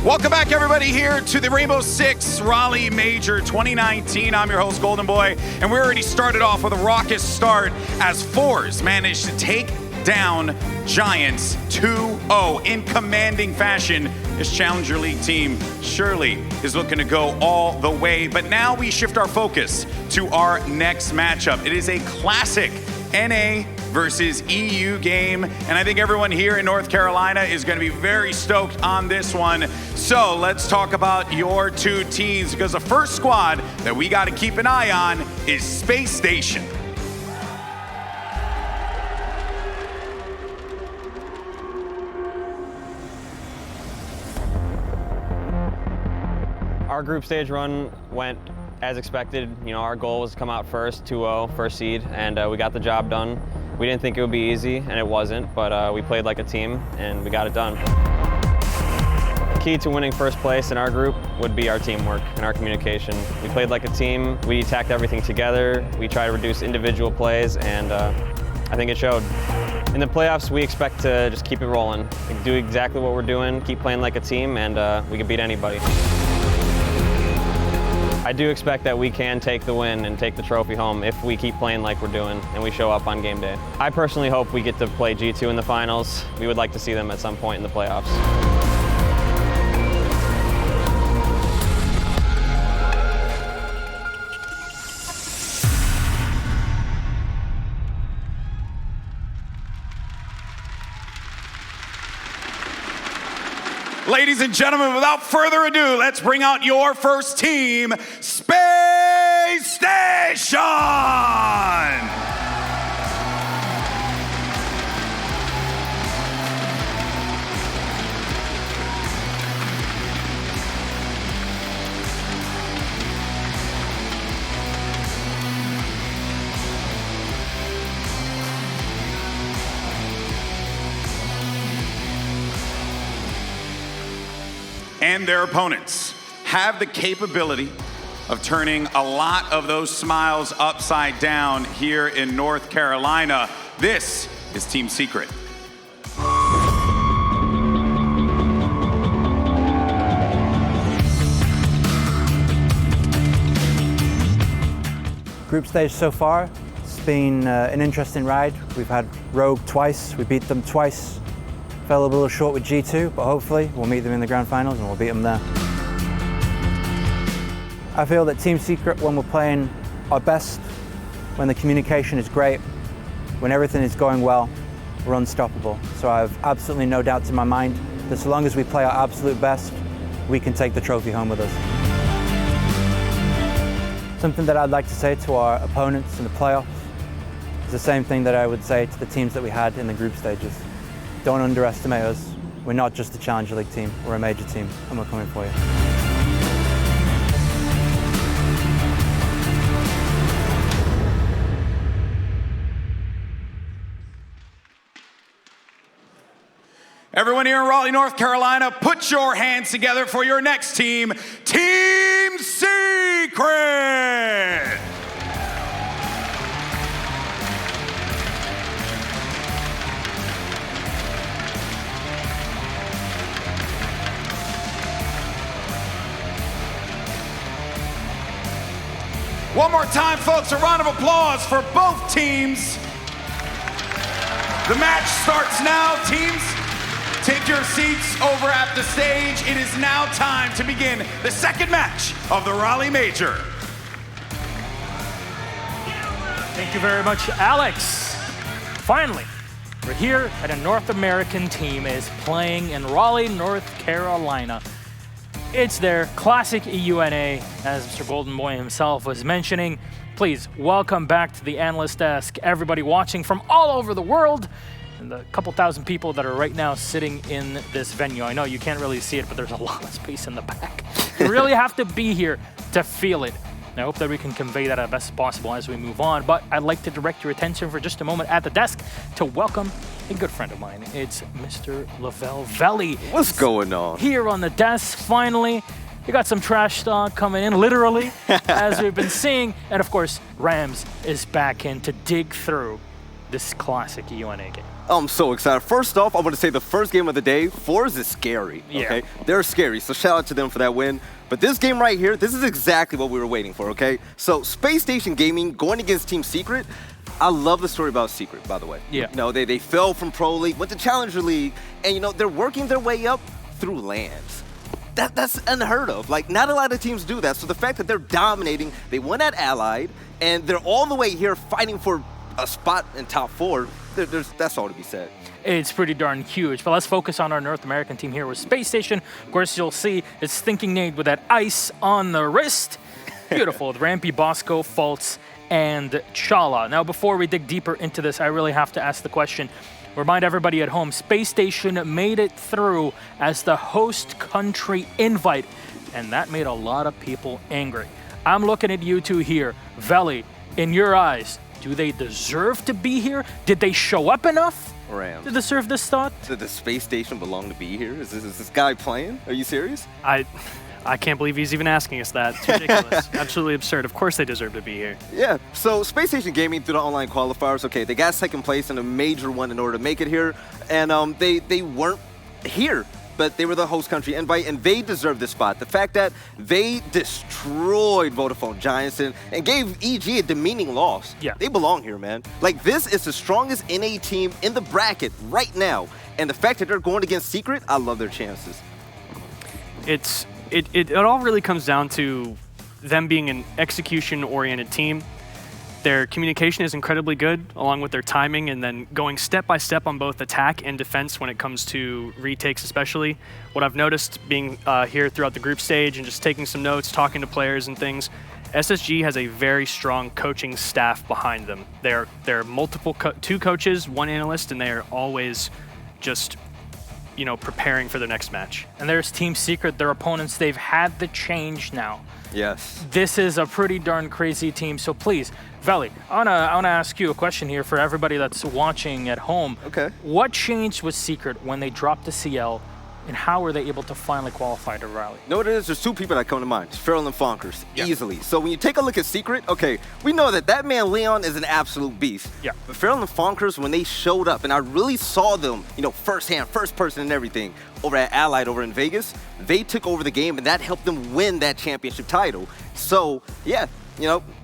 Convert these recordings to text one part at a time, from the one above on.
Welcome back, everybody, here to the Rainbow Six Raleigh Major 2019. I'm your host, Golden Boy, and we already started off with a raucous start as Fours managed to take down Giants 2-0 in commanding fashion. This Challenger League team surely is looking to go all the way, but now we shift our focus to our next matchup. It is a classic NA versus EU game, and I think everyone here in North Carolina is going to be very stoked on this one. So let's talk about your two teams, because the first squad that we got to keep an eye on is Spacestation. Our group stage run went as expected. You know, our goal was to come out first, 2-0, first seed, and we got the job done. We didn't think it would be easy, and it wasn't, but we played like a team, and we got it done. The key to winning first place in our group would be our teamwork and our communication. We played like a team. We attacked everything together. We tried to reduce individual plays, and I think it showed. In the playoffs, we expect to just keep it rolling, do exactly what we're doing, keep playing like a team, and we can beat anybody. I do expect that we can take the win and take the trophy home if we keep playing like we're doing and we show up on game day. I personally hope we get to play G2 in the finals. We would like to see them at some point in the playoffs. Ladies and gentlemen, without further ado, let's bring out your first team, Spacestation! And their opponents have the capability of turning a lot of those smiles upside down here in North Carolina. This is Team Secret. Group stage so far, it's been an interesting ride. We've had Rogue twice, we beat them twice. Fell a little short with G2, but hopefully we'll meet them in the grand finals and we'll beat them there. I feel that Team Secret, when we're playing our best, when the communication is great, when everything is going well, we're unstoppable. So I have absolutely no doubts in my mind that so long as we play our absolute best, we can take the trophy home with us. Something that I'd like to say to our opponents in the playoffs is the same thing that I would say to the teams that we had in the group stages. Don't underestimate us. We're not just a Challenger League team, we're a major team, and we're coming for you. Everyone here in Raleigh, North Carolina, put your hands together for your next team, Team Secret! One more time, folks, a round of applause for both teams. The match starts now. Teams, take your seats over at the stage. It is now time to begin the second match of the Raleigh Major. Thank you very much, Alex. Finally, we're here and a North American team is playing in Raleigh, North Carolina. It's their classic EUNA, as Mr. Golden Boy himself was mentioning. Please welcome back to the analyst desk everybody watching from all over the world and the couple thousand people that are right now sitting in this venue. I know you can't really see it, but there's a lot of space in the back. You really have to be here to feel it. And I hope that we can convey that as best possible as we move on. But I'd like to direct your attention for just a moment at the desk to welcome a good friend of mine. It's Mr. Lavelle Valley. What's going on? Here on the desk, finally. We got some trash talk coming in, literally, as we've been seeing. And of course, Rams is back in to dig through this classic UNA game. I'm so excited. First off, I want to say the first game of the day, Fours is scary, okay? Yeah. They're scary, so shout out to them for that win. But this game right here, this is exactly what we were waiting for, okay? So Space Station Gaming going against Team Secret. I love the story about Secret, by the way. Yeah. You know, they fell from Pro League, went to Challenger League, and, you know, they're working their way up through lands. That's unheard of. Like, not a lot of teams do that. So the fact that they're dominating, they won at Allied, and they're all the way here fighting for a spot in top 4, that's all to be said. It's pretty darn huge. But let's focus on our North American team here with Space Station. Of course, you'll see it's Thinking Nate with that ice on the wrist. Beautiful. With Rampy, Bosco, Fultz, and Chala. Now, before we dig deeper into this, I really have to ask the question. Remind everybody at home, Space Station made it through as the host country invite, and that made a lot of people angry. I'm looking at you two here. Veli, in your eyes, do they deserve to be here? Did they show up enough Rams. to deserve this thought? Did the Space Station belong to be here? Is this guy playing? Are you serious? I can't believe he's even asking us that. It's ridiculous. Absolutely absurd. Of course they deserve to be here. Yeah, so Space Station Gaming through the online qualifiers, okay, they got second place in a major one in order to make it here, and they weren't here, but they were the host country invite, and they deserved this spot. The fact that they destroyed Vodafone Giants and gave EG a demeaning loss. Yeah. They belong here, man. Like, this is the strongest NA team in the bracket right now, and the fact that they're going against Secret, I love their chances. It all really comes down to them being an execution-oriented team. Their communication is incredibly good, along with their timing, and then going step by step on both attack and defense when it comes to retakes especially. What I've noticed being here throughout the group stage and just taking some notes, talking to players and things, SSG has a very strong coaching staff behind them. They're multiple, 2 coaches, 1 analyst, and they are always just preparing for their next match. And there's Team Secret, their opponents, they've had the change now. Yes. This is a pretty darn crazy team, so please, Veli, I wanna ask you a question here for everybody that's watching at home. Okay. What changed with Secret when they dropped the CL, and how were they able to finally qualify to Raleigh? You know what it is? There's 2 people that come to mind. Feral and Fonkers, Yeah. easily. So when you take a look at Secret, okay, we know that man Leon is an absolute beast. Yeah. But Feral and Fonkers, when they showed up, and I really saw them, firsthand, first person and everything, over at Allied over in Vegas, they took over the game, and that helped them win that championship title. So, yeah,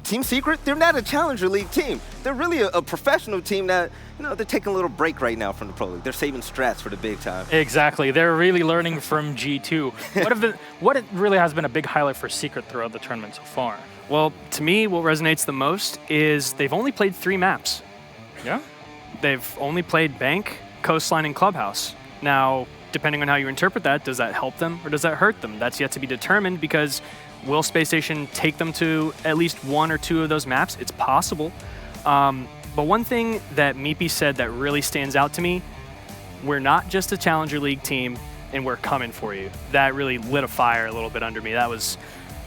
Team Secret, they're not a Challenger League team. They're really a professional team that, they're taking a little break right now from the Pro League. They're saving strats for the big time. Exactly. They're really learning from G2. What really has been a big highlight for Secret throughout the tournament so far? Well, to me, what resonates the most is they've only played 3 maps. Yeah? They've only played Bank, Coastline, and Clubhouse. Now, depending on how you interpret that, does that help them or does that hurt them? That's yet to be determined because will Space Station take them to at least 1 or 2 of those maps? It's possible. But one thing that Meepy said that really stands out to me, we're not just a Challenger League team and we're coming for you. That really lit a fire a little bit under me. I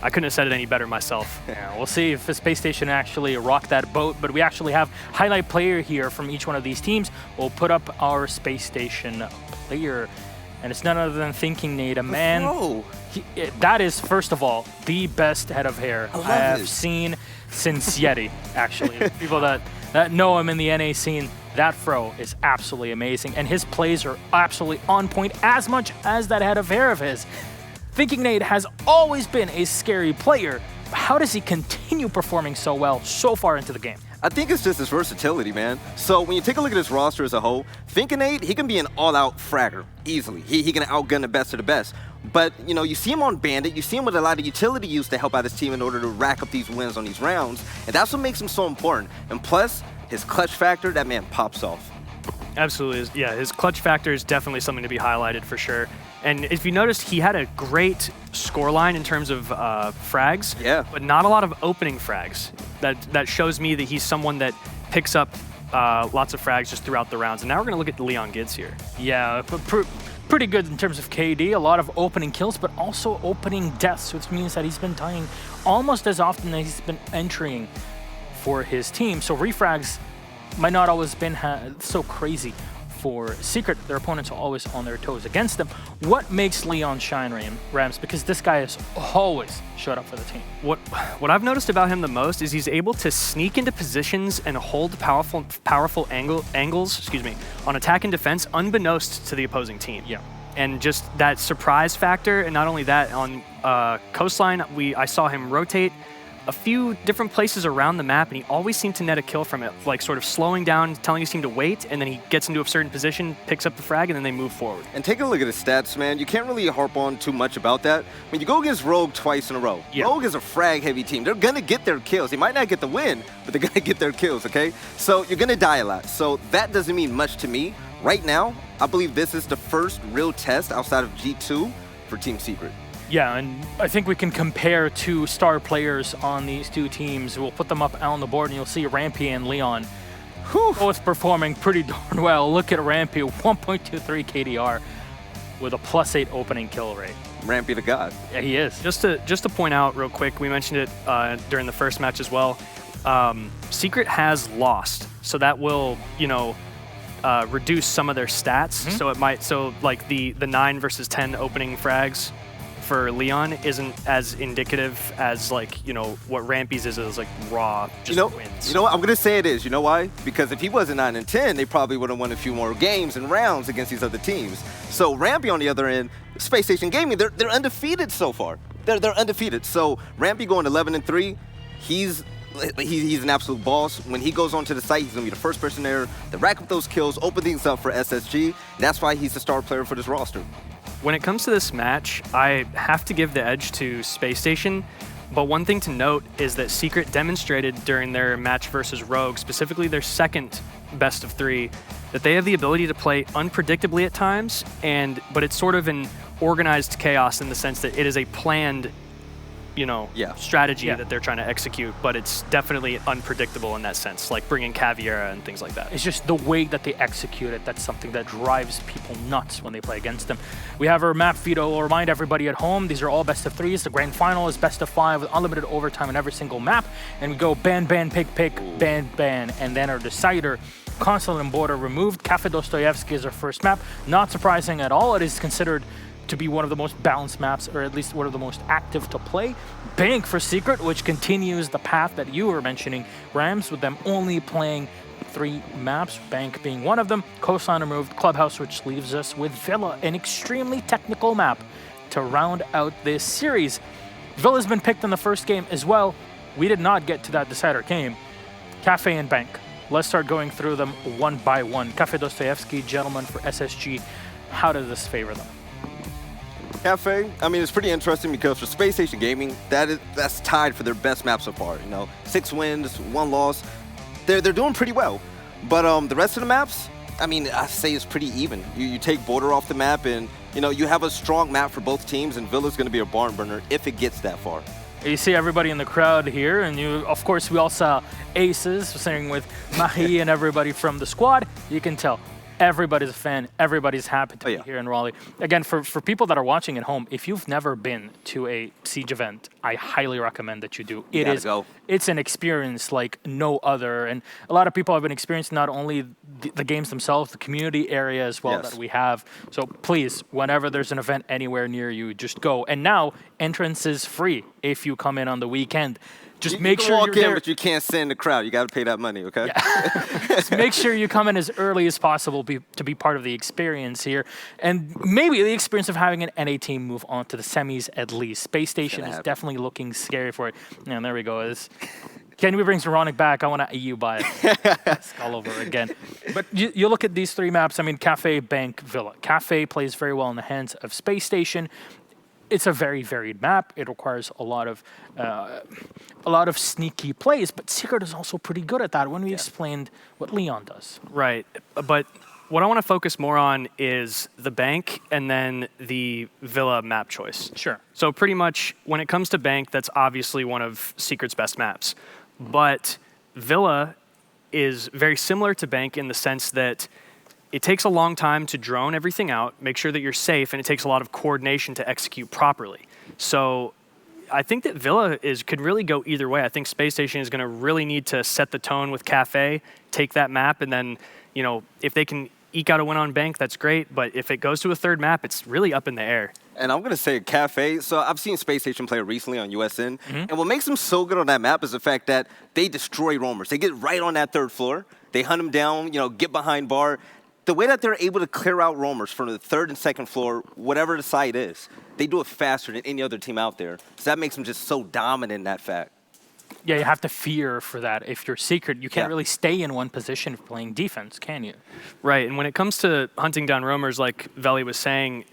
couldn't have said it any better myself. Yeah, we'll see if the Space Station actually rock that boat, but we actually have highlight player here from each one of these teams. We'll put up our Space Station player, and it's none other than Thinking Nate, a man. Whoa. That is, first of all, the best head of hair I have it. seen since Yeti, actually. People that know him in the NA scene, that fro is absolutely amazing, and his plays are absolutely on point as much as that head of hair of his. Thinking Nate has always been a scary player. How does he continue performing so well so far into the game? I think it's just his versatility, man. So when you take a look at his roster as a whole, Thinking Nate, he can be an all-out fragger easily. He can outgun the best of the best. But, you see him on Bandit, you see him with a lot of utility use to help out his team in order to rack up these wins on these rounds, and that's what makes him so important. And plus, his clutch factor, that man pops off. Absolutely. Yeah, his clutch factor is definitely something to be highlighted for sure. And if you noticed, he had a great scoreline in terms of frags, Yeah. but not a lot of opening frags. That shows me that he's someone that picks up lots of frags just throughout the rounds. And now we're going to look at Leon Gids here. Yeah, pretty good in terms of KD, a lot of opening kills, but also opening deaths, which means that he's been dying almost as often as he's been entering for his team. So refrags might not always been so crazy for Secret, their opponents are always on their toes against them. What makes Leon shine, Rams? Because this guy has always showed up for the team. What I've noticed about him the most is he's able to sneak into positions and hold powerful angles, on attack and defense, unbeknownst to the opposing team. Yeah. And just that surprise factor, and not only that, on Coastline, I saw him rotate a few different places around the map, and he always seemed to net a kill from it, like sort of slowing down, telling his team to wait, and then he gets into a certain position, picks up the frag, and then they move forward. And take a look at his stats, man. You can't really harp on too much about that. When you go against Rogue twice in a row, Yeah. Rogue is a frag-heavy team. They're going to get their kills. They might not get the win, but they're going to get their kills, okay? So you're going to die a lot. So that doesn't mean much to me. Right now, I believe this is the first real test outside of G2 for Team Secret. Yeah, and I think we can compare two star players on these two teams. We'll put them up on the board, and you'll see Rampy and Leon both performing pretty darn well. Look at Rampy, 1.23 KDR with a +8 opening kill rate. Rampy the god. Yeah, he is. Just to point out real quick, we mentioned it during the first match as well. Secret has lost, so that will, reduce some of their stats. So like the 9 versus 10 opening frags for Leon isn't as indicative as what Rampy's is like raw just wins. You know what? I'm gonna say it is. You know why? Because if he wasn't 9 and 10, they probably would have won a few more games and rounds against these other teams. So Rampy on the other end, Space Station Gaming, they're undefeated so far. They're undefeated. So Rampy going 11 and 3, he's an absolute boss. When he goes onto the site, he's gonna be the first person there to rack up those kills, open things up for SSG. That's why he's the star player for this roster. When it comes to this match, I have to give the edge to Space Station, but one thing to note is that Secret demonstrated during their match versus Rogue, specifically their second best of 3, that they have the ability to play unpredictably at times, but it's sort of an organized chaos in the sense that it is a planned strategy that they're trying to execute, but it's definitely unpredictable in that sense, like bringing Caviera and things like that. It's just the way that they execute it that's something that drives people nuts when they play against them. We have our map feed. We'll remind everybody at home, these are all best of 3s. The grand final is best of 5 with unlimited overtime in every single map. And we go ban, pick, ban, and then our decider, Consulate and Border removed. Kafe Dostoyevsky is our first map. Not surprising at all. It is considered to be one of the most balanced maps, or at least one of the most active to play. Bank for Secret, which continues the path that you were mentioning, Rams, with them only playing 3 maps, Bank being one of them. Coastline removed, Clubhouse, which leaves us with Villa, an extremely technical map to round out this series. Villa's been picked in the first game as well. We did not get to that decider game. Kafe and Bank. Let's start going through them one by one. Kafe Dostoyevsky, gentlemen, for SSG. How does this favor them? Kafe, I mean, it's pretty interesting because for Space Station Gaming, that's tied for their best map so far. 6 wins, 1 loss. They're doing pretty well. But the rest of the maps, I mean, I say it's pretty even. You take Border off the map, and you have a strong map for both teams, and Villa's going to be a barn burner if it gets that far. You see everybody in the crowd here, and of course, we all saw Aces sitting with Mahi and everybody from the squad. You can tell. Everybody's a fan. Everybody's happy to be here in Raleigh. Again, for people that are watching at home, if you've never been to a Siege event, I highly recommend that you do. It's an experience like no other. And a lot of people have been experiencing not only the games themselves, the community area as well that we have. So please, whenever there's an event anywhere near you, just go. And now, entrance is free if you come in on the weekend. Just make sure you're there. But you can't sit in the crowd. You got to pay that money, okay? Yeah. Just make sure you come in as early as possible to be part of the experience here. And maybe the experience of having an NA team move on to the semis at least. Space Station is definitely looking scary for it. And there we go. Can we bring Zeronic back? I want to EU by it all over again. But you look at these 3 maps. I mean, Kafe, Bank, Villa. Kafe plays very well in the hands of Space Station. It's a very varied map. It requires a lot of sneaky plays, but Secret is also pretty good at that when we explained what Leon does. Right, but what I want to focus more on is the Bank and then the Villa map choice. Sure. So pretty much when it comes to Bank, that's obviously one of Secret's best maps. But Villa is very similar to Bank in the sense that it takes a long time to drone everything out, make sure that you're safe, and it takes a lot of coordination to execute properly. So I think that Villa could really go either way. I think Space Station is going to really need to set the tone with Kafe, take that map, and then, if they can eke out a win on bank, that's great. But if it goes to a third map, it's really up in the air. And I'm going to say Kafe. So I've seen Spacestation play recently on USN. And what makes them so good on that map is the fact that they destroy roamers. They get right on that 3rd floor. They hunt them down, get behind bar. The way that they're able to clear out roamers from the 3rd and 2nd floor, whatever the site is, they do it faster than any other team out there. So that makes them just so dominant in that fact. Yeah, you have to fear for that. If you're Secret, you can't really stay in one position playing defense, can you? Right, and when it comes to hunting down roamers, like Veli was saying,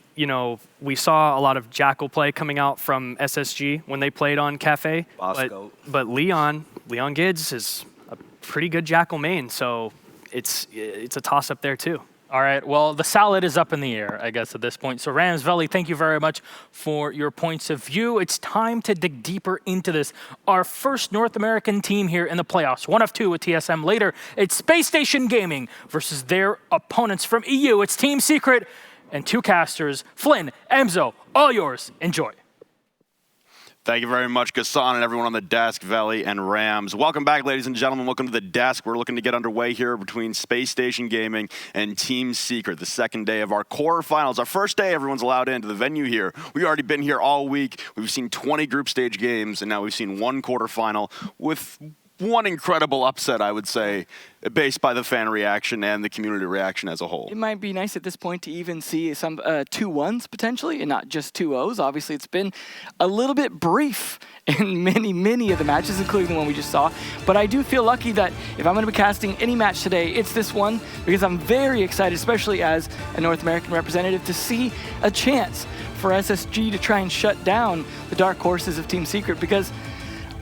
we saw a lot of Jackal play coming out from SSG when they played on Kafe. But Leon Gids is a pretty good Jackal main, so it's a toss-up there too. All right, well, the salad is up in the air, I guess, at this point. So Rams, Veli, thank you very much for your points of view. It's time to dig deeper into this. Our first North American team here in the playoffs, 1 of 2 with TSM later. It's Space Station Gaming versus their opponents from EU. It's Team Secret and 2 casters, Flynn, Emzo, all yours. Enjoy. Thank you very much, Gassan, and everyone on the desk, Veli and Rams. Welcome back, ladies and gentlemen. Welcome to the desk. We're looking to get underway here between Space Station Gaming and Team Secret, the second day of our quarterfinals. Our first day, everyone's allowed into the venue here. We've already been here all week. We've seen 20 group stage games, and now we've seen 1 quarterfinal with one incredible upset, I would say, based by the fan reaction and the community reaction as a whole. It might be nice at this point to even see some 2-1s potentially and not just 2-0s. Obviously, it's been a little bit brief in many of the matches, including the one we just saw. But I do feel lucky that if I'm going to be casting any match today, it's this one, because I'm very excited, especially as a North American representative, to see a chance for SSG to try and shut down the dark horses of Team Secret, because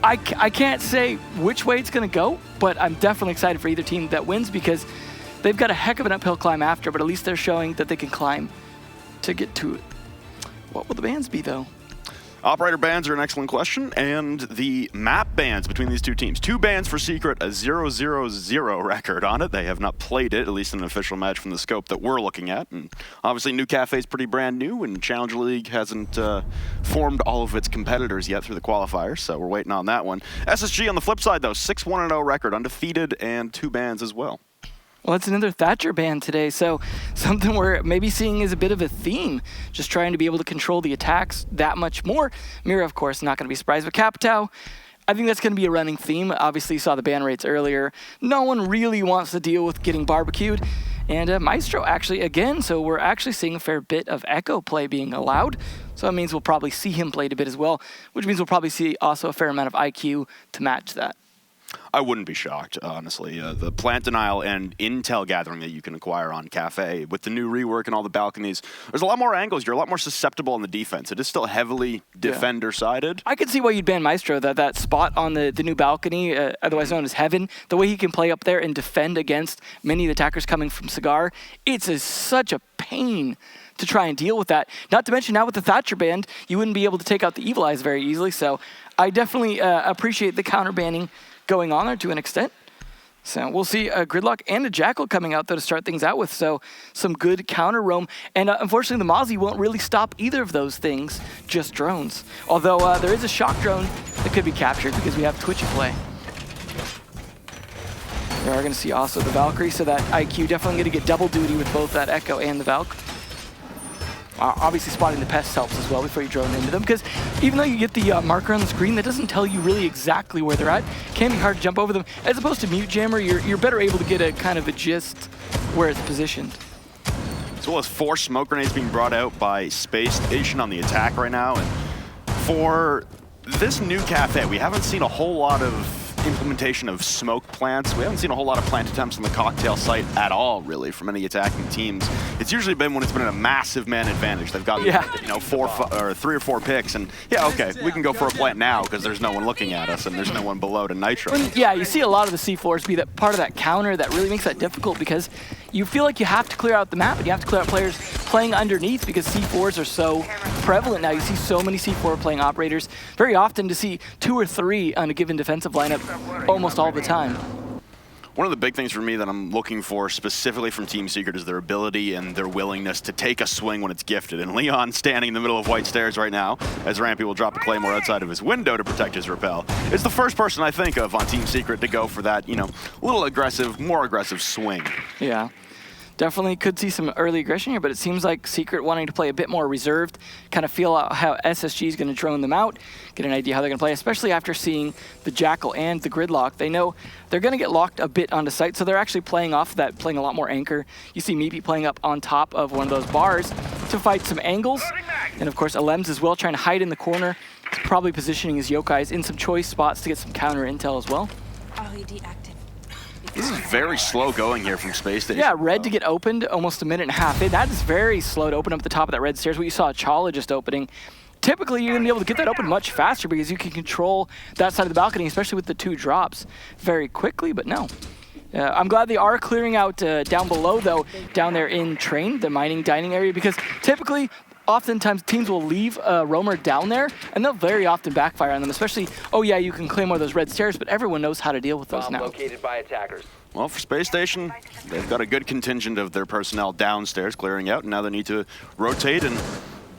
I can't say which way it's going to go, but I'm definitely excited for either team that wins, because they've got a heck of an uphill climb after, but at least they're showing that they can climb to get to it. What will the bans be, though? Operator bans are an excellent question, and the map bans between these 2 teams. 2 bans for Secret, a 0-0-0 record on it. They have not played it, at least in an official match from the scope that we're looking at. And obviously, New Kafe is pretty brand new, and Challenger League hasn't formed all of its competitors yet through the qualifiers, so we're waiting on that one. SSG on the flip side, though, 6-1-0 record, undefeated, and 2 bans as well. Well, it's another Thatcher ban today, so something we're maybe seeing is a bit of a theme, just trying to be able to control the attacks that much more. Mira, of course, not going to be surprised, but Capitao, I think that's going to be a running theme. Obviously, you saw the ban rates earlier. No one really wants to deal with getting barbecued. And Maestro actually, again, so we're actually seeing a fair bit of Echo play being allowed. So that means we'll probably see him played a bit as well, which means we'll probably see also a fair amount of IQ to match that. I wouldn't be shocked, honestly. The plant denial and intel gathering that you can acquire on Kafe, with the new rework and all the balconies, there's a lot more angles. You're a lot more susceptible on the defense. It is still heavily defender-sided. I could see why you'd ban Maestro, that spot on the new balcony, otherwise known as Heaven, the way he can play up there and defend against many of the attackers coming from Cigar. It's such a pain to try and deal with that. Not to mention now with the Thatcher band, you wouldn't be able to take out the Evil Eyes very easily. So I definitely appreciate the counter banning going on there to an extent. So we'll see a Gridlock and a Jackal coming out, though, to start things out with. So some good counter roam. And unfortunately, the Mozzie won't really stop either of those things, just drones. Although there is a shock drone that could be captured because we have Twitch at play. We are going to see also the Valkyrie, so that IQ definitely going to get double duty with both that Echo and the Valk. Obviously spotting the pests helps as well before you drone into them, because even though you get the marker on the screen, that doesn't tell you really exactly where they're at. It can be hard to jump over them. As opposed to Mute Jammer, you're better able to get a kind of a gist where it's positioned. As well as 4 smoke grenades being brought out by Space Station on the attack right now. And for this new Kafe, we haven't seen a whole lot of implementation of smoke plants. We haven't seen a whole lot of plant attempts on the cocktail site at all, really, from any attacking teams. It's usually been when it's been a massive man advantage. They've got 3 or 4 picks, and okay, we can go for a plant now because there's no one looking at us and there's no one below to nitro. Yeah, you see a lot of the C4s be that part of that counter that really makes that difficult, because you feel like you have to clear out the map and you have to clear out players playing underneath, because C4s are so prevalent now. You see so many C4 playing operators. Very often to see 2 or 3 on a given defensive lineup almost all the time. One of the big things for me that I'm looking for specifically from Team Secret is their ability and their willingness to take a swing when it's gifted. And Leon standing in the middle of white stairs right now, as Rampy will drop a Claymore outside of his window to protect his rappel, is the first person I think of on Team Secret to go for that, little aggressive, more aggressive swing. Yeah. Definitely could see some early aggression here, but it seems like Secret wanting to play a bit more reserved, kind of feel out how SSG is going to drone them out, get an idea how they're going to play, especially after seeing the Jackal and the Gridlock. They know they're going to get locked a bit onto site, so they're actually playing off of that, playing a lot more anchor. You see Meepy playing up on top of one of those bars to fight some angles, and of course Alems as well, trying to hide in the corner. He's probably positioning his Yokais in some choice spots to get some counter intel as well. LED active. This is very slow going here from Space Station. Yeah, red to get opened almost a minute and a half in. That is very slow to open up the top of that red stairs. What you saw Chala just opening. Typically, you're going to be able to get that open much faster because you can control that side of the balcony, especially with the 2 drops, very quickly, but no. I'm glad they are clearing out down below, though, down there in Train, the mining dining area, because typically, oftentimes teams will leave a roamer down there, and they'll very often backfire on them, especially, oh yeah, you can claim one of those red stairs, but everyone knows how to deal with those now. Located by attackers. Well, for Space Station, they've got a good contingent of their personnel downstairs clearing out, and now they need to rotate and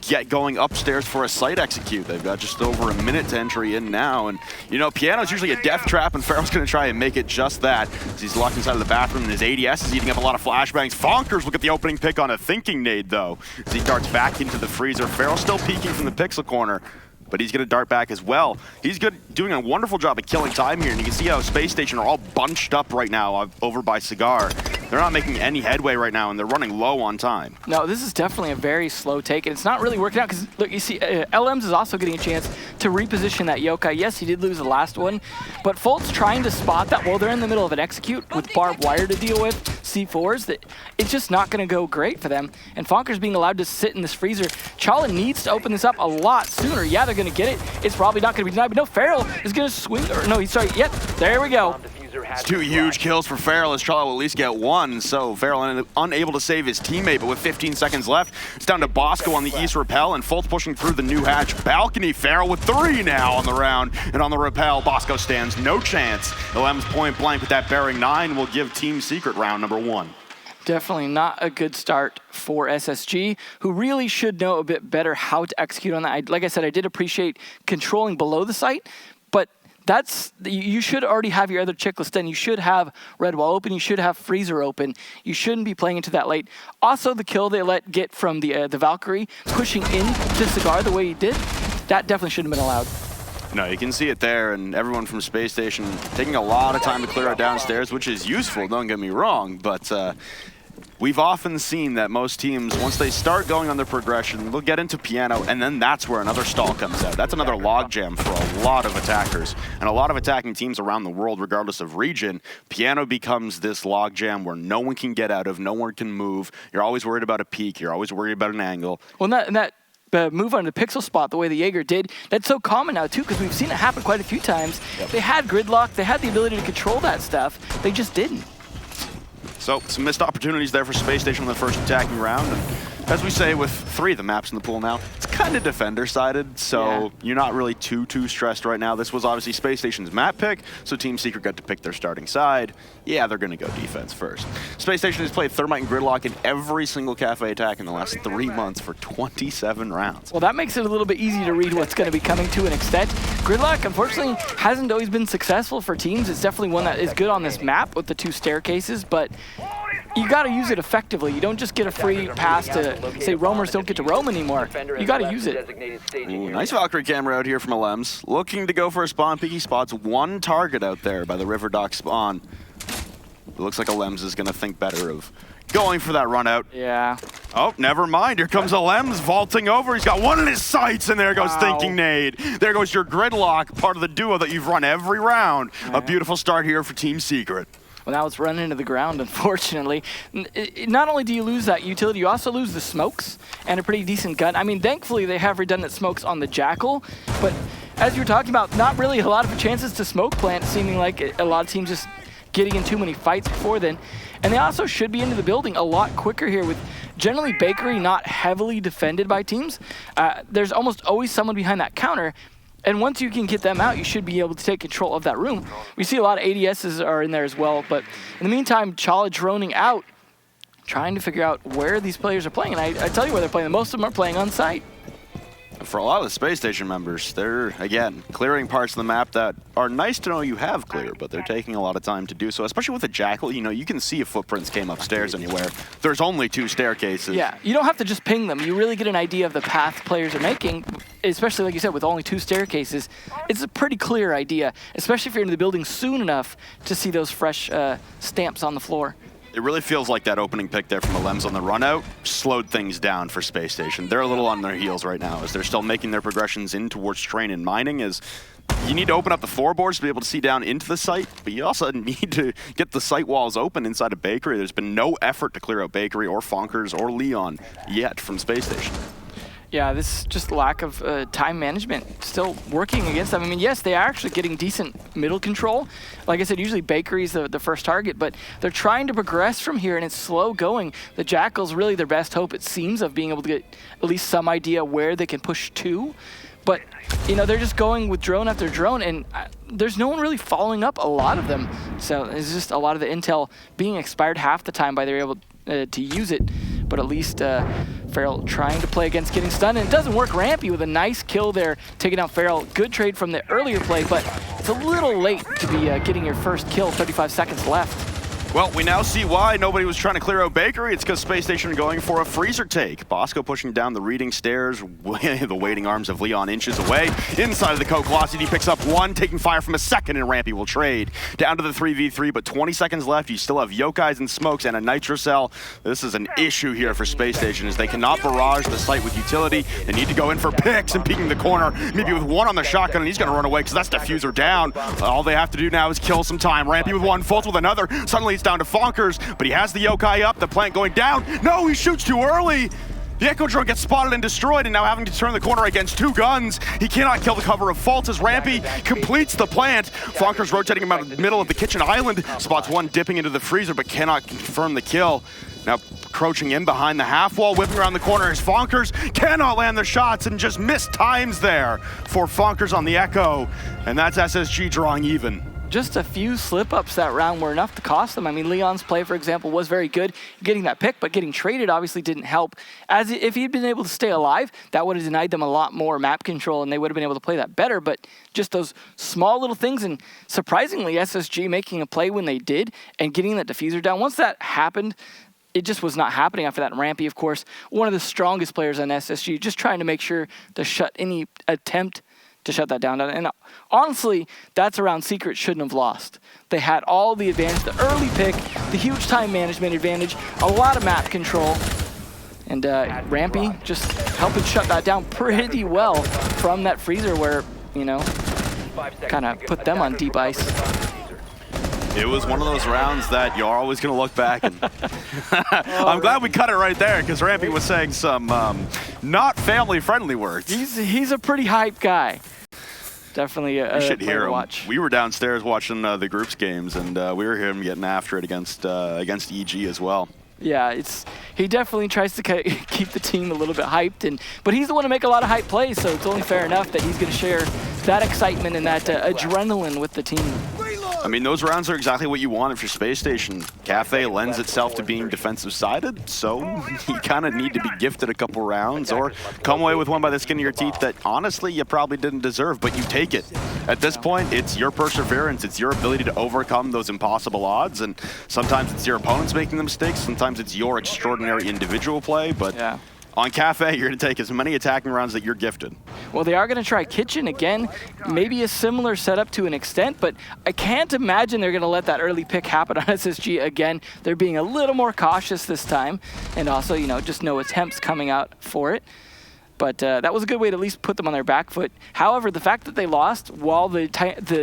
get going upstairs for a site execute. They've got just over a minute to entry in now, and you know, Piano's usually a death trap, and Farrell's going to try and make it just that. As he's locked inside of the bathroom, and his ADS is eating up a lot of flashbangs. Fonkers look at the opening pick on a thinking nade, though, as he darts back into the freezer. Farrell still peeking from the pixel corner, but he's going to dart back as well. He's good, doing a wonderful job of killing time here, and you can see how Space Station are all bunched up right now over by Cigar. They're not making any headway right now, and they're running low on time. No, this is definitely a very slow take, and it's not really working out because, look, you see, LMs is also getting a chance to reposition that Yokai. Yes, he did lose the last one, but Fult's trying to spot that while they're in the middle of an execute with barbed wire to deal with, C4s, that it's just not going to go great for them. And Fonker's being allowed to sit in this freezer. Chala needs to open this up a lot sooner. Yeah, they're going to get it. It's probably not going to be denied, but no, Farrell is going to swing, or no, he's sorry, yep, there we go. It's 2 huge kills for Farrell as Chala will at least get 1, so Farrell unable to save his teammate, but with 15 seconds left, it's down to Bosco on the east rappel, and Fultz pushing through the new hatch balcony. Farrell with 3 now on the round, and on the rappel, Bosco stands no chance. LM's point blank with that bearing 9 will give Team Secret round number 1. Definitely not a good start for SSG, who really should know a bit better how to execute on that. Like I said, I did appreciate controlling below the site, but you should already have your other checklist done. You should have red wall open. You should have freezer open. You shouldn't be playing into that late. Also, the kill they let get from the Valkyrie pushing into Cigar the way he did, that definitely shouldn't have been allowed. No, you can see it there, and everyone from Space Station taking a lot of time to clear out downstairs, which is useful, don't get me wrong, but we've often seen that most teams, once they start going on their progression, they'll get into Piano, and then that's where another stall comes out. That's another logjam for a lot of attackers. And a lot of attacking teams around the world, regardless of region, Piano becomes this logjam where no one can get out of, no one can move. You're always worried about a peak. You're always worried about an angle. Well, and that move on the pixel spot the way the Jaeger did, that's so common now too, because we've seen it happen quite a few times. Yep. They had gridlock, they had the ability to control that stuff, they just didn't. So, some missed opportunities there for Space Station in the first attacking round. And as we say with 3 of the maps in the pool now, it's kind of defender-sided, so you're not really too stressed right now. This was obviously Space Station's map pick, so Team Secret got to pick their starting side. Yeah, they're going to go defense first. Space Station has played Thermite and Gridlock in every single Kafe attack in the last 3 months for 27 rounds. Well, that makes it a little bit easy to read what's going to be coming to an extent. Gridlock, unfortunately, hasn't always been successful for teams. It's definitely one that is good on this map with the 2 staircases, but you got to use it effectively. You don't just get a free pass to say roamers don't get to roam anymore. You got to use it. Ooh, nice Valkyrie camera out here from Alems. Looking to go for a spawn pick. He spots 1 target out there by the River Dock spawn. It looks like Alems is going to think better of going for that run out. Yeah. Oh, never mind. Here comes Alems vaulting over. He's got 1 in his sights, and there goes Thinking Nade. There goes your Gridlock, part of the duo that you've run every round. A beautiful start here for Team Secret. Well, now it's running into the ground, unfortunately. Not only do you lose that utility, you also lose the smokes and a pretty decent gun. I mean, thankfully, they have redundant smokes on the Jackal, but as you were talking about, not really a lot of chances to smoke plant, seeming like a lot of teams just getting in too many fights before then. And they also should be into the building a lot quicker here with generally Bakery not heavily defended by teams. There's almost always someone behind that counter. And once you can get them out, you should be able to take control of that room. We see a lot of ADSs are in there as well, but in the meantime, Chala droning out, trying to figure out where these players are playing. And I tell you where they're playing. Most of them are playing on site. For a lot of the Space Station members, they're, again, clearing parts of the map that are nice to know you have cleared, but they're taking a lot of time to do so, especially with the Jackal. You know, you can see if footprints came upstairs anywhere. There's only 2 staircases. Yeah, you don't have to just ping them. You really get an idea of the path players are making, especially, like you said, with only 2 staircases. It's a pretty clear idea, especially if you're into the building soon enough to see those fresh stamps on the floor. It really feels like that opening pick there from Alems on the run out slowed things down for Space Station. They're a little on their heels right now as they're still making their progressions in towards train and mining. As you need to open up the floorboards to be able to see down into the site, but you also need to get the site walls open inside of Bakery. There's been no effort to clear out Bakery or Fonkers or Leon yet from Space Station. Yeah, this just lack of time management still working against them. I mean, yes, they are actually getting decent middle control. Like I said, usually Bakery's the first target, but they're trying to progress from here, and it's slow going. The Jackal's really their best hope, it seems, of being able to get at least some idea where they can push to. But, you know, they're just going with drone after drone, and there's no one really following up a lot of them. So it's just a lot of the intel being expired half the time by they're able to use it. But at least Feral trying to play against getting stunned, and it doesn't work. Rampy with a nice kill there, taking out Feral. Good trade from the earlier play, but it's a little late to be getting your first kill, 35 seconds left. Well, we now see why nobody was trying to clear out Bakery. It's because Space Station are going for a freezer take. Bosco pushing down the reading stairs, the waiting arms of Leon inches away. Inside of the Coke, Velocity picks up 1, taking fire from a second, and Rampy will trade. Down to the 3v3, but 20 seconds left. You still have Yokais and Smokes and a Nitro Cell. This is an issue here for Space Station as they cannot barrage the site with utility. They need to go in for picks and peeking the corner, maybe with 1 on the shotgun, and he's going to run away because that's Diffuser down. All they have to do now is kill some time. Rampy with 1, Fultz with another. Suddenly it's down to Fonkers, but he has the Yokai up, the plant going down. No, he shoots too early. The Echo Drone gets spotted and destroyed, and now having to turn the corner against 2 guns. He cannot kill the cover of Fultz as Rampy completes the plant. Fonkers rotating him out of the middle of the kitchen island. Spots 1 dipping into the freezer, but cannot confirm the kill. Now crouching in behind the half wall, whipping around the corner as Fonkers cannot land the shots and just missed times there for Fonkers on the Echo. And that's SSG drawing even. Just a few slip-ups that round were enough to cost them. I mean, Leon's play, for example, was very good getting that pick, but getting traded obviously didn't help. As if he'd been able to stay alive, that would have denied them a lot more map control, and they would have been able to play that better. But just those small little things, and surprisingly, SSG making a play when they did and getting that diffuser down. Once that happened, it just was not happening after that. Rampy, of course, one of the strongest players on SSG, just trying to make sure to shut any attempt to shut that down. And honestly, that's a round Secret shouldn't have lost. They had all the advantage, the early pick, the huge time management advantage, a lot of map control, and Rampy just helping shut that down pretty well from that freezer where, you know, kind of put them on deep ice. It was one of those rounds that you're always going to look back and I'm glad we cut it right there because Rampy was saying some not family-friendly words. He's a pretty hype guy. Definitely a should player hear to him. watch. We were downstairs watching the groups games, and we were hearing him getting after it against EG as well. Yeah, he definitely tries to keep the team a little bit hyped, but he's the one to make a lot of hype plays, so it's only fair enough that he's going to share that excitement and that adrenaline with the team. I mean, those rounds are exactly what you wanted for Space Station. Kafe lends itself to being defensive-sided, so you kind of need to be gifted a couple rounds or come away with one by the skin of your teeth that, honestly, you probably didn't deserve, but you take it. At this point, it's your perseverance, it's your ability to overcome those impossible odds, and sometimes it's your opponents making the mistakes, sometimes it's your extraordinary individual play, but yeah. On Kafe, you're going to take as many attacking rounds that you're gifted. Well, they are going to try Kitchen again. Maybe a similar setup to an extent, but I can't imagine they're going to let that early pick happen on SSG again. They're being a little more cautious this time, and also, you know, just no attempts coming out for it. But that was a good way to at least put them on their back foot. However, the fact that they lost while the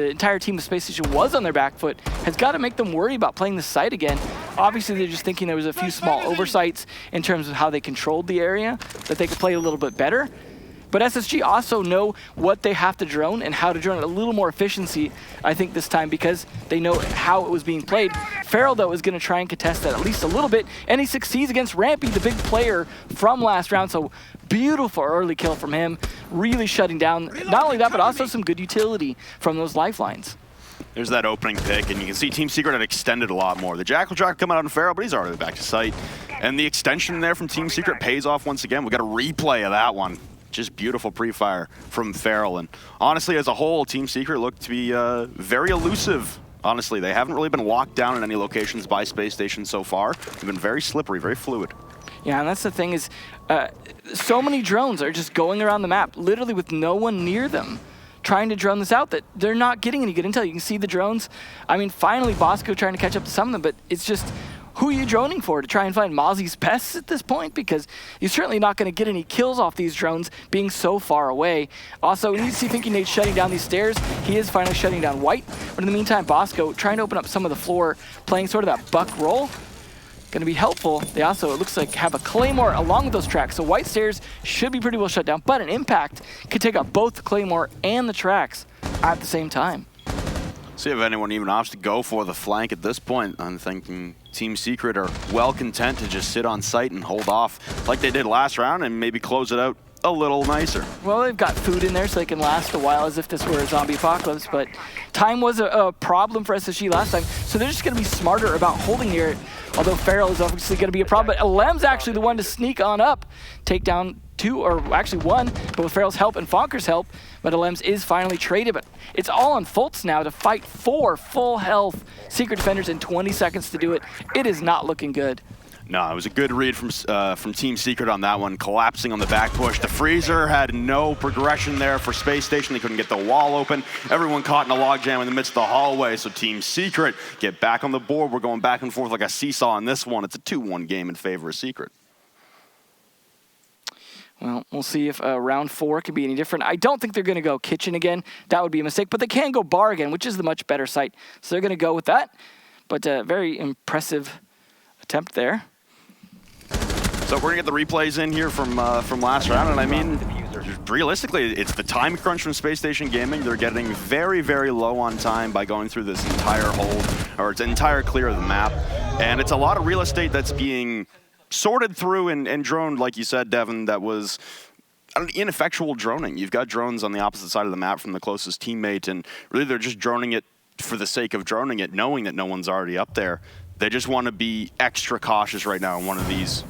entire team of Space Station was on their back foot has got to make them worry about playing the site again. Obviously, they're just thinking there was a few small oversights in terms of how they controlled the area, that they could play a little bit better. But SSG also know what they have to drone and how to drone at a little more efficiency, I think, this time, because they know how it was being played. Feral, though, is going to try and contest that at least a little bit, and he succeeds against Rampy, the big player from last round. So beautiful early kill from him, really shutting down not only that, but also some good utility from those lifelines. There's that opening pick, and you can see Team Secret had extended a lot more. The Jackal tried to come out on Feral, but he's already back to sight. And the extension there from Team Secret pays off once again. We got a replay of that one. just beautiful pre-fire from Feral. And honestly, as a whole, Team Secret looked to be very elusive. Honestly, they haven't really been locked down in any locations by Space Station so far. They've been very slippery, very fluid. Yeah, and that's the thing is, so many drones are just going around the map, literally with no one near them, trying to drone this out, that they're not getting any good intel. You can see the drones. I mean, finally, Bosco trying to catch up to some of them, but it's just, who are you droning for? To try and find Mozzie's pests at this point? Because you're certainly not going to get any kills off these drones being so far away. Also, we need to see Thinking Nate's shutting down these stairs. He is finally shutting down White. But in the meantime, Bosco trying to open up some of the floor, playing sort of that buck roll. Going to be helpful. They also, it looks like, have a Claymore along with those tracks. So White stairs should be pretty well shut down. But an impact could take out both the Claymore and the tracks at the same time. See if anyone even opts to go for the flank at this point. I'm thinking Team Secret are well content to just sit on site and hold off like they did last round and maybe close it out a little nicer. Well, they've got food in there so they can last a while as if this were a zombie apocalypse, but time was a problem for SSG last time, so they're just going to be smarter about holding near it, although Feral is obviously going to be a problem, but Lem's actually the one to sneak on up, take down two, or actually one, but with Feral's help and Fonker's help, but Alems is finally traded, but it's all on Fultz now to fight 4 full health Secret Defenders in 20 seconds to do it. It is not looking good. No, it was a good read from Team Secret on that one, collapsing on the back push. The freezer had no progression there for Space Station. They couldn't get the wall open. Everyone caught in a logjam in the midst of the hallway, so Team Secret get back on the board. We're going back and forth like a seesaw in this one. It's a 2-1 game in favor of Secret. Well, we'll see if round 4 can be any different. I don't think they're going to go kitchen again. That would be a mistake, but they can go bar again, which is the much better site. So they're going to go with that, but very impressive attempt there. So we're going to get the replays in here from last round, and I mean, realistically, it's the time crunch from Space Station Gaming. They're getting very, very low on time by going through this entire hold, or its entire clear of the map, and it's a lot of real estate that's being sorted through and droned, like you said, Devin, that was ineffectual droning. You've got drones on the opposite side of the map from the closest teammate, and really they're just droning it for the sake of droning it, knowing that no one's already up there. They just want to be extra cautious right now in one of these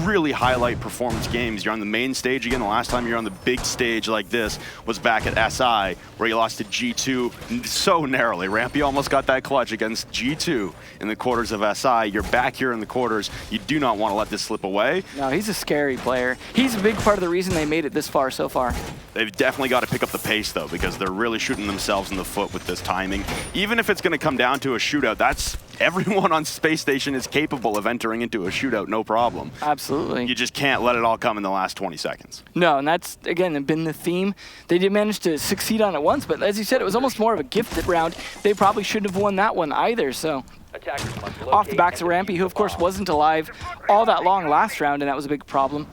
really highlight performance games. You're on the main stage again. The last time you're on the big stage like this was back at SI, where you lost to G2 so narrowly. Rampy almost got that clutch against G2 in the quarters of SI. You're back here in the quarters. You do not want to let this slip away. No, he's a scary player. He's a big part of the reason they made it this far so far. They've definitely got to pick up the pace, though, because they're really shooting themselves in the foot with this timing. Even if it's going to come down to a shootout, that's everyone on Space Station is capable of entering into a shootout, no problem. Absolutely. You just can't let it all come in the last 20 seconds. No, and that's, again, been the theme. They did manage to succeed on it once, but as you said, it was almost more of a gifted round. They probably shouldn't have won that one either, so. Off the backs of Rampy, who of course wasn't alive all that long last round, and that was a big problem.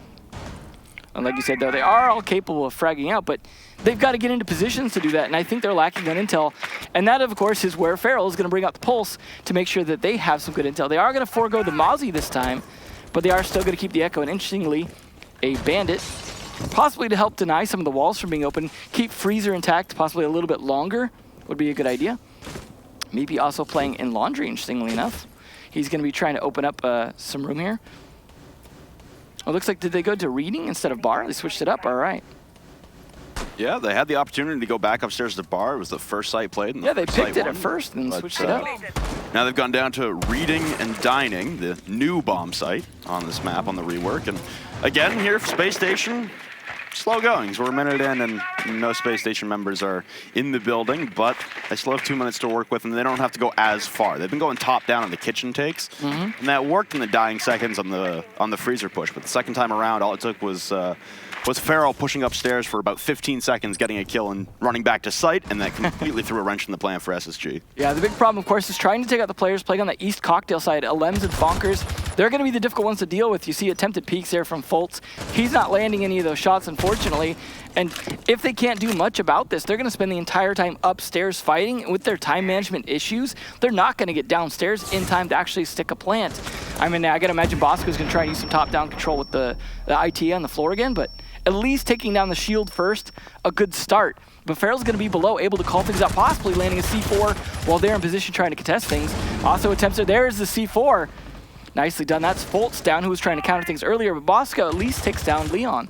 And like you said, though, they are all capable of fragging out, but they've got to get into positions to do that, and I think they're lacking on intel. And that, of course, is where Feral is going to bring out the Pulse to make sure that they have some good intel. They are going to forego the Mozzie this time, but they are still going to keep the Echo, and interestingly, a Bandit, possibly to help deny some of the walls from being open, keep Freezer intact possibly a little bit longer would be a good idea. Maybe also playing in Laundry, interestingly enough. He's going to be trying to open up some room here. It looks like, did they go to Reading instead of Bar? They switched it up, all right. Yeah, they had the opportunity to go back upstairs to Bar. It was the first site played. Yeah, they picked it at first and switched it up. Now they've gone down to Reading and Dining, the new bomb site on this map on the rework. And again, here for Space Station, slow goings. We're a minute in and no Space Station members are in the building, but they still have 2 minutes to work with and they don't have to go as far. They've been going top down on the kitchen takes, and that worked in the dying seconds on the freezer push. But the second time around, all it took was Feral pushing upstairs for about 15 seconds, getting a kill and running back to site, and that completely threw a wrench in the plan for SSG. Yeah, the big problem, of course, is trying to take out the players playing on the East Cocktail side. Alems and Fonkers, they're going to be the difficult ones to deal with. You see attempted peeks there from Fultz. He's not landing any of those shots, unfortunately. And if they can't do much about this, they're going to spend the entire time upstairs fighting. With their time management issues, they're not going to get downstairs in time to actually stick a plant. I mean, I got to imagine Bosco's going to try and use some top-down control with the IT on the floor again, but at least taking down the shield first, a good start. But Feral's going to be below, able to call things out, possibly landing a C4 while they're in position trying to contest things. Also attempts it. There's the C4. Nicely done. That's Fultz down, who was trying to counter things earlier, but Bosco at least takes down Leon.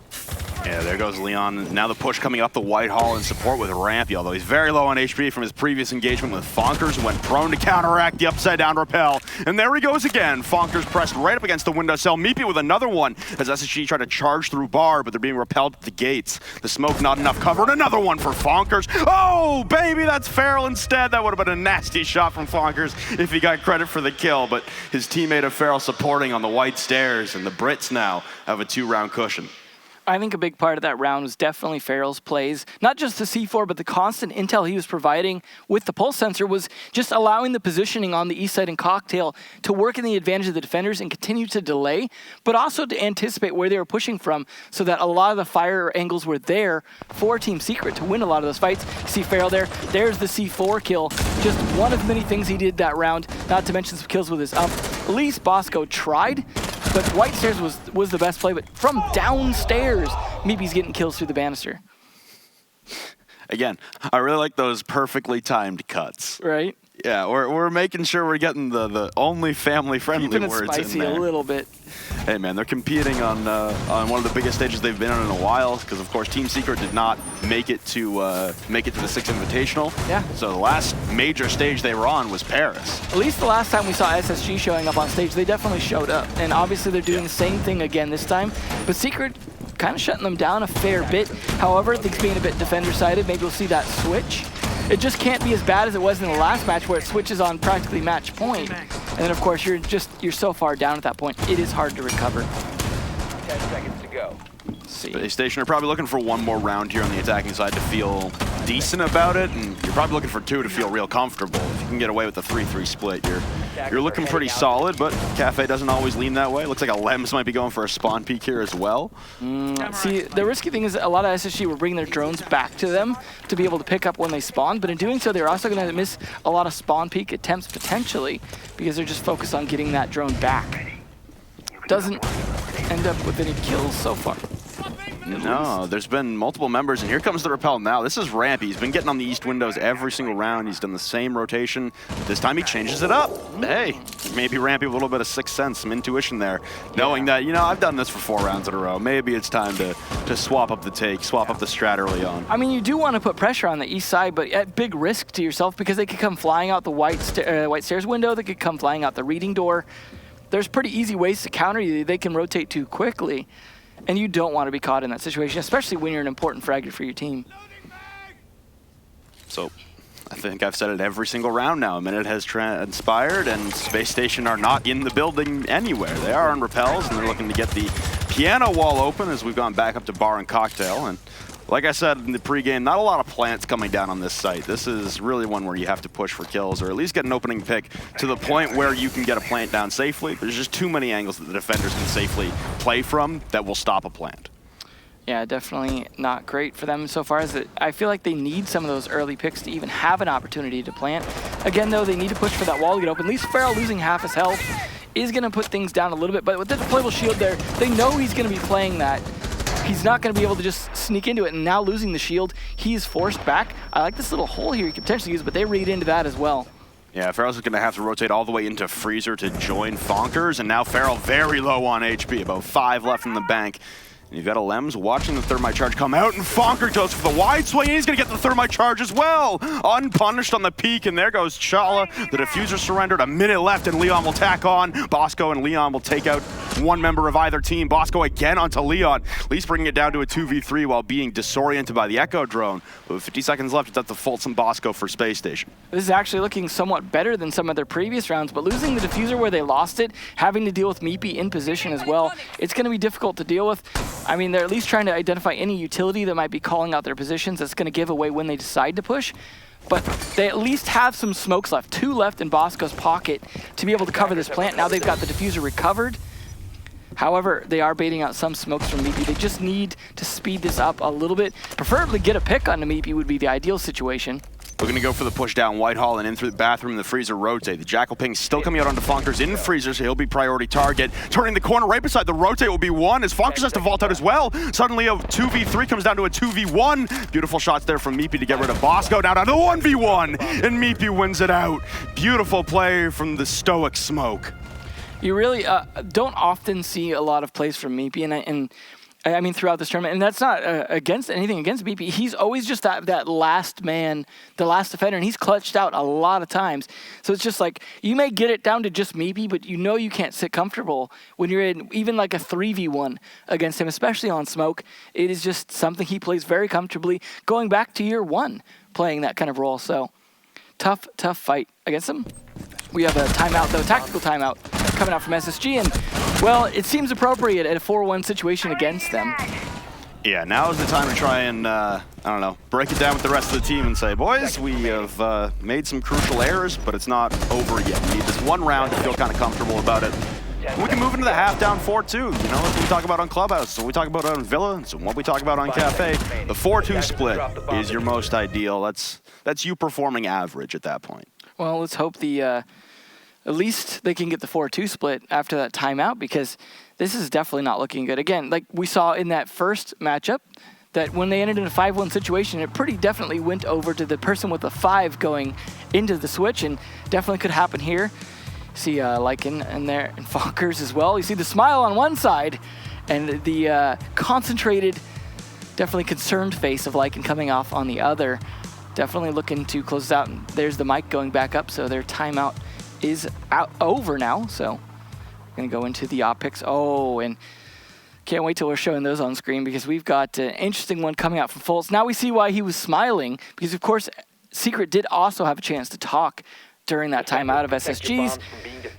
Yeah, there goes Leon. Now the push coming up the White Hall in support with Rampy, although he's very low on HP from his previous engagement with Fonkers, who went prone to counteract the upside down rappel. And there he goes again. Fonkers pressed right up against the windowsill. Meepy with another one as SSG tried to charge through bar, but they're being repelled at the gates. The smoke not enough cover, and another one for Fonkers. Oh, baby, that's Feral instead. That would have been a nasty shot from Fonkers if he got credit for the kill, but his teammate of Feral supporting on the white stairs, and the Brits now have a 2-round cushion. I think a big part of that round was definitely Feral's plays. Not just the C4, but the constant intel he was providing with the pulse sensor was just allowing the positioning on the east side and Cocktail to work in the advantage of the defenders and continue to delay, but also to anticipate where they were pushing from so that a lot of the fire angles were there for Team Secret to win a lot of those fights. You see Feral there. There's the C4 kill. Just one of many things he did that round, not to mention some kills with his up. At least Bosco tried, but White Stairs was the best play, but from downstairs, Meepy's getting kills through the banister. Again, I really like those perfectly timed cuts. Right? Yeah, we're making sure we're getting the only family-friendly Keeping it words spicy in there. a little bit. Hey man, they're competing on one of the biggest stages they've been on in a while, because of course Team Secret did not make it to the Six Invitational. Yeah. So the last major stage they were on was Paris. At least the last time we saw SSG showing up on stage, they definitely showed up. And obviously they're doing the same thing again this time. But Secret kind of shutting them down a fair bit. However, things being a bit defender-sided, maybe we'll see that switch. It just can't be as bad as it was in the last match where it switches on practically match point. And then of course you're so far down at that point, it is hard to recover. 10 seconds to go. Spacestation are probably looking for one more round here on the attacking side to feel decent about it, and you're probably looking for 2 to feel real comfortable. If you can get away with the 3-3 split, you're looking pretty solid, but Kafe doesn't always lean that way. Looks like a Lems might be going for a spawn peek here as well. See, the risky thing is a lot of SSG were bringing their drones back to them to be able to pick up when they spawn, but in doing so, they're also going to miss a lot of spawn peek attempts potentially because they're just focused on getting that drone back. Doesn't end up with any kills so far. No, there's been multiple members, and here comes the rappel now. This is Rampy. He's been getting on the east windows every single round. He's done the same rotation. This time he changes it up. Hey, maybe Rampy with a little bit of sixth sense, some intuition there, knowing that, I've done this for 4 rounds in a row. Maybe it's time to swap up the take, swap up the strat early on. I mean, you do want to put pressure on the east side, but at big risk to yourself because they could come flying out the white stairs window. They could come flying out the reading door. There's pretty easy ways to counter you. They can rotate too quickly. And you don't want to be caught in that situation, especially when you're an important fragger for your team. So, I think I've said it every single round now. A minute has transpired, and Space Station are not in the building anywhere. They are on rappels, and they're looking to get the piano wall open as we've gone back up to bar and cocktail. And like I said in the pregame, not a lot of plants coming down on this site. This is really one where you have to push for kills, or at least get an opening pick to the point where you can get a plant down safely. There's just too many angles that the defenders can safely play from that will stop a plant. Yeah, definitely not great for them so far. I feel like they need some of those early picks to even have an opportunity to plant. Again, though, they need to push for that wall to get open. At least Feral losing half his health is going to put things down a little bit, but with the deployable shield there, they know he's going to be playing that. He's not going to be able to just sneak into it, and now losing the shield, he's forced back. I like this little hole here he could potentially use, but they read into that as well. Yeah, Feral's going to have to rotate all the way into Freezer to join Fonkers, and now Feral very low on HP, about 5 left in the bank. And you've got a Lems watching the Thermite charge come out, and Fonker goes for the wide swing, and he's going to get the Thermite charge as well. Unpunished on the peak, and there goes Chala. The diffuser surrendered, a minute left, and Leon will tack on. Bosco and Leon will take out one member of either team. Bosco again onto Leon, at least bringing it down to a 2v3 while being disoriented by the Echo drone. But with 50 seconds left, it's up to Fultz Bosco for Space Station. This is actually looking somewhat better than some of their previous rounds, but losing the diffuser where they lost it, having to deal with Meepy in position as well, it's going to be difficult to deal with. I mean, they're at least trying to identify any utility that might be calling out their positions that's going to give away when they decide to push. But they at least have some smokes left. 2 left in Bosco's pocket to be able to cover this plant. Now they've got the diffuser recovered. However, they are baiting out some smokes from Meepy. They just need to speed this up a little bit. Preferably get a pick on the Meepy would be the ideal situation. We're going to go for the push down Whitehall and in through the bathroom. The Freezer rotate. The Jackal ping still coming out onto Fonkers in Freezer, so he'll be priority target. Turning the corner right beside the rotate will be 1 as Fonkers has to vault out as well. Suddenly a 2v3 comes down to a 2v1. Beautiful shots there from Meepy to get rid of Bosco. Now down to 1v1, and Meepy wins it out. Beautiful play from the Stoic Smoke. You really don't often see a lot of plays from Meepy, and I mean, throughout this tournament, and that's not against anything against BP. He's always just that last man, the last defender, and he's clutched out a lot of times. So it's just like, you may get it down to just maybe, but you know you can't sit comfortable when you're in even like a 3v1 against him, especially on smoke. It is just something he plays very comfortably, going back to year 1, playing that kind of role. So tough fight against him. We have a timeout, though, tactical timeout coming out from SSG, and, well, it seems appropriate at a 4-1 situation against them. Yeah, now is the time to try and, I don't know, break it down with the rest of the team and say, boys, we have made some crucial errors, but it's not over yet. We need this one round to feel kind of comfortable about it. And we can move into the half down 4-2. You know, that's what we talk about on Clubhouse, so we talk about on Villa, so what we talk about on Kafe. The 4-2 split is your most ideal. That's you performing average at that point. Well, let's hope at least they can get the 4-2 split after that timeout, because this is definitely not looking good. Again, like we saw in that first matchup, that when they ended in a 5-1 situation, it pretty definitely went over to the person with a 5 going into the switch, and definitely could happen here. See Lycan in there, and Fonkers as well. You see the smile on one side, and the concentrated, definitely concerned face of Lycan coming off on the other. Definitely looking to close out. And there's the mic going back up, so their timeout is over now. So we're going to go into the op picks. Oh, and can't wait till we're showing those on screen, because we've got an interesting one coming out from Fultz. Now we see why he was smiling, because of course Secret did also have a chance to talk during that timeout of SSG's.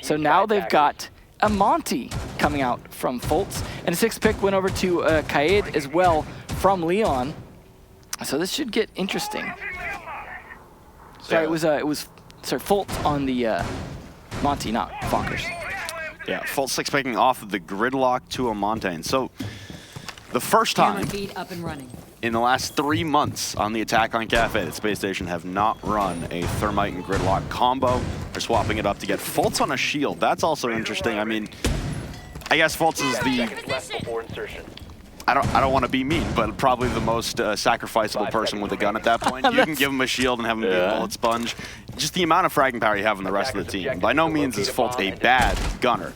So now they've got a Monty coming out from Fultz, and a 6th pick went over to Kaid as well from Leon. So this should get interesting. Sorry, it was Fultz on the Monty, not Fonkers. Yeah, Fultz 6 picking off of the gridlock to a Montaigne. So the first time up and running in the last 3 months on the attack on Kafe that Space Station have not run a Thermite and gridlock combo. They're swapping it up to get Fultz on a shield. That's also interesting. I mean, I guess Fultz is the... I don't want to be mean, but probably the most sacrificable person with a gun at that point. You can give him a shield and have him be a bullet sponge. Just the amount of fragging power you have in the rest of the team. By no means is Fultz a bad gunner.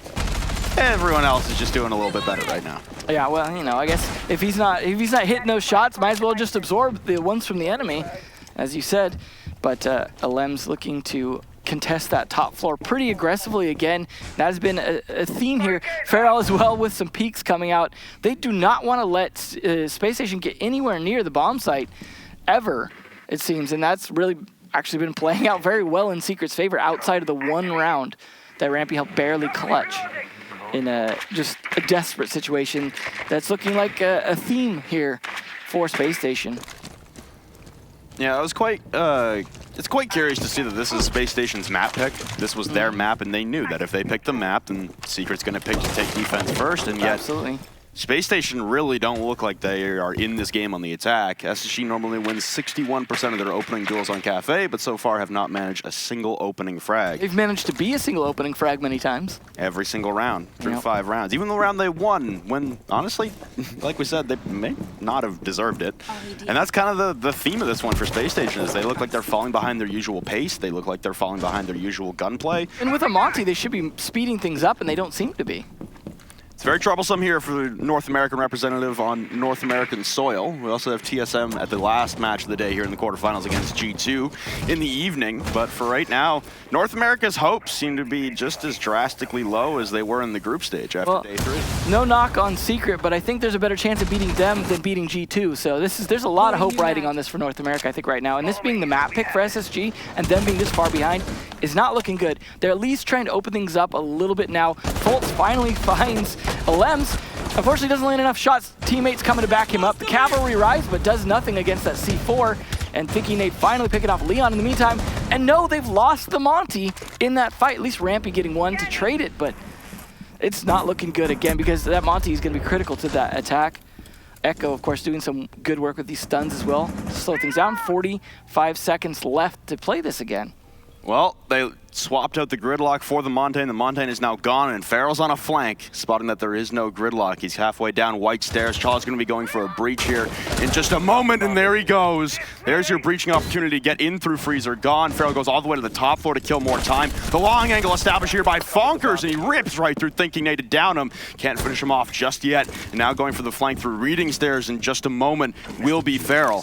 Everyone else is just doing a little bit better right now. Yeah, well, you know, I guess if he's not hitting those shots, might as well just absorb the ones from the enemy, as you said. But Alem's looking to contest that top floor pretty aggressively again. That has been a theme here. Farrell as well with some peaks coming out. They do not want to let Space Station get anywhere near the bomb site ever, it seems, and that's really actually been playing out very well in Secret's favor outside of the one round that Rampy helped barely clutch in just a desperate situation. That's looking like a theme here for Space Station. Yeah, I was quite, it's quite curious to see that this is Space Station's map pick. This was their map, and they knew that if they picked the map, then Secret's going to pick to take defense first, and yet absolutely. Space Station really don't look like they are in this game on the attack. SSG normally wins 61% of their opening duels on Kafe, but so far have not managed a single opening frag. They've managed to be a single opening frag many times. Every single round, through 5 rounds. Even the round they won, when, honestly, like we said, they may not have deserved it. And that's kind of the theme of this one for Space Station, is they look like they're falling behind their usual pace. They look like they're falling behind their usual gunplay. And with a Monty, they should be speeding things up, and they don't seem to be. It's very troublesome here for the North American representative on North American soil. We also have TSM at the last match of the day here in the quarterfinals against G2 in the evening. But for right now, North America's hopes seem to be just as drastically low as they were in the group stage after day 3. No knock on Secret, but I think there's a better chance of beating them than beating G2. So there's a lot of hope riding on this for North America, I think, right now. And this being the map pick for SSG and them being this far behind is not looking good. They're at least trying to open things up a little bit now. Fultz finally finds Alems. Unfortunately, doesn't land enough shots. Teammates coming to back him up. The cavalry rise, but does nothing against that C4. And thinking they finally pick it off Leon in the meantime. And no, they've lost the Monty in that fight. At least Rampy getting one to trade it, but it's not looking good again because that Monty is going to be critical to that attack. Echo, of course, doing some good work with these stuns as well to slow things down. 45 seconds left to play this again. Well, they swapped out the gridlock for the Montaigne. The Montaigne is now gone, and Farrell's on a flank, spotting that there is no gridlock. He's halfway down white stairs. Chala's going to be going for a breach here in just a moment, and there he goes. There's your breaching opportunity to get in through Freezer. Gone. Farrell goes all the way to the top floor to kill more time. The long angle established here by Fonkers, and he rips right through thinking Nate to down him. Can't finish him off just yet. And now going for the flank through reading stairs in just a moment will be Farrell.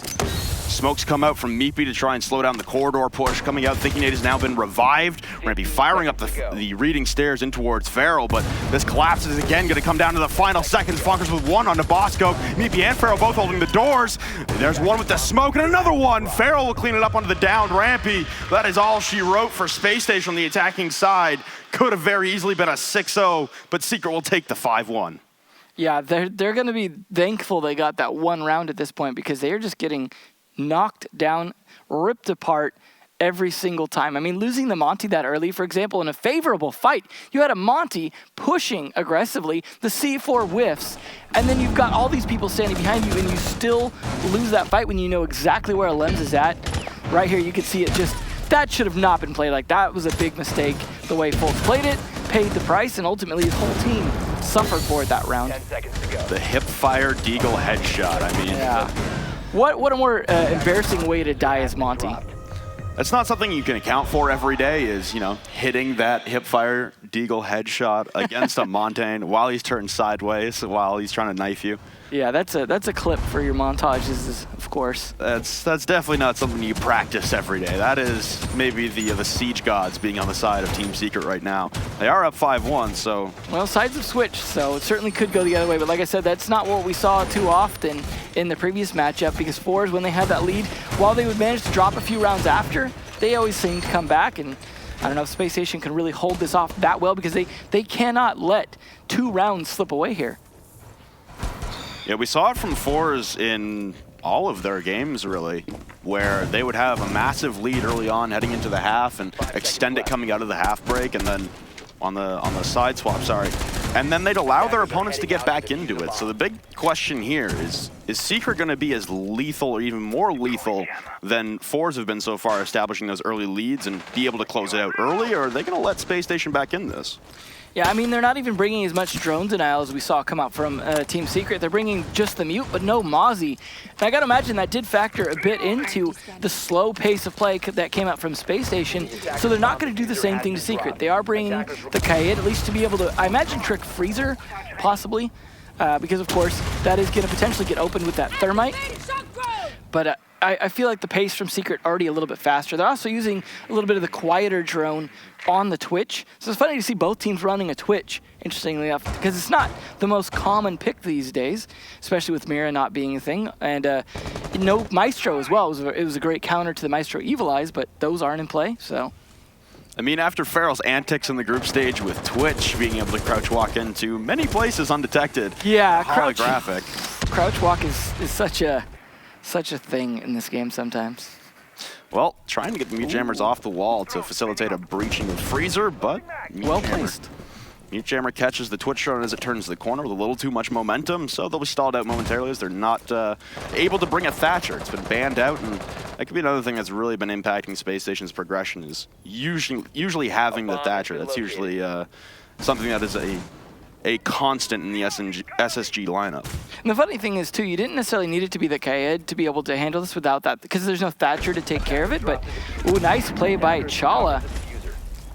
Smokes come out from Meepy to try and slow down the corridor push. Coming out, thinking Nate has now been revived. We're going to be firing up the reading stairs in towards Farrell, but this collapse is again going to come down to the final seconds. Fonkers with one onto Bosco. Meepy and Farrell both holding the doors. There's one with the smoke and another one. Farrell will clean it up onto the downed Rampy. That is all she wrote for Space Station on the attacking side. Could have very easily been a 6-0, but Secret will take the 5-1. Yeah, they're going to be thankful they got that one round at this point because they are just getting knocked down, ripped apart every single time. I mean, losing the Monty that early, for example, in a favorable fight, you had a Monty pushing aggressively, the C4 whiffs, and then you've got all these people standing behind you, and you still lose that fight when you know exactly where Lems is at. Right here, you can see it just, that should have not been played like that. That was a big mistake. The way Fultz played it, paid the price, and ultimately his whole team suffered for it that round. 10 seconds to go. The hip-fire Deagle headshot, I mean. Yeah. What a more embarrassing way to die as Monty. That's not something you can account for every day is, you know, hitting that hip-fire Deagle headshot against a Montaigne while he's turned sideways, while he's trying to knife you. Yeah, that's a clip for your montages, of course. That's definitely not something you practice every day. That is maybe the Siege gods being on the side of Team Secret right now. They are up 5-1, so... Well, sides have switched, so it certainly could go the other way. But like I said, that's not what we saw too often in the previous matchup, because fours, when they had that lead, while they would manage to drop a few rounds after, they always seem to come back. And I don't know if Space Station can really hold this off that well, because they cannot let 2 rounds slip away here. Yeah, we saw it from fours in all of their games, really, where they would have a massive lead early on heading into the half and extend it coming out of the half break, and then on the side swap, and then they'd allow their opponents to get back into it. So the big question here is Secret going to be as lethal or even more lethal than fours have been so far, establishing those early leads and be able to close it out early, or are they going to let Space Station back in this? Yeah, I mean, they're not even bringing as much drone denial as we saw come out from Team Secret. They're bringing just the mute, but no Mozzie. And I got to imagine that did factor a bit into the slow pace of play that came out from Space Station. So they're not going to do the same thing to Secret. They are bringing the Kaid, at least to be able to, I imagine, trick Freezer, possibly, because, of course, that is going to potentially get opened with that Thermite. But I feel like the pace from Secret already a little bit faster. They're also using a little bit of the quieter drone on the Twitch. So it's funny to see both teams running a Twitch, interestingly enough, because it's not the most common pick these days, especially with Mira not being a thing. And no Maestro as well. It was a great counter to the Maestro Evil Eyes, but those aren't in play, so... I mean, after Farrell's antics in the group stage with Twitch being able to crouch walk into many places undetected, yeah, holographic. Crouch walk is such a thing in this game sometimes. Well, trying to get the Mute Jammers off the wall to facilitate a breaching of Freezer, but well placed. Mute Jammer catches the Twitch drone as it turns the corner with a little too much momentum, so they'll be stalled out momentarily as they're not able to bring a Thatcher. It's been banned out, and that could be another thing that's really been impacting Space Station's progression is usually having the Thatcher. That's usually something that is a constant in the SSG lineup. And the funny thing is, too, you didn't necessarily need it to be the Kaid to be able to handle this without that, because there's no Thatcher to take care of it, but ooh, nice play by Chala.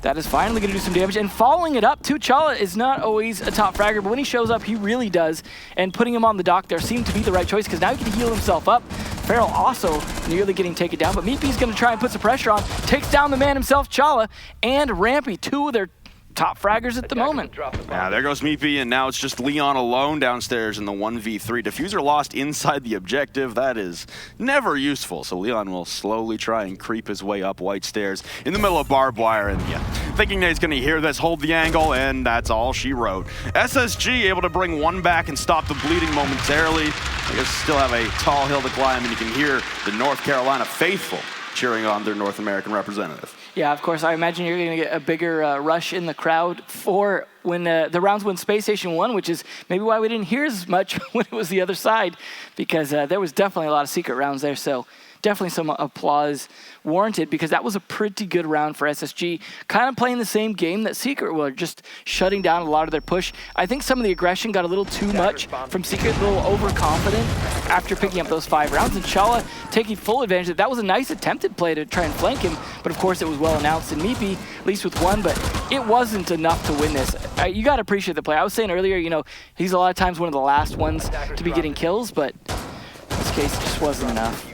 That is finally going to do some damage, and following it up, too. Chala is not always a top fragger, but when he shows up, he really does, and putting him on the dock there seemed to be the right choice, because now he can heal himself up. Farrell also nearly getting taken down, but Meepy's going to try and put some pressure on, takes down the man himself, Chala, and Rampy, 2 of their top fraggers at the moment. Yeah, there goes Meepy, and now it's just Leon alone downstairs in the 1v3. Diffuser lost inside the objective. That is never useful, so Leon will slowly try and creep his way up white stairs in the middle of barbed wire, and yeah, thinking that he's going to hear this, hold the angle, and that's all she wrote. SSG able to bring one back and stop the bleeding momentarily. I guess still have a tall hill to climb, and you can hear the North Carolina faithful cheering on their North American representative. Yeah, of course. I imagine you're going to get a bigger rush in the crowd for when the rounds when Space Station won, which is maybe why we didn't hear as much when it was the other side, because there was definitely a lot of secret rounds there. So definitely some applause warranted because that was a pretty good round for SSG. Kind of playing the same game that Secret were, just shutting down a lot of their push. I think some of the aggression got a little too much from Secret, a little overconfident after picking up those 5 rounds. And Chala taking full advantage of that. That was a nice attempted play to try and flank him, but of course it was well announced and Meepy, at least with 1, but it wasn't enough to win this. You got to appreciate the play. I was saying earlier, you know, he's a lot of times one of the last ones to be getting kills, but in this case, it just wasn't enough.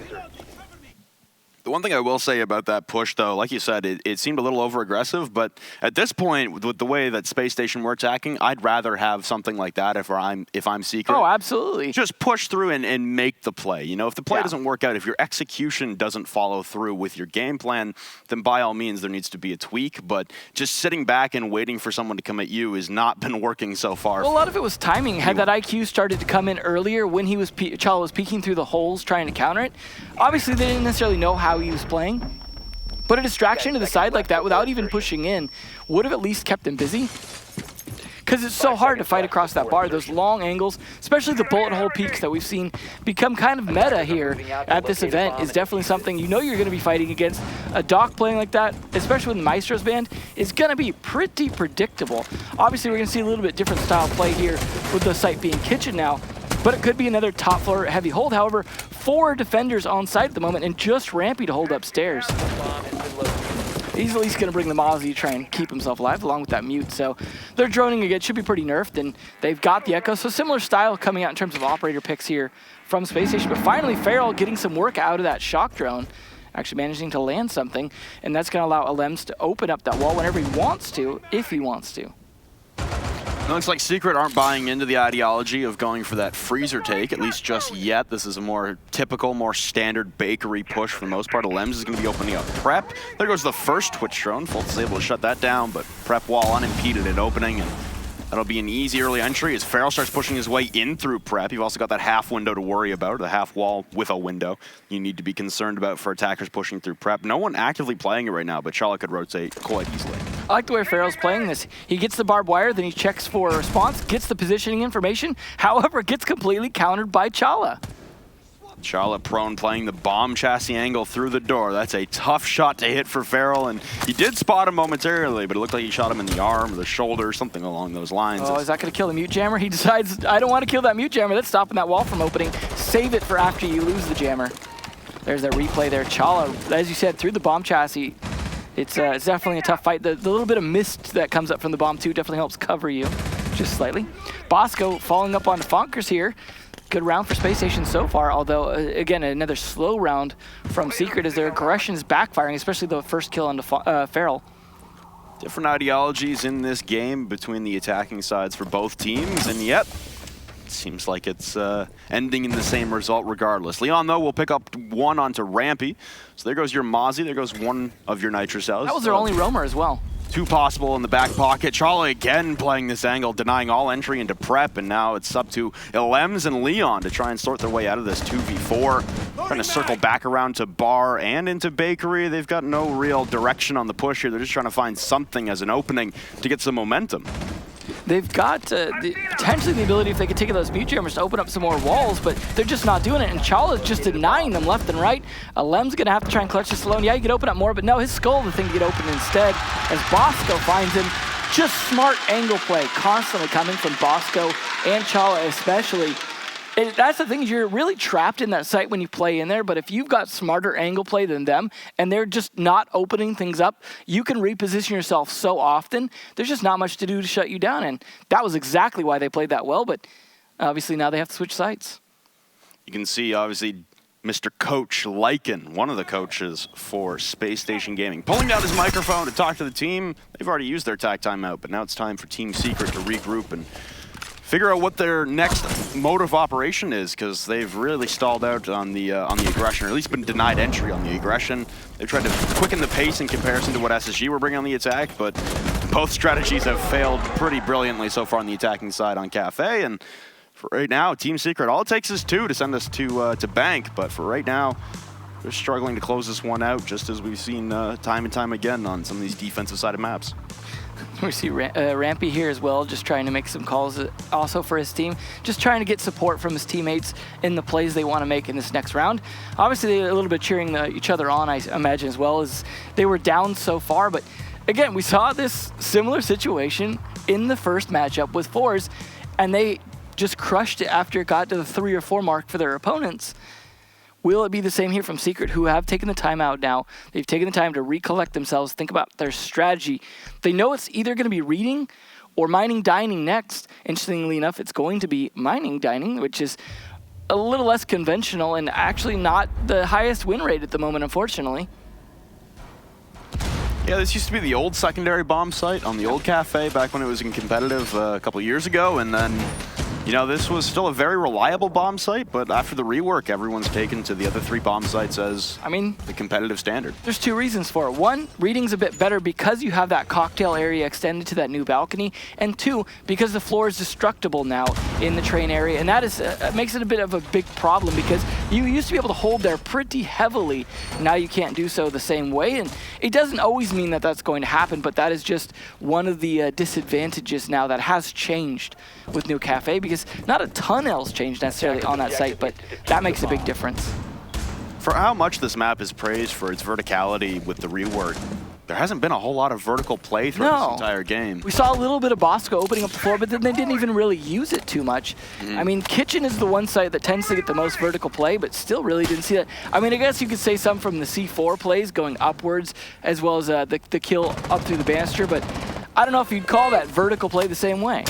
The one thing I will say about that push, though, like you said, it seemed a little over-aggressive, but at this point, with the way that Space Station were attacking, I'd rather have something like that if I'm Secret. Oh, absolutely. Just push through and make the play. You know, if the play doesn't work out, if your execution doesn't follow through with your game plan, then by all means there needs to be a tweak, but just sitting back and waiting for someone to come at you has not been working so far. Well, a lot of it was timing. Had that IQ started to come in earlier when he was Chala was peeking through the holes trying to counter it, obviously they didn't necessarily know how he was playing, but a distraction to the side like that without even pushing in would have at least kept him busy. Because it's so hard to fight across that bar. Those long angles, especially the bullet hole peaks that we've seen become kind of meta here at this event, is definitely something you know you're going to be fighting against. A Doc playing like that, especially with Maestro's band, is going to be pretty predictable. Obviously, we're going to see a little bit different style play here with the site being kitchen now, but it could be another top floor heavy hold. However, 4 defenders on site at the moment and just Rampy to hold upstairs. He's at least going to bring the Mozzie to try and keep himself alive along with that mute. So they're droning again, should be pretty nerfed, and they've got the Echo. So similar style coming out in terms of operator picks here from Space Station. But finally, Feral getting some work out of that shock drone, actually managing to land something, and that's going to allow Alems to open up that wall whenever he wants to, if he wants to. It looks like Secret aren't buying into the ideology of going for that freezer take, at least just yet. This is a more typical, more standard bakery push for the most part. Lems is going to be opening up Prep. There goes the first Twitch drone. Fultz is able to shut that down, but Prep wall unimpeded at opening, and that'll be an easy early entry as Feral starts pushing his way in through Prep. You've also got that half window to worry about, the half wall with a window you need to be concerned about for attackers pushing through Prep. No one actively playing it right now, but Chala could rotate quite easily. I like the way Feral's playing this. He gets the barbed wire, then he checks for a response, gets the positioning information, however, gets completely countered by Chala. Chala prone playing the bomb chassis angle through the door. That's a tough shot to hit for Feral, and he did spot him momentarily, but it looked like he shot him in the arm or the shoulder, something along those lines. Oh, is that going to kill the mute jammer? He decides, I don't want to kill that mute jammer. That's stopping that wall from opening. Save it for after you lose the jammer. There's that replay there. Chala, as you said, through the bomb chassis. It's definitely a tough fight. The little bit of mist that comes up from the bomb too definitely helps cover you, just slightly. Bosco following up on Fonkers here. Good round for Space Station so far, although, again, another slow round from Secret as their aggression is backfiring, especially the first kill on Feral. Different ideologies in this game between the attacking sides for both teams, and yet seems like it's ending in the same result regardless. Leon, though, will pick up 1 onto Rampy. So there goes your Mozzie. There goes 1 of your Nitro cells. That was their only roamer as well. 2 possible in the back pocket. Charlie again playing this angle, denying all entry into Prep, and now it's up to Lems and Leon to try and sort their way out of this 2v4. Trying to circle back around to Bar and into Bakery. They've got no real direction on the push here. They're just trying to find something as an opening to get some momentum. They've got potentially the ability, if they could take those mute jammers, to open up some more walls, but they're just not doing it, and Chala's just denying them left and right. Lem's going to have to try and clutch this alone. Yeah, he could open up more, but no, his skull the thing to get open instead, as Bosco finds him. Just smart angle play constantly coming from Bosco and Chala especially. That's the thing, you're really trapped in that site when you play in there, but if you've got smarter angle play than them, and they're just not opening things up, you can reposition yourself so often, there's just not much to do to shut you down, and that was exactly why they played that well, but obviously now they have to switch sites. You can see, obviously, Mr. Coach Lycan, one of the coaches for Space Station Gaming, pulling down his microphone to talk to the team. They've already used their tag timeout, but now it's time for Team Secret to regroup and figure out what their next mode of operation is, because they've really stalled out on the aggression, or at least been denied entry on the aggression. They've tried to quicken the pace in comparison to what SSG were bringing on the attack, but both strategies have failed pretty brilliantly so far on the attacking side on Kafe. And for right now, Team Secret, all it takes is 2 to send us to bank, but for right now, they're struggling to close this one out, just as we've seen time and time again on some of these defensive sided maps. We see Rampy here as well, just trying to make some calls also for his team, just trying to get support from his teammates in the plays they want to make in this next round. Obviously, they're a little bit cheering each other on, I imagine, as well, as they were down so far. But again, we saw this similar situation in the first matchup with Fours, and they just crushed it after it got to the 3 or 4 mark for their opponents. Will it be the same here from Secret, who have taken the time out now? They've taken the time to recollect themselves, think about their strategy. They know it's either going to be reading or mining dining next. Interestingly enough, it's going to be mining dining, which is a little less conventional and actually not the highest win rate at the moment, unfortunately. Yeah, this used to be the old secondary bomb site on the old Kafe back when it was in competitive a couple years ago, and then you know, this was still a very reliable bomb site, but after the rework, everyone's taken to the other 3 bomb sites as the competitive standard. There's 2 reasons for it. 1, reading's a bit better because you have that cocktail area extended to that new balcony, and 2, because the floor is destructible now in the train area, and that is makes it a bit of a big problem because you used to be able to hold there pretty heavily. Now you can't do so the same way, and it doesn't always mean that that's going to happen, but that is just one of the disadvantages now that has changed with new Kafe, because not a ton else changed necessarily on that site, but that makes a big difference. For how much this map is praised for its verticality with the rework, there hasn't been a whole lot of vertical play throughout this entire game. We saw a little bit of Bosco opening up the floor, but then they didn't even really use it too much. I mean, Kitchen is the one site that tends to get the most vertical play, but still really didn't see that. I mean, I guess you could say some from the C4 plays going upwards, as well as the kill up through the banister, but I don't know if you'd call that vertical play the same way.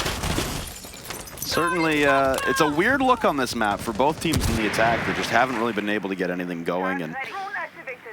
Certainly, it's a weird look on this map for both teams in the attack. They just haven't really been able to get anything going, and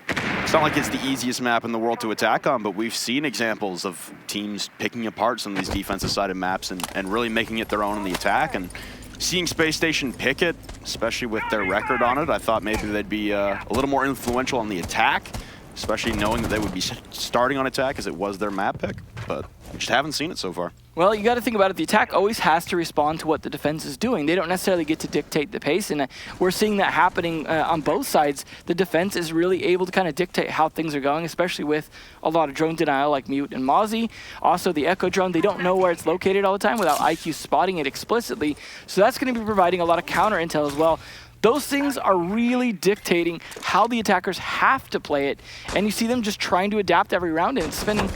it's not like it's the easiest map in the world to attack on, but we've seen examples of teams picking apart some of these defensive-sided maps and really making it their own in the attack. And seeing Space Station pick it, especially with their record on it, I thought maybe they'd be a little more influential on the attack, especially knowing that they would be starting on attack as it was their map pick, but we just haven't seen it so far. Well, you got to think about it. The attack always has to respond to what the defense is doing. They don't necessarily get to dictate the pace, and we're seeing that happening on both sides. The defense is really able to kind of dictate how things are going, especially with a lot of drone denial like Mute and Mozzie. Also, the Echo drone, they don't know where it's located all the time without IQ spotting it explicitly, so that's going to be providing a lot of counter intel as well. Those things are really dictating how the attackers have to play it, and you see them just trying to adapt every round and spending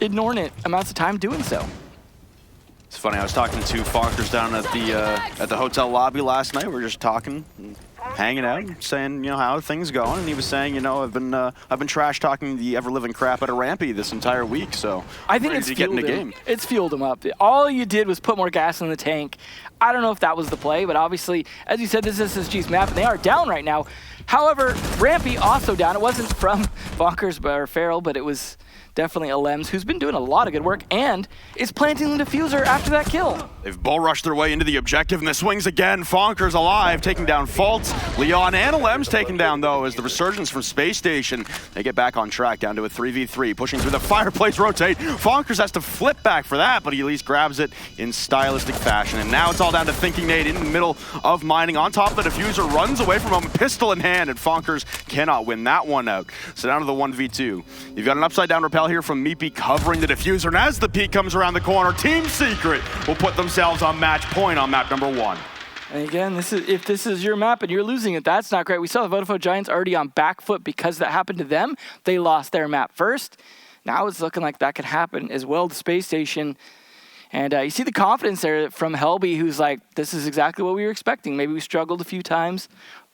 inordinate amounts of time doing so. It's funny, I was talking to Fonkers down at the hotel lobby last night. We were just talking, hanging out, saying, you know, how are things going, and he was saying, you know, I've been trash talking the ever living crap out of Rampy this entire week, so I think it's fueled him. It's fueled him up. All you did was put more gas in the tank. I don't know if that was the play, but obviously, as you said, this is SSG's map, and they are down right now. However, Rampy also down. It wasn't from Fonkers or Farrell, but it was definitely Alems, who's been doing a lot of good work and is planting the diffuser after that kill. They've bull rushed their way into the objective, and the swings again. Fonkers alive, taking down Faults. Leon and Alems taken down, though, as the resurgence from Space Station. They get back on track, down to a 3v3, pushing through the fireplace rotate. Fonkers has to flip back for that, but he at least grabs it in stylistic fashion. And now it's all down to Thinking Nate in the middle of mining. On top of the diffuser, runs away from him, pistol in hand, and Fonkers cannot win that one out. So down to the 1v2. You've got an upside down rappel here from Meepy covering the diffuser, and as the peak comes around the corner, Team Secret will put themselves on match point on map number 1. And again, if this is your map and you're losing it, that's not great. We saw the Vodafone Giants already on back foot because that happened to them. They lost their map first. Now it's looking like that could happen as well to Space Station. And you see the confidence there from Helby, who's like, this is exactly what we were expecting. Maybe we struggled a few times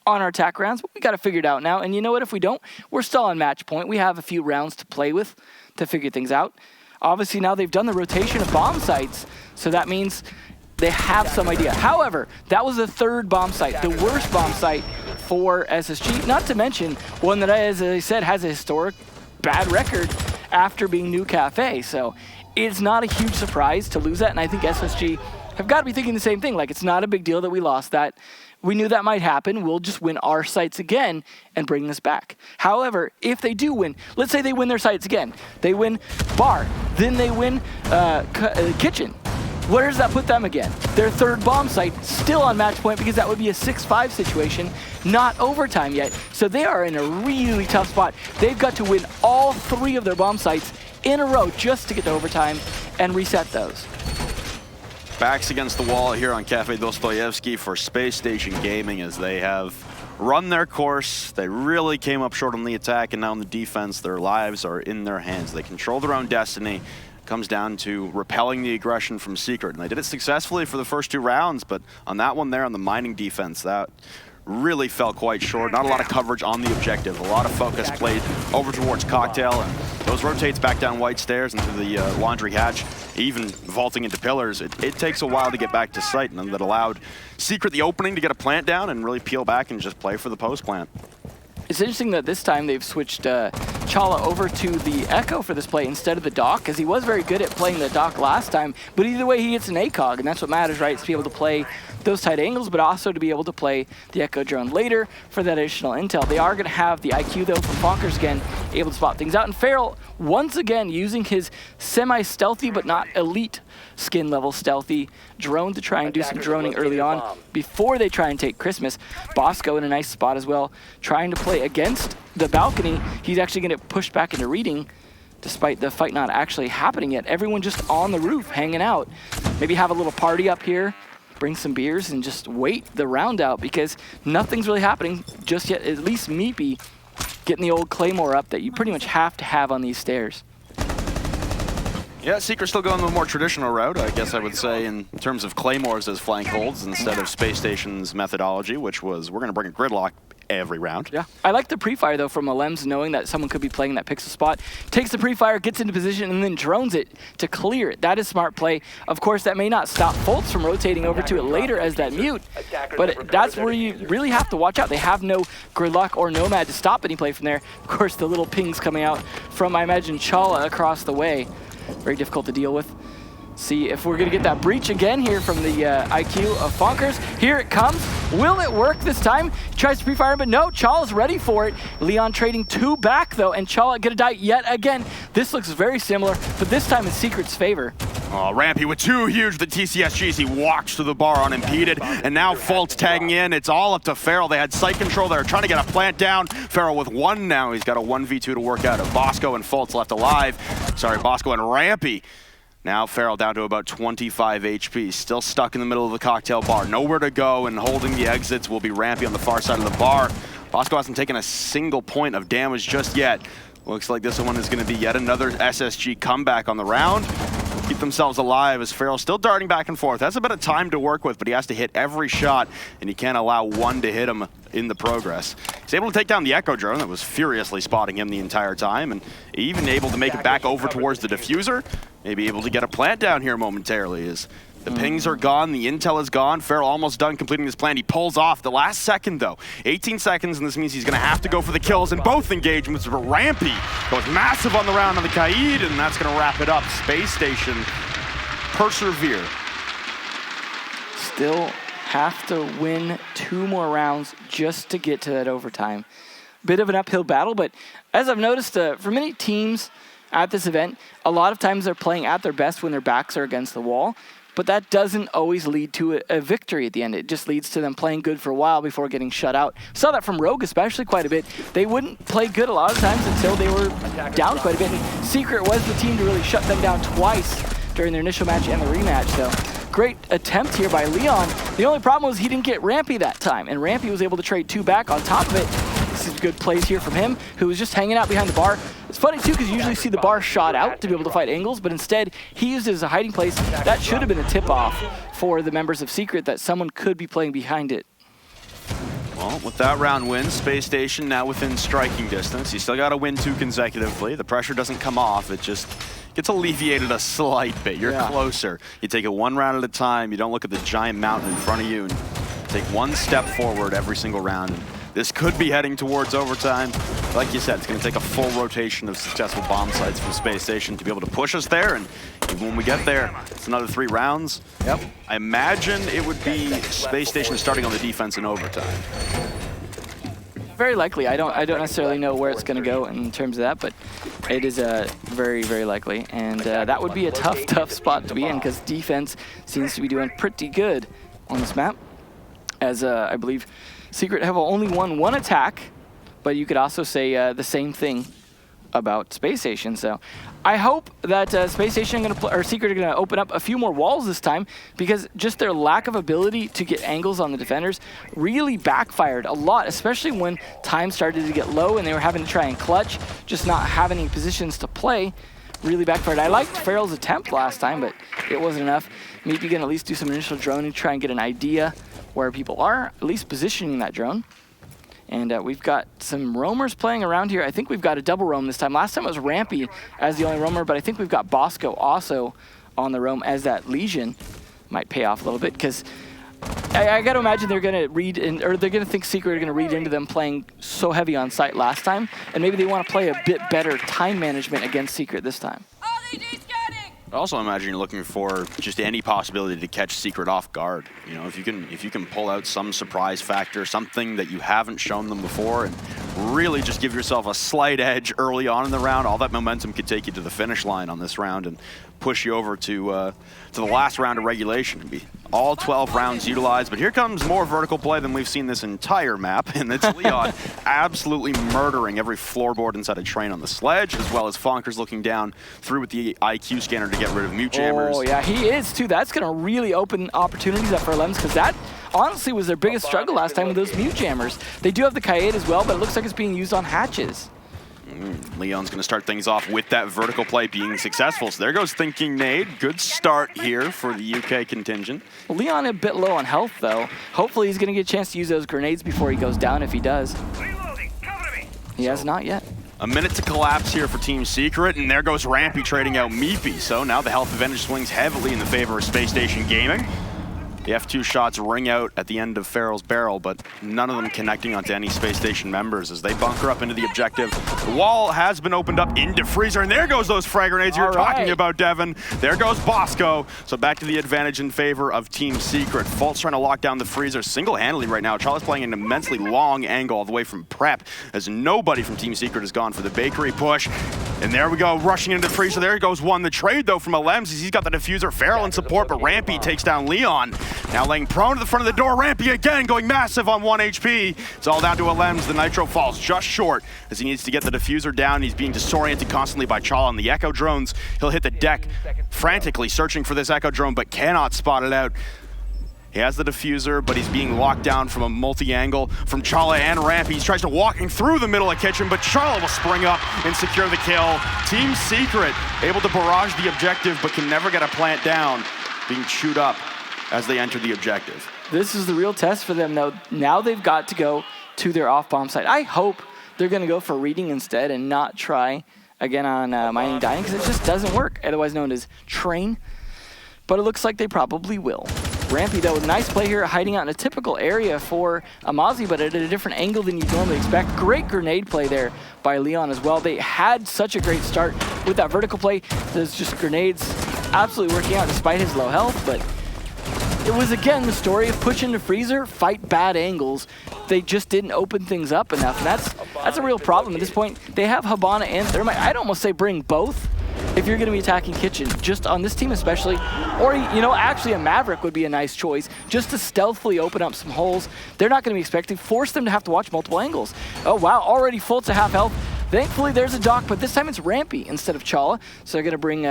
on our attack rounds, but we got to figure it out now. And you know what? If we don't, we're still on match point. We have a few rounds to play with to figure things out. Obviously, now they've done the rotation of bomb sites, so that means they have some idea. However, that was the 3rd bomb site, the worst bomb site for SSG, not to mention one that, as I said, has a historic bad record after being new Kafe. So it's not a huge surprise to lose that, and I think SSG have got to be thinking the same thing. Like, it's not a big deal that we lost that. We knew that might happen. We'll just win our sites again and bring this back. However, if they do win, let's say they win their sites again. They win Bar, then they win Kitchen. Where does that put them again? Their 3rd bomb site still on match point, because that would be a 6-5 situation, not overtime yet. So they are in a really tough spot. They've got to win all 3 of their bomb sites in a row just to get to overtime and reset those. Backs against the wall here on Kafe Dostoyevsky for Space Station Gaming as they have run their course. They really came up short on the attack, and now on the defense, their lives are in their hands. They control their own destiny. It comes down to repelling the aggression from Secret, and they did it successfully for the first 2 rounds, but on that one there on the mining defense, that really fell quite short. Not a lot of coverage on the objective. A lot of focus played over towards Cocktail, and those rotates back down White Stairs into the laundry hatch, even vaulting into pillars. It takes a while to get back to sight, and that allowed Secret the opening to get a plant down and really peel back and just play for the post plant. It's interesting that this time they've switched Chala over to the Echo for this play instead of the Doc, because he was very good at playing the Doc last time, but either way he gets an ACOG, and that's what matters, right? Is to be able to play those tight angles, but also to be able to play the Echo drone later for that additional intel. They are going to have the IQ, though, from Fonkers again, able to spot things out. And Farrell, once again, using his semi-stealthy but not elite skin level stealthy drone to try and do some droning early on before they try and take Christmas. Bosco in a nice spot as well, trying to play against the balcony. He's actually going to push back into reading, despite the fight not actually happening yet. Everyone just on the roof, hanging out. Maybe have a little party up here, bring some beers, and just wait the round out, because nothing's really happening just yet. At least Meepy getting the old Claymore up that you pretty much have to have on these stairs. Yeah, Secret's still going the more traditional route, I guess I would say, in terms of Claymores as flank holds instead of Space Station's methodology, which was we're going to bring a gridlock every round. Yeah, I like the pre-fire, though, from Alems, knowing that someone could be playing that pixel spot. Takes the pre-fire, gets into position, and then drones it to clear it. That is smart play. Of course, that may not stop Fultz from rotating over to it later as that mute, but that's where you really have to watch out. They have no gridlock or nomad to stop any play from there. Of course, the little pings coming out from, I imagine, Chala across the way. Very difficult to deal with. See if we're going to get that breach again here from the IQ of Fonkers. Here it comes. Will it work this time? Tries to pre-fire, but no, Chala's ready for it. Leon trading 2 back, though, and Chala going to die yet again. This looks very similar, but this time in Secret's favor. Oh, Rampy with 2 huge, the TCSGs. He walks to the bar unimpeded, and now Fultz tagging in. It's all up to Farrell. They had sight control. They were trying to get a plant down. Farrell with 1 now. He's got a 1v2 to work out of Bosco and Fultz left alive. Sorry, Bosco and Rampy. Now Farrell down to about 25 HP, still stuck in the middle of the cocktail bar. Nowhere to go, and holding the exits will be Rampy on the far side of the bar. Bosco hasn't taken a single point of damage just yet. Looks like this one is going to be yet another SSG comeback on the round. Keep themselves alive as Farrell's still darting back and forth. That's a bit of time to work with, but he has to hit every shot, and he can't allow one to hit him in the progress. He's able to take down the Echo drone that was furiously spotting him the entire time, and even able to make it back over towards the diffuser. Maybe able to get a plant down here momentarily as the pings are gone, the intel is gone. Farrell almost done completing this plan. He pulls off the last second, though. 18 seconds, and this means he's going to have to go for the kills in both engagements. But Rampy goes massive on the round on the Kaid, and that's going to wrap it up. Space Station persevere. Still have to win 2 more rounds just to get to that overtime. Bit of an uphill battle, but as I've noticed, for many teams at this event, a lot of times they're playing at their best when their backs are against the wall. But that doesn't always lead to a victory at the end. It just leads to them playing good for a while before getting shut out. Saw that from Rogue especially quite a bit. They wouldn't play good a lot of times until they were down quite a bit. And Secret was the team to really shut them down twice during their initial match and the rematch. So great attempt here by Leon. The only problem was he didn't get Rampy that time. And Rampy was able to trade 2 back on top of it. This is good plays here from him, who was just hanging out behind the bar. It's funny, too, because you usually see the bar shot out to be able to fight angles, but instead, he used it as a hiding place. That should have been a tip-off for the members of Secret that someone could be playing behind it. Well, with that round win, Space Station now within striking distance. You still got to win 2 consecutively. The pressure doesn't come off. It just gets alleviated a slight bit. You're closer. You take it 1 round at a time. You don't look at the giant mountain in front of you, and take 1 step forward every single round. This could be heading towards overtime. Like you said, it's going to take a full rotation of successful bomb sites from Space Station to be able to push us there. And even when we get there, it's another 3 rounds. Yep. I imagine it would be Space Station starting on the defense in overtime. Very likely. I don't necessarily know where it's going to go in terms of that, but it is very, very likely. And that would be a tough spot to be in, because defense seems to be doing pretty good on this map. As I believe Secret have only won 1 attack, but you could also say the same thing about Spacestation. So I hope that Spacestation or Secret are going to open up a few more walls this time, because just their lack of ability to get angles on the defenders really backfired a lot, especially when time started to get low and they were having to try and clutch, just not having any positions to play. Really backfired. I liked Farrell's attempt last time, but it wasn't enough. Maybe can at least do some initial droning, try and get an idea where people are, at least positioning that drone. And we've got some roamers playing around here. I think we've got a double roam this time. Last time it was Rampy as the only roamer, but I think we've got Bosco also on the roam as that Legion. Might pay off a little bit, because I got to imagine they're going to they're going to think Secret are going to read into them playing so heavy on site last time, and maybe they want to play a bit better time management against Secret this time. I also imagine you're looking for just any possibility to catch Secret off guard. You know, if you can pull out some surprise factor, something that you haven't shown them before, and really just give yourself a slight edge early on in the round, all that momentum could take you to the finish line on this round and push you over to the last round of regulation and be all 12 rounds utilized. But here comes more vertical play than we've seen this entire map, and it's Leon absolutely murdering every floorboard inside a train on the sledge, as well as Fonkers looking down through with the IQ scanner to get rid of mute jammers. Oh yeah, he is too. That's going to really open opportunities up for Lems, because that honestly was their biggest struggle last time with those mute jammers. They do have the Kaid as well, but it looks like it's being used on hatches. Leon's going to start things off with that vertical play being successful. So there goes Thinking Nade. Good start here for the UK contingent. Well, Leon a bit low on health, though. Hopefully he's going to get a chance to use those grenades before he goes down, if he does. He has not yet. A minute to collapse here for Team Secret, and there goes Rampy trading out Meepy. So now the health advantage swings heavily in the favor of Space Station Gaming. The F2 shots ring out at the end of Farrell's barrel, but none of them connecting onto any Space Station members as they bunker up into the objective. The wall has been opened up into Freezer, and there goes those frag grenades you were talking about, Devin. There goes Bosco. So back to the advantage in favor of Team Secret. Fultz trying to lock down the Freezer single-handedly right now. Charlie's playing an immensely long angle all the way from prep, as nobody from Team Secret has gone for the bakery push. And there we go, rushing into the Freezer. There goes one. The trade, though, from Alems. He's got the diffuser. Farrell in support, but Rampy takes down Leon. Now laying prone to the front of the door. Rampy again going massive on 1 HP. It's all down to Alems. The Nitro falls just short as he needs to get the diffuser down. He's being disoriented constantly by Chala on the Echo drones. He'll hit the deck frantically searching for this Echo drone, but cannot spot it out. He has the diffuser, but he's being locked down from a multi-angle from Chala and Rampy. He tries to walking through the middle of Kitchen, but Chala will spring up and secure the kill. Team Secret able to barrage the objective, but can never get a plant down, being chewed up as they enter the objective. This is the real test for them, though. Now they've got to go to their off-bomb site. I hope they're going to go for reading instead and not try again on mining dining, because it just doesn't work, otherwise known as train. But it looks like they probably will. Rampy, though, nice play here, hiding out in a typical area for Amazi, but at a different angle than you'd normally expect. Great grenade play there by Leon as well. They had such a great start with that vertical play. There's just grenades absolutely working out despite his low health, but it was, again, the story of push into Freezer, fight bad angles. They just didn't open things up enough, and that's a real problem at this point. They have Habana and Thermite. I'd almost say bring both if you're going to be attacking Kitchen, just on this team especially. Or, you know, actually a Maverick would be a nice choice, just to stealthily open up some holes. They're not going to be expecting, force them to have to watch multiple angles. Oh, wow, already full to half health. Thankfully, there's a dock, but this time it's Rampy instead of Chala. So they're going to bring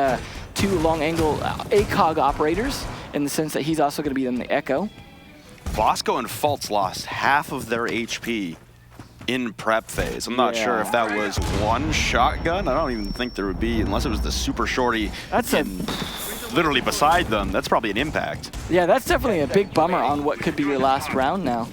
2 long-angle ACOG operators, in the sense that he's also going to be in the Echo. Bosco and Fultz lost half of their HP in prep phase. I'm not sure if that was one shotgun. I don't even think there would be, unless it was the super shorty. That's literally beside them. That's probably an impact. Yeah, that's definitely a big bummer on what could be your last round now.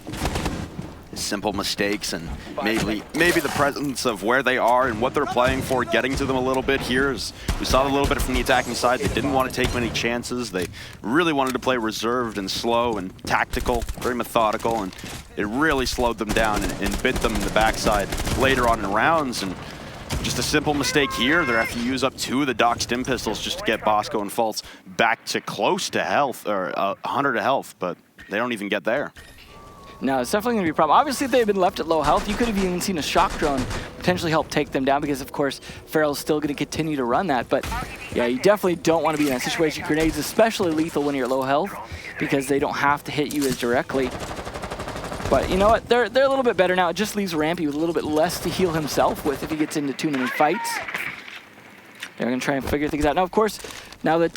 Simple mistakes, and maybe the presence of where they are and what they're playing for getting to them a little bit here. We saw a little bit from the attacking side. They didn't want to take many chances. They really wanted to play reserved and slow and tactical, very methodical, and it really slowed them down and bit them in the backside later on in rounds. And just a simple mistake here. They're have to use up 2 of the Doc Stim pistols just to get Bosco and Fultz back to close to health, or 100 to health, but they don't even get there. No, it's definitely going to be a problem. Obviously, if they had been left at low health, you could have even seen a shock drone potentially help take them down, because, of course, Farrell's still going to continue to run that. But, yeah, you definitely don't want to be in that situation. Grenades especially lethal when you're at low health, because they don't have to hit you as directly. But you know what? They're a little bit better now. It just leaves Rampy with a little bit less to heal himself with if he gets into too many fights. They're going to try and figure things out. Now, of course, now that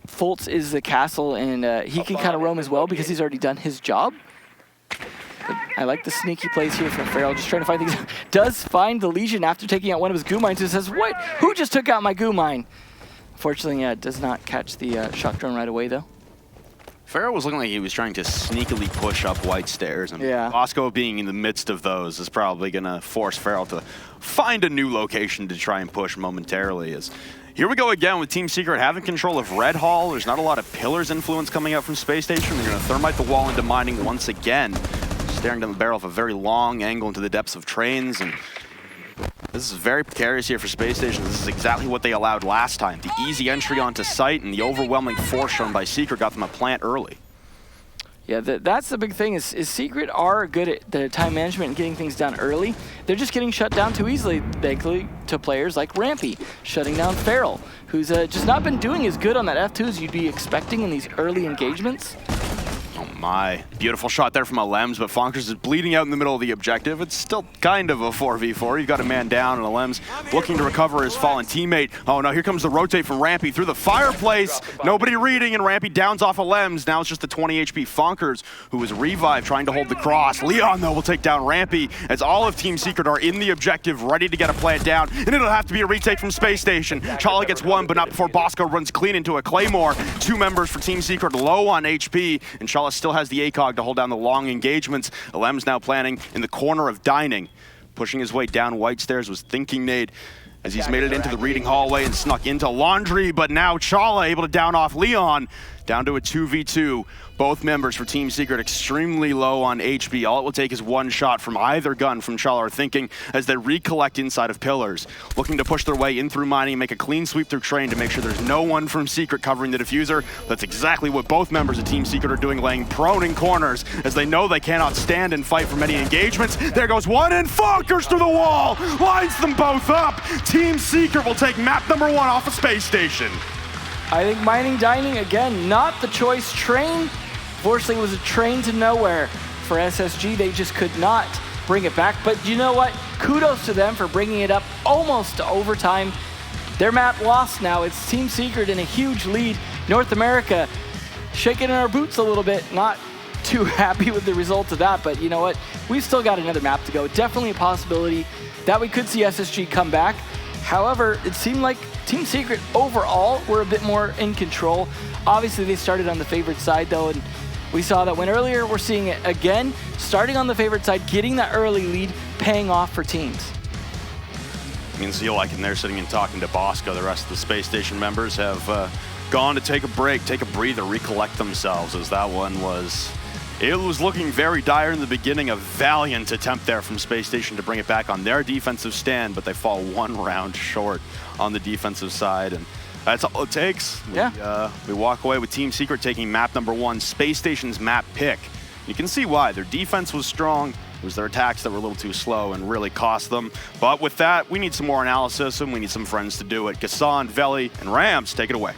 Foltz is the castle and he can kind of roam as well because he's already done his job. But I like the sneaky plays here from Farrell, just trying to find things. Does find the Legion after taking out one of his goo mines and says, "What? Who just took out my goo mine?" Unfortunately, does not catch the shock drone right away, though. Farrell was looking like he was trying to sneakily push up white stairs, and Yeah. Bosco being in the midst of those is probably going to force Farrell to find a new location to try and push momentarily. As here we go again with Team Secret having control of Red Hall. There's not a lot of Pillars influence coming out from Space Station. They're going to thermite the wall into mining once again, staring down the barrel of a very long angle into the depths of trains. And this is very precarious here for Space Station. This is exactly what they allowed last time. The easy entry onto site and the overwhelming force shown by Secret got them a plant early. Yeah, that's the big thing is Secret are good at the time management and getting things done early. They're just getting shut down too easily, thankfully, to players like Rampy, shutting down Farrell, who's just not been doing as good on that F2 as you'd be expecting in these early engagements. Oh my. Beautiful shot there from Alems, but Fonkers is bleeding out in the middle of the objective. It's still kind of a 4v4. You've got a man down, and Alems looking to recover his fallen teammate. Oh no, here comes the rotate from Rampy through the fireplace. Nobody reading, and Rampy downs off Alems. Now it's just the 20 HP Fonkers, who is revived, trying to hold the cross. Leon, though, will take down Rampy, as all of Team Secret are in the objective, ready to get a plant down, and it'll have to be a retake from Space Station. Chala gets one, but not before Bosco runs clean into a Claymore. 2 members for Team Secret low on HP, and Chala still has the ACOG to hold down the long engagements. Alem's now planning in the corner of dining. Pushing his way down white stairs was Thinking Nade as he's made it into the reading hallway and snuck into laundry, but now Chala able to down off Leon. Down to a 2v2. Both members for Team Secret extremely low on HP. All it will take is one shot from either gun from Chala or Thinking as they recollect inside of Pillars. Looking to push their way in through mining and make a clean sweep through train to make sure there's no one from Secret covering the diffuser. That's exactly what both members of Team Secret are doing, laying prone in corners as they know they cannot stand and fight for many engagements. There goes one, and Fonkers through the wall! Lines them both up! Team Secret will take map number 1 off of Space Station. I think mining dining, again, not the choice. Train, fortunately, was a train to nowhere for SSG. They just could not bring it back. But you know what? Kudos to them for bringing it up almost to overtime. Their map lost now. It's Team Secret in a huge lead. North America shaking in our boots a little bit. Not too happy with the result of that. But you know what? We've still got another map to go. Definitely a possibility that we could see SSG come back. However, it seemed like Team Secret overall were a bit more in control. Obviously, they started on the favorite side, though, and we saw that when earlier. We're seeing it again, starting on the favorite side, getting that early lead, paying off for teams. You can see like in there sitting and talking to Bosco. The rest of the Space Station members have gone to take a break, take a breather, recollect themselves, as that one was... It was looking very dire in the beginning. A valiant attempt there from Space Station to bring it back on their defensive stand, but they fall 1 round short on the defensive side, and that's all it takes. Yeah. We walk away with Team Secret taking map number 1, Space Station's map pick. You can see why. Their defense was strong. It was their attacks that were a little too slow and really cost them. But with that, we need some more analysis, and we need some friends to do it. Gassan, Veli, and Rams, take it away.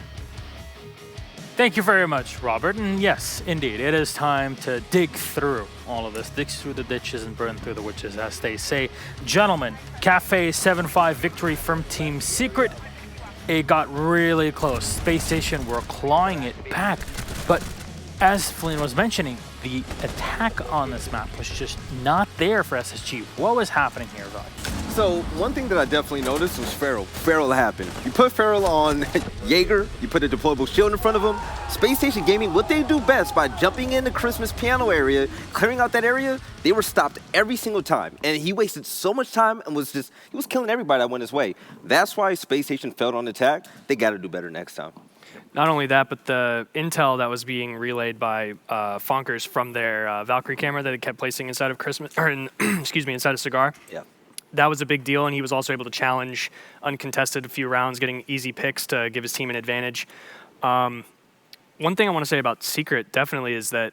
Thank you very much, Robert. And yes, indeed, it is time to dig through all of this. Dig through the ditches and burn through the witches, as they say. Gentlemen, Kafe 7-5 victory from Team Secret. It got really close. Space Station were clawing it back. But as Flynn was mentioning, the attack on this map was just not there for SSG. What was happening here, Rod? So one thing that I definitely noticed was Farrell. Farrell happened. You put Farrell on Jaeger, you put a deployable shield in front of him. Space Station Gaming, what they do best by jumping in the Christmas piano area, clearing out that area, they were stopped every single time. And he wasted so much time and he was killing everybody that went his way. That's why Space Station failed on attack. They got to do better next time. Not only that, but the intel that was being relayed by Fonkers from their Valkyrie camera that it kept placing inside of inside of Cigar. Yeah. That was a big deal, and he was also able to challenge uncontested a few rounds, getting easy picks to give his team an advantage. One thing I want to say about Secret definitely is that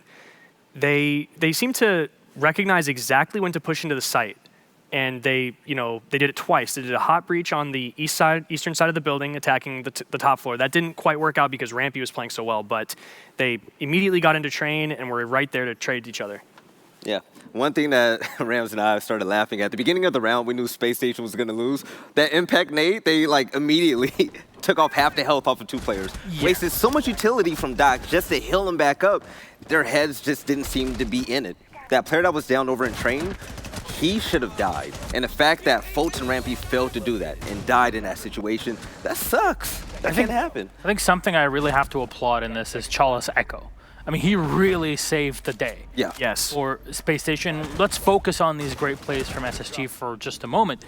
they seem to recognize exactly when to push into the site. And they did it twice. They did a hot breach on the eastern side of the building, attacking the top floor. That didn't quite work out because Rampy was playing so well, but they immediately got into train and were right there to trade each other. Yeah. One thing that Rams and I started laughing at the beginning of the round, we knew Space Station was going to lose. That impact nade, they like immediately took off half the health off of 2 players. Yeah. Wasted so much utility from Doc just to heal them back up. Their heads just didn't seem to be in it. That player that was down over in train, he should have died. And the fact that Fultz and Rampy failed to do that and died in that situation, that sucks. That can't happen. I think something I really have to applaud in this is Chala's Echo. I mean, he really saved the day. Yeah. Yes. For Space Station. Let's focus on these great plays from SSG for just a moment.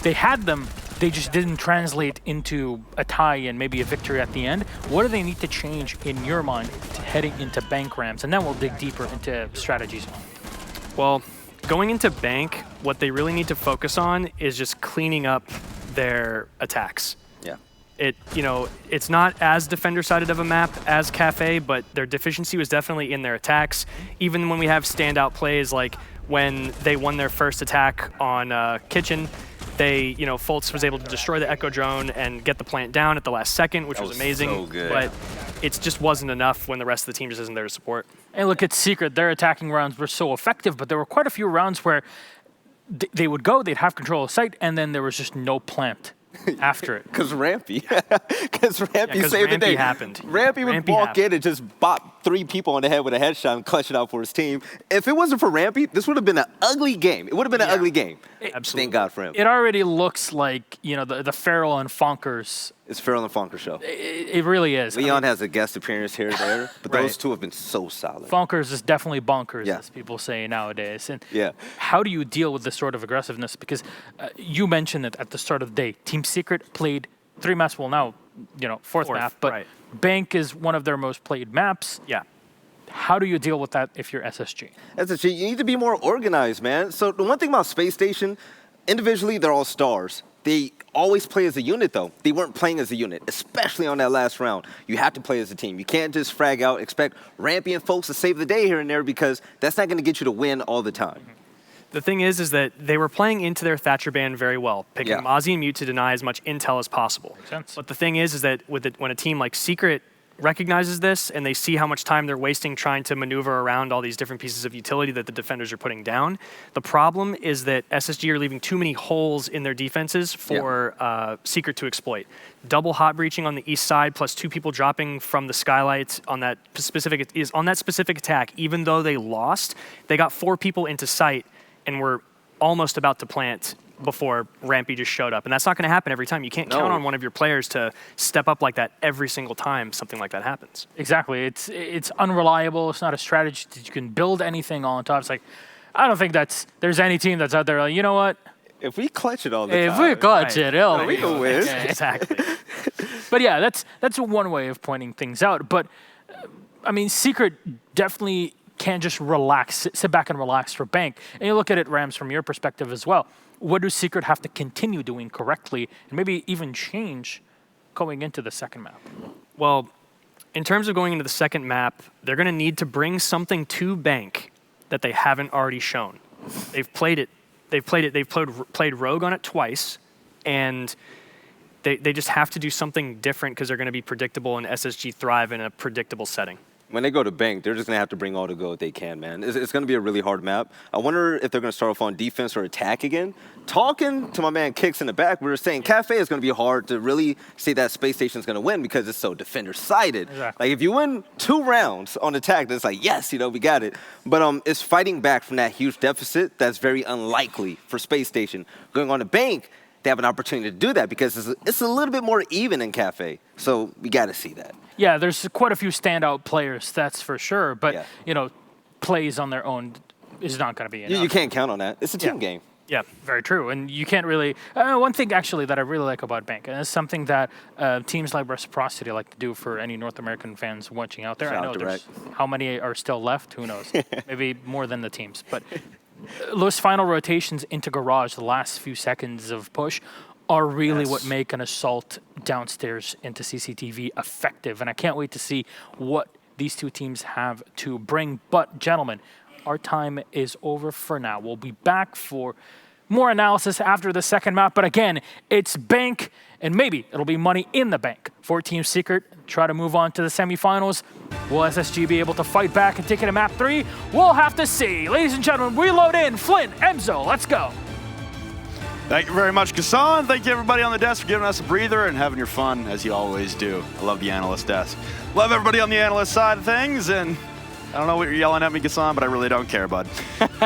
They had them, they just didn't translate into a tie and maybe a victory at the end. What do they need to change in your mind heading into bank Rams? And then we'll dig deeper into strategies. Well, going into bank, what they really need to focus on is just cleaning up their attacks. Yeah. It's not as defender-sided of a map as Kafe, but their deficiency was definitely in their attacks. Even when we have standout plays like when they won their first attack on Kitchen, Fultz was able to destroy the Echo drone and get the plant down at the last second, which was amazing. So good. But it just wasn't enough when the rest of the team just isn't there to support. And look at Secret, their attacking rounds were so effective, but there were quite a few rounds where they would go, they'd have control of site, and then there was just no plant after it. Because Rampy. Because Rampy saved the Rampy day. happened. Rampy would walk in and just bop 3 people on the head with a headshot and clutch it out for his team. If it wasn't for Rampy, this would have been an ugly game. It would have been an ugly game. Absolutely. Thank God for him. It already looks like, the Feral and Fonkers. It's Feral and Fonker show. It really is. Leon has a guest appearance here and there, but Right. those two have been so solid. Fonkers is definitely bonkers, Yeah. as people say nowadays. And Yeah. how do you deal with this sort of aggressiveness? Because you mentioned it at the start of the day. Team Secret played 3 maps. Well, now, fourth map, but right. Bank is one of their most played maps. Yeah. How do you deal with that if you're SSG? SSG, you need to be more organized, man. So the one thing about Space Station, individually, they're all stars. They always play as a unit, though. They weren't playing as a unit, especially on that last round. You have to play as a team. You can't just frag out, expect Rampy and folks to save the day here and there, because that's not going to get you to win all the time. The thing is that they were playing into their Thatcher ban very well, picking Yeah. Mozzie and Mute to deny as much intel as possible. Makes sense. But the thing is that when a team like Secret recognizes this and they see how much time they're wasting trying to maneuver around all these different pieces of utility that the defenders are putting down, the problem is that SSG are leaving too many holes in their defenses for Secret to exploit. Double hot breaching on the east side, plus 2 people dropping from the skylight on that specific attack. Even though they lost, they got 4 people into sight and were almost about to plant before Rampy just showed up. And that's not going to happen every time. You can't count on one of your players to step up like that every single time something like that happens. Exactly. It's unreliable. It's not a strategy that you can build anything on top. It's like, I don't think there's any team that's out there like, you know what? If we clutch it all the time. If we clutch it, we can win. Exactly. But yeah, that's one way of pointing things out. But Secret definitely can't just relax, sit back and relax for Bank. And you look at it, Rams, from your perspective as well. What do Secret have to continue doing correctly and maybe even change going into the second map? Well, in terms of going into the second map, they're going to need to bring something to Bank that they haven't already shown. They've played it. They've played Rogue on it twice, and they just have to do something different because they're going to be predictable, and SSG thrive in a predictable setting. When they go to Bank, they're just going to have to bring all the gold they can, man. It's going to be a really hard map. I wonder if they're going to start off on defense or attack again. Talking to my man Kicks in the back, we were saying Kafe is going to be hard to really say that Space Station is going to win because it's so defender-sided. Exactly. Like, if you win 2 rounds on attack, that's like, yes, we got it. But it's fighting back from that huge deficit that's very unlikely for Space Station. Going on to Bank, they have an opportunity to do that because it's a little bit more even in Kafe. So we got to see that. Yeah, there's quite a few standout players, that's for sure. But, plays on their own is not going to be enough. You can't count on that. It's a team game. Yeah, very true. And you can't really... one thing, actually, that I really like about Bank, and it's something that teams like Reciprocity like to do for any North American fans watching out there. Shout I out know to there's how many are still left? Who knows? Maybe more than the teams. But those final rotations into Garage, the last few seconds of push, are really what make an assault downstairs into CCTV effective. And I can't wait to see what these two teams have to bring. But, gentlemen, our time is over for now. We'll be back for More analysis after the second map, but again, it's bank, and maybe it'll be money in the bank for Team Secret. Try to move on to the semifinals. Will SSG be able to fight back and take it to map 3? We'll have to see. Ladies and gentlemen, we load in Flint, Emzo, let's go. Thank you very much, Kasan. Thank you, everybody on the desk, for giving us a breather and having your fun, as you always do. I love the analyst desk. Love everybody on the analyst side of things, and I don't know what you're yelling at me, Kasan, but I really don't care, bud.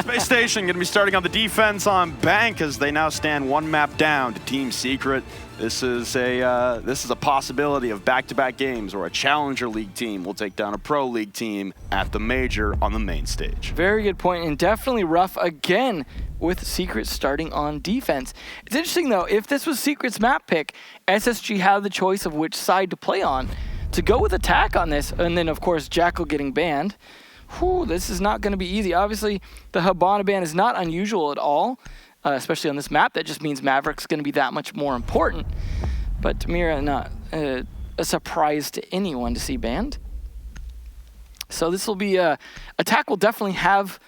Space Station going to be starting on the defense on Bank as they now stand one map down to Team Secret. This is a possibility of back-to-back games where a Challenger League team will take down a Pro League team at the Major on the main stage. Very good point, and definitely rough again with Secret starting on defense. It's interesting, though, if this was Secret's map pick, SSG had the choice of which side to play on. To go with attack on this, and then, of course, Jackal getting banned, this is not going to be easy. Obviously, the Habana ban is not unusual at all, especially on this map. That just means Maverick's going to be that much more important. But Tamira, not a surprise to anyone to see banned. So this will be, attack will definitely have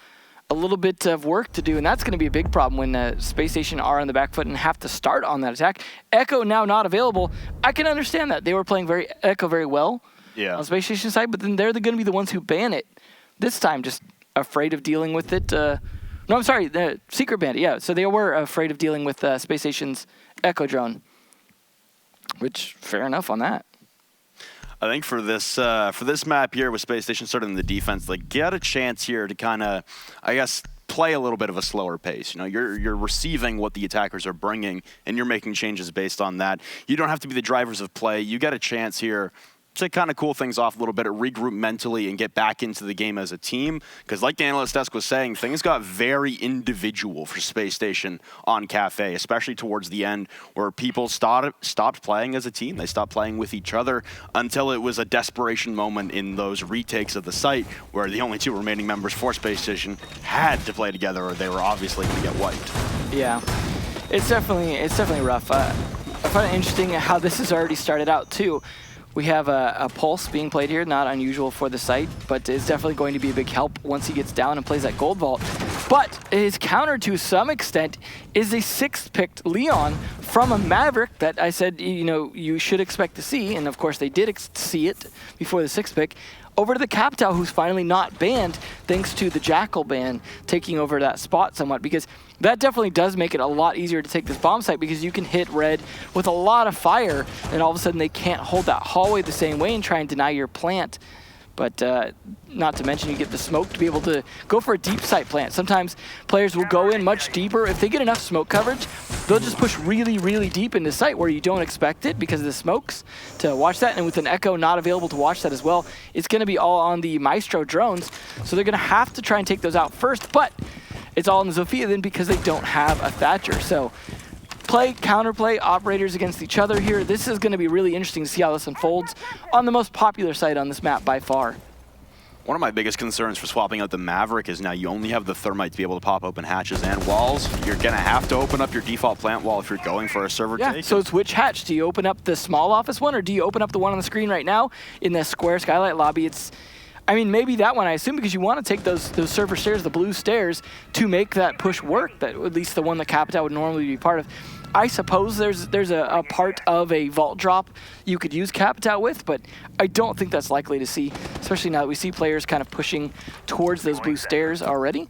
a little bit of work to do, and that's going to be a big problem when Space Station are on the back foot and have to start on that attack. Echo now not available. I can understand that. They were playing Echo very well on Space Station side, but then they're going to be the ones who ban it. This time, just afraid of dealing with it. No, I'm sorry, the Secret banned it, yeah. So they were afraid of dealing with Space Station's Echo drone, which, fair enough on that. I think for this map here with Space Station starting in the defense, like, get a chance here to kind of, I guess, play a little bit of a slower pace. You know, you're receiving what the attackers are bringing, and you're making changes based on that. You don't have to be the drivers of play. You get a chance here to kind of cool things off a little bit, regroup mentally, and get back into the game as a team. Because like the analyst desk was saying, things got very individual for Space Station on Kafe, especially towards the end, where people stopped playing as a team. They stopped playing with each other until it was a desperation moment in those retakes of the site, where the only two remaining members for Space Station had to play together, or they were obviously going to get wiped. Yeah, it's definitely rough. I find it interesting how this has already started out too. We have a Pulse being played here, not unusual for the site, but it's definitely going to be a big help once he gets down and plays that Gold Vault. But his counter to some extent is a 6th picked Leon from a Maverick that I said, you know, you should expect to see, and of course they did see it before the 6th pick, over to the Capitao, who's finally not banned thanks to the Jackal ban taking over that spot somewhat, because that definitely does make it a lot easier to take this bomb site, because you can hit red with a lot of fire and all of a sudden they can't hold that hallway the same way and try and deny your plant. But not to mention you get the smoke to be able to go for a deep site plant. Sometimes players will go in much deeper. If they get enough smoke coverage, they'll just push really, really deep into site where you don't expect it because of the smokes to watch that. And with an Echo not available to watch that as well, it's going to be all on the Maestro drones. So they're going to have to try and take those out first. But it's all on the Zofia then because they don't have a Thatcher. So counterplay operators against each other here. This is going to be really interesting to see how this unfolds on the most popular site on this map by far. One of my biggest concerns for swapping out the Maverick is now you only have the Thermite to be able to pop open hatches and walls. You're going to have to open up your default plant wall if you're going for a server take. So it's which hatch? Do you open up the small office one, or do you open up the one on the screen right now in the square skylight lobby? I mean, maybe that one, I assume, because you want to take those server stairs, the blue stairs, to make that push work, that at least the one that Capitao would normally be part of. I suppose there's a part of a vault drop you could use Capitao with, but I don't think that's likely to see, especially now that we see players kind of pushing towards those blue stairs already.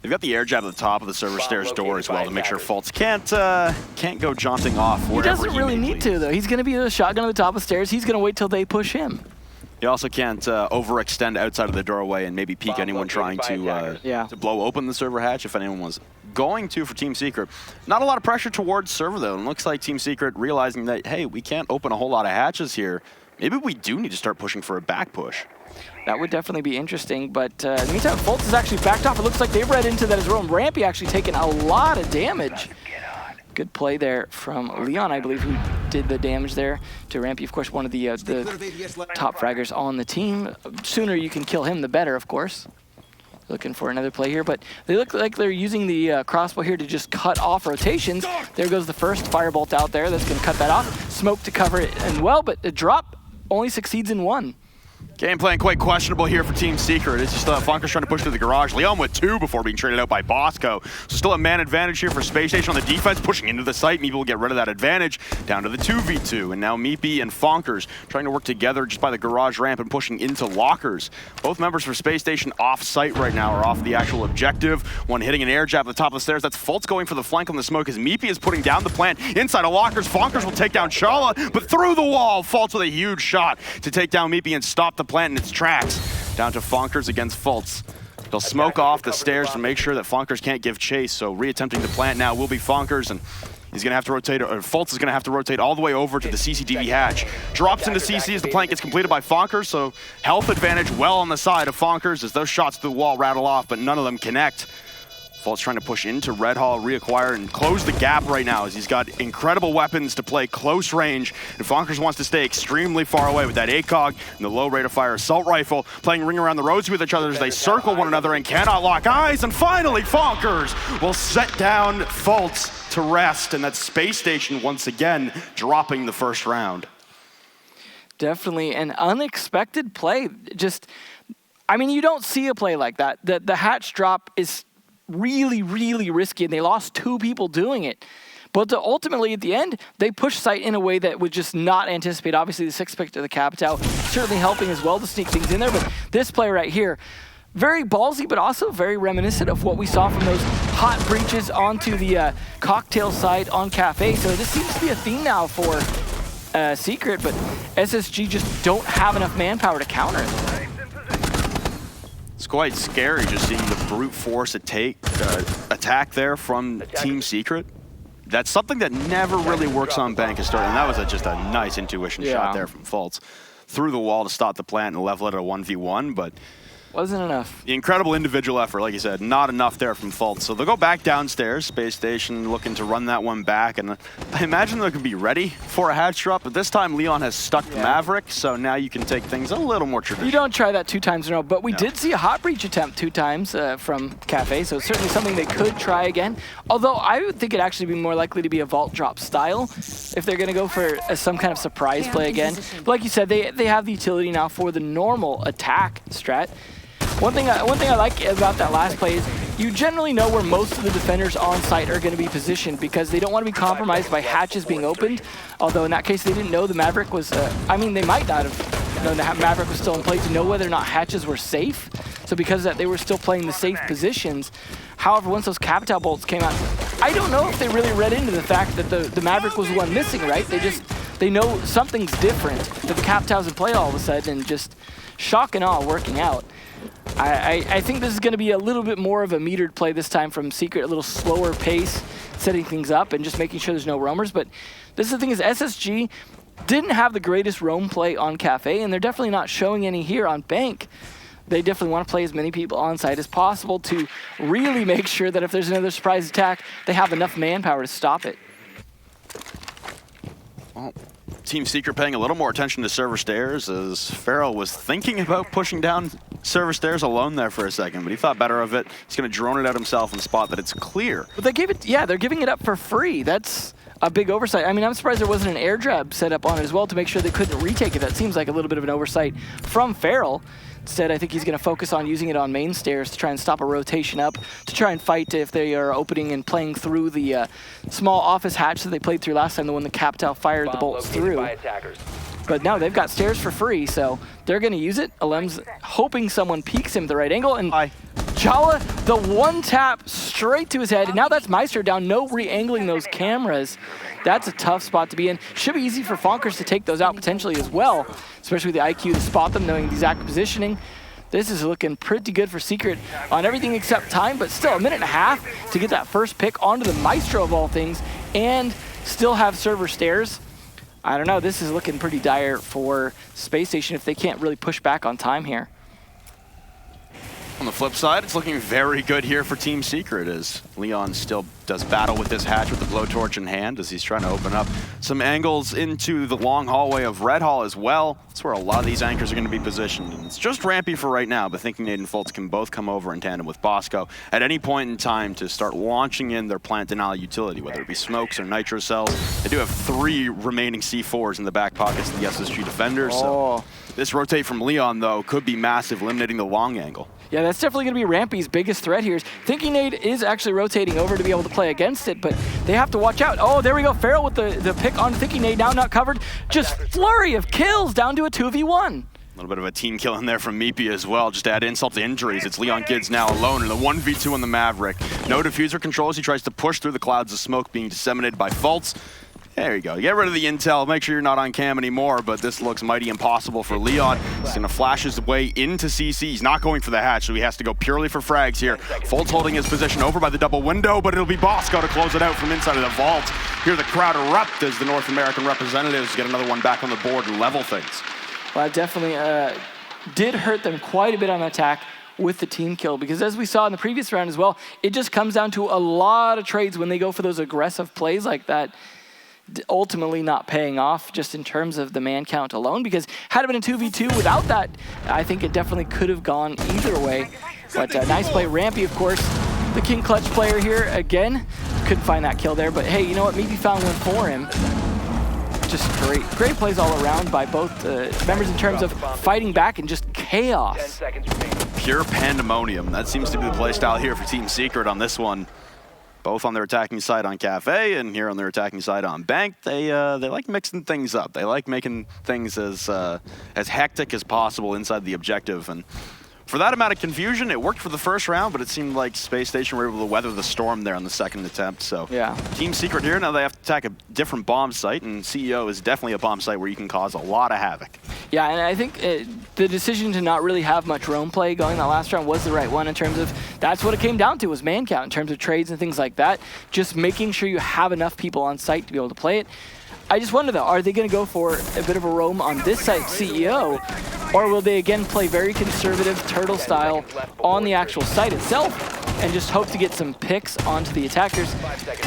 They've got the air jab at the top of the server stairs door as well to make sure Fultz can't go jaunting off wherever he doesn't really need to, though. He's going to be the shotgun at the top of the stairs. He's going to wait till they push him. You also can't overextend outside of the doorway and maybe peek anyone trying to blow open the server hatch if anyone was going to for Team Secret. Not a lot of pressure towards server, though. And looks like Team Secret realizing that, hey, we can't open a whole lot of hatches here. Maybe we do need to start pushing for a back push. That would definitely be interesting, but in the meantime, Fultz is actually backed off. It looks like they've read into that as well. And Rampy actually taking a lot of damage. Good play there from Leon, I believe, who did the damage there to Rampy. Of course, one of the top fraggers on the team. Sooner you can kill him, the better, of course. Looking for another play here, but they look like they're using the crossbow here to just cut off rotations. There goes the first firebolt out there. That's going to cut that off. Smoke to cover it and well, but the drop only succeeds in one. Game plan quite questionable here for Team Secret. It's just Funkers trying to push through the garage. Leon with 2 before being traded out by Bosco. So still a man advantage here for Space Station on the defense, pushing into the site. Meepy will get rid of that advantage down to the 2v2. And now Meepy and Funkers trying to work together just by the garage ramp and pushing into lockers. Both members for Space Station off site right now, are off the actual objective. One hitting an air jab at the top of the stairs. That's Fultz going for the flank on the smoke as Meepy is putting down the plant inside of lockers. Funkers will take down Chala, but through the wall, Fultz with a huge shot to take down Meepy and stop the plant in its tracks. Down to Funkers against Fultz. They'll smoke off the stairs to make sure that Funkers can't give chase, so reattempting the plant now will be Funkers, and he's gonna have to rotate, or Fultz is gonna have to rotate all the way over to the CCTV hatch. Drops into CC as the plant gets completed by Funkers, so health advantage well on the side of Funkers as those shots to the wall rattle off, but none of them connect. Fultz trying to push into Red Hall, reacquire, and close the gap right now as he's got incredible weapons to play close range, and Funkers wants to stay extremely far away with that ACOG and the low rate of fire assault rifle, playing ring around the roads with each other as they circle one another and cannot lock eyes, and finally Funkers will set down Fultz to rest, and that's Space Station once again dropping the first round. Definitely an unexpected play. Just, I mean, you don't see a play like that. The hatch drop is really, really risky, and they lost 2 people doing it. But ultimately, at the end, they pushed site in a way that would just not anticipate. Obviously, the 6th pick to the Capitao certainly helping as well to sneak things in there. But this play right here, very ballsy, but also very reminiscent of what we saw from those hot breaches onto the cocktail side on Kafe. So this seems to be a theme now for Secret, but SSG just don't have enough manpower to counter it. It's quite scary just seeing the brute force attack there from Team Secret. That's something that never really works on Bank historically, and that was just a nice intuition shot there from Fultz. Through the wall to stop the plant and level it at a 1v1, but wasn't enough. The incredible individual effort, like you said, not enough there from Fultz. So they'll go back downstairs. Space Station looking to run that one back. And I imagine they're going to be ready for a hatch drop. But this time, Leon has stuck the Maverick. So now you can take things a little more traditional. You don't try that 2 times in a row. But we did see a hot breach attempt 2 times from Kafe. So certainly something they could try again. Although I would think it'd actually be more likely to be a vault drop style if they're going to go for some kind of surprise play again. But like you said, they have the utility now for the normal attack strat. One thing I like about that last play is you generally know where most of the defenders on site are going to be positioned because they don't want to be compromised by hatches being opened. Although in that case, they didn't know the Maverick was, I mean, they might not have known the Maverick was still in play to know whether or not hatches were safe. So because of that, they were still playing the safe positions. However, once those Capitao bolts came out, I don't know if they really read into the fact that the Maverick was the one missing, right? They know something's different, that the Capitao's in play all of a sudden, and just shock and awe working out. I think this is going to be a little bit more of a metered play this time from Secret, a little slower pace, setting things up and just making sure there's no roamers. But this is the thing is SSG didn't have the greatest roam play on Kafe, and they're definitely not showing any here on Bank. They definitely want to play as many people on site as possible to really make sure that if there's another surprise attack, they have enough manpower to stop it. Well, Team Secret paying a little more attention to server stairs as Farrell was thinking about pushing down server stairs alone there for a second, but he thought better of it. He's going to drone it out himself and spot that it's clear. But they gave it, yeah, they're giving it up for free. That's a big oversight. I mean, I'm surprised there wasn't an air drab set up on it as well to make sure they couldn't retake it. That seems like a little bit of an oversight from Farrell. Instead, I think he's going to focus on using it on main stairs to try and stop a rotation up, to try and fight if they are opening and playing through the small office hatch that they played through last time, the one the Capitao fired the bolts through. But no, they've got stairs for free, so they're going to use it. Alem's hoping someone peeks him at the right angle, and Chala, the one tap straight to his head, and now that's Meister down, no re-angling those cameras. That's a tough spot to be in. Should be easy for Funkers to take those out potentially as well, especially with the IQ to spot them, knowing the exact positioning. This is looking pretty good for Secret on everything except time, but still 1.5 minutes to get that first pick onto the Maestro of all things and still have server stairs. I don't know, this is looking pretty dire for Space Station if they can't really push back on time here. On the flip side, it's looking very good here for Team Secret as Leon still does battle with this hatch with the blowtorch in hand as he's trying to open up some angles into the long hallway of Red Hall as well. That's where a lot of these anchors are going to be positioned. And it's just Rampy for right now, but thinking Nate and Fultz can both come over in tandem with Bosco at any point in time to start launching in their plant denial utility, whether it be smokes or nitro cells. They do have 3 remaining C4s in the back pockets of the SSG defenders. So this rotate from Leon, though, could be massive, eliminating the long angle. Yeah, that's definitely going to be Rampy's biggest threat here. Thinking Nate is actually rotating over to be able to play against it, but they have to watch out. Oh, there we go. Farrell with the pick on Thinking Nate, now not covered. Just flurry of kills down to a 2v1. A little bit of a team kill in there from Meepy as well. Just to add insult to injuries, it's Leon Gids now alone in the 1v2 on the Maverick. No diffuser control as he tries to push through the clouds of smoke being disseminated by Fultz. There you go. Get rid of the intel. Make sure you're not on cam anymore, but this looks mighty impossible for Leon. He's going to flash his way into CC. He's not going for the hatch, so he has to go purely for frags here. Fultz holding his position over by the double window, but it'll be Bosco to close it out from inside of the vault. Hear the crowd erupt as the North American representatives get another one back on the board and level things. Well, that definitely did hurt them quite a bit on attack with the team kill, because as we saw in the previous round as well, it just comes down to a lot of trades when they go for those aggressive plays like that, ultimately not paying off just in terms of the man count alone, because had it been a 2v2 without that, I think it definitely could have gone either way. But nice play. Rampy, of course, the King Clutch player here again. Couldn't find that kill there, but hey, you know what? Maybe found one for him. Just great plays all around by both members in terms of fighting back and just chaos. Pure pandemonium. That seems to be the play style here for Team Secret on this one. Both on their attacking side on Kafe and here on their attacking side on Bank. They like mixing things up. They like making things as hectic as possible inside the objective. And for that amount of confusion, it worked for the first round, but it seemed like Space Station were able to weather the storm there on the second attempt. So yeah. Team Secret here, now they have to attack a different bomb site, and CEO is definitely a bomb site where you can cause a lot of havoc. Yeah, and I think the decision to not really have much roam play going that last round was the right one in terms of that's what it came down to, was man count in terms of trades and things like that. Just making sure you have enough people on site to be able to play it. I just wonder though, are they going to go for a bit of a roam on this site, CEO, or will they again play very conservative turtle style on the actual site itself and just hope to get some picks onto the attackers?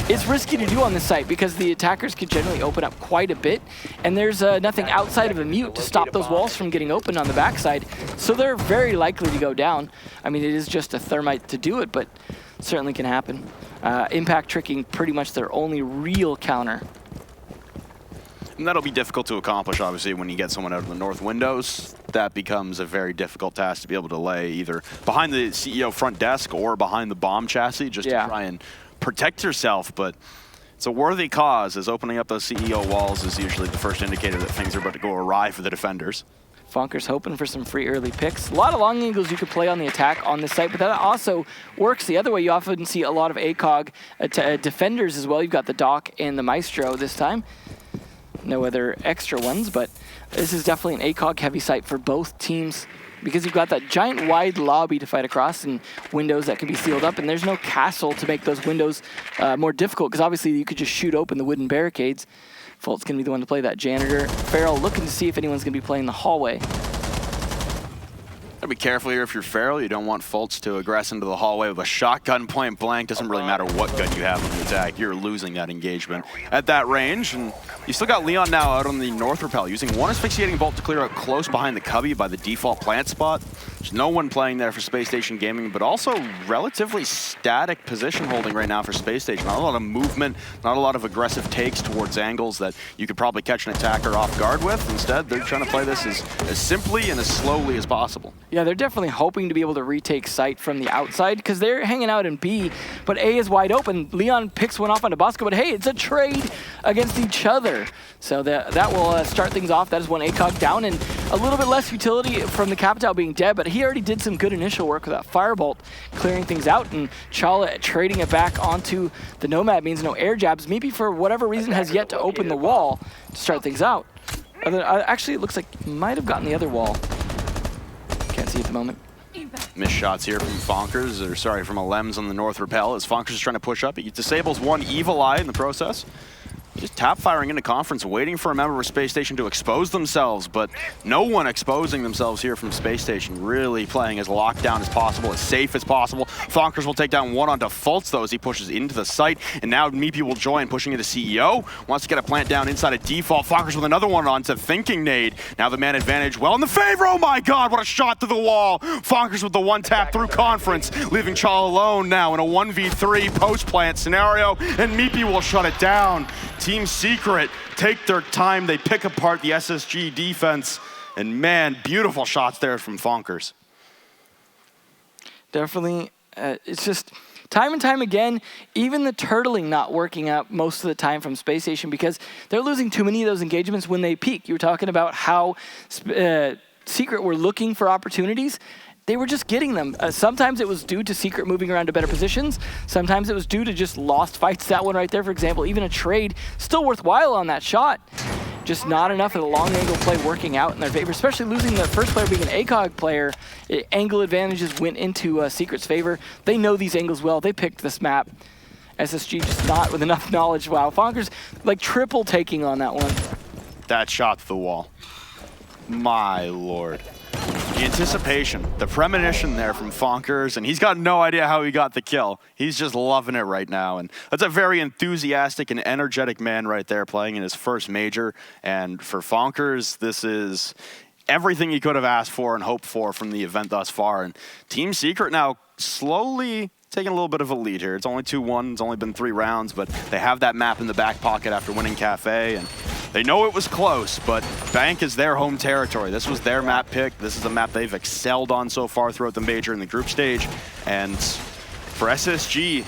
It's risky to do on this site because the attackers could generally open up quite a bit, and there's nothing outside of a mute to stop those walls from getting open on the backside, so they're very likely to go down. I mean, it is just a thermite to do it, but certainly can happen. Impact tricking pretty much their only real counter. And that'll be difficult to accomplish, obviously, when you get someone out of the north windows. That becomes a very difficult task to be able to lay either behind the CEO front desk or behind the bomb chassis just to try and protect yourself. But it's a worthy cause, as opening up those CEO walls is usually the first indicator that things are about to go awry for the defenders. Fonker's hoping for some free early picks. A lot of long angles you could play on the attack on this site, but that also works the other way. You often see a lot of ACOG defenders as well. You've got the Doc and the Maestro this time. No other extra ones, but this is definitely an ACOG heavy site for both teams because you've got that giant wide lobby to fight across and windows that can be sealed up, and there's no castle to make those windows more difficult because obviously you could just shoot open the wooden barricades. Fult's going to be the one to play that janitor. Farrell looking to see if anyone's going to be playing the hallway. Be careful here if you're Farrell. You don't want Fultz to aggress into the hallway with a shotgun point blank. Doesn't really matter what gun you have in the attack. You're losing that engagement at that range. And you still got Leon now out on the north rappel, using one asphyxiating bolt to clear out close behind the cubby by the default plant spot. There's no one playing there for Space Station Gaming, but also relatively static position holding right now for Space Station. Not a lot of movement, not a lot of aggressive takes towards angles that you could probably catch an attacker off guard with. Instead, they're trying to play this as simply and as slowly as possible. Yeah, they're definitely hoping to be able to retake site from the outside because they're hanging out in B, but A is wide open. Leon picks one off onto Bosco, but hey, it's a trade against each other. So that will start things off. That is one ACOG down, and a little bit less utility from the Capital being dead, but he already did some good initial work with that Firebolt, clearing things out, and Chala trading it back onto the Nomad means no air jabs. Maybe for whatever reason has yet to open the wall to start things out. Actually, it looks like he might have gotten the other wall. Can't see at the moment. Missed shots here from Fonkers, or sorry, from a Lems on the north rappel as Fonkers is trying to push up. He disables one Evil Eye in the process. Just tap firing into conference, waiting for a member of Space Station to expose themselves, but no one exposing themselves here from Space Station. Really playing as locked down as possible, as safe as possible. Fonkers will take down one on defaults though as he pushes into the site, and now Meepy will join, pushing into CEO. Wants to get a plant down inside a default. Fonkers with another one onto Thinking Nade. Now the man advantage well in the favor. Oh my god, what a shot through the wall. Fonkers with the one tap through conference, leaving Chal alone now in a 1v3 post-plant scenario, and Meepy will shut it down. Team Secret take their time. They pick apart the SSG defense. And man, beautiful shots there from Fonkers. Definitely. It's just time and time again, even the turtling not working out most of the time from Space Station because they're losing too many of those engagements when they peak. You were talking about how Secret were looking for opportunities. They were just getting them. Sometimes it was due to Secret moving around to better positions. Sometimes it was due to just lost fights. That one right there, for example, even a trade, still worthwhile on that shot. Just not enough of the long angle play working out in their favor, especially losing the first player being an ACOG player. Angle advantages went into Secret's favor. They know these angles well. They picked this map. SSG just not with enough knowledge. Wow, Fonkers like triple taking on that one. That shot to the wall. My lord. The anticipation, the premonition there from Fonkers, and he's got no idea how he got the kill. He's just loving it right now, and that's a very enthusiastic and energetic man right there playing in his first major. And for Fonkers, this is everything he could have asked for and hoped for from the event thus far. And Team Secret now slowly taking a little bit of a lead here. It's only 2-1, it's only been 3 rounds, but they have that map in the back pocket after winning Kafe, and they know it was close, but Bank is their home territory. This was their map pick. This is a map they've excelled on so far throughout the major in the group stage. And for SSG,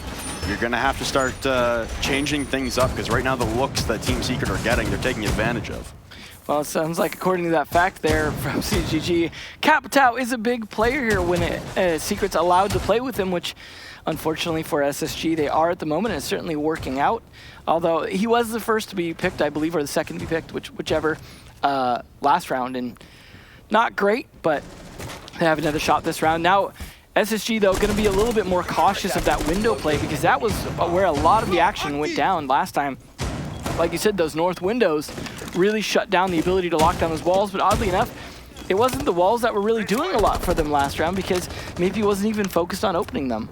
you're gonna have to start changing things up, because right now the looks that Team Secret are getting, they're taking advantage of. Well, it sounds like according to that fact there from CGG, Capitao is a big player here when Secret's allowed to play with him, which unfortunately for SSG, they are at the moment, and it's certainly working out. Although he was the first to be picked, I believe, or the second to be picked, whichever, last round. And not great, but they have another shot this round. Now, SSG, though, going to be a little bit more cautious of that window play because that was where a lot of the action went down last time. Like you said, those north windows really shut down the ability to lock down those walls, but oddly enough, it wasn't the walls that were really doing a lot for them last round because maybe he wasn't even focused on opening them.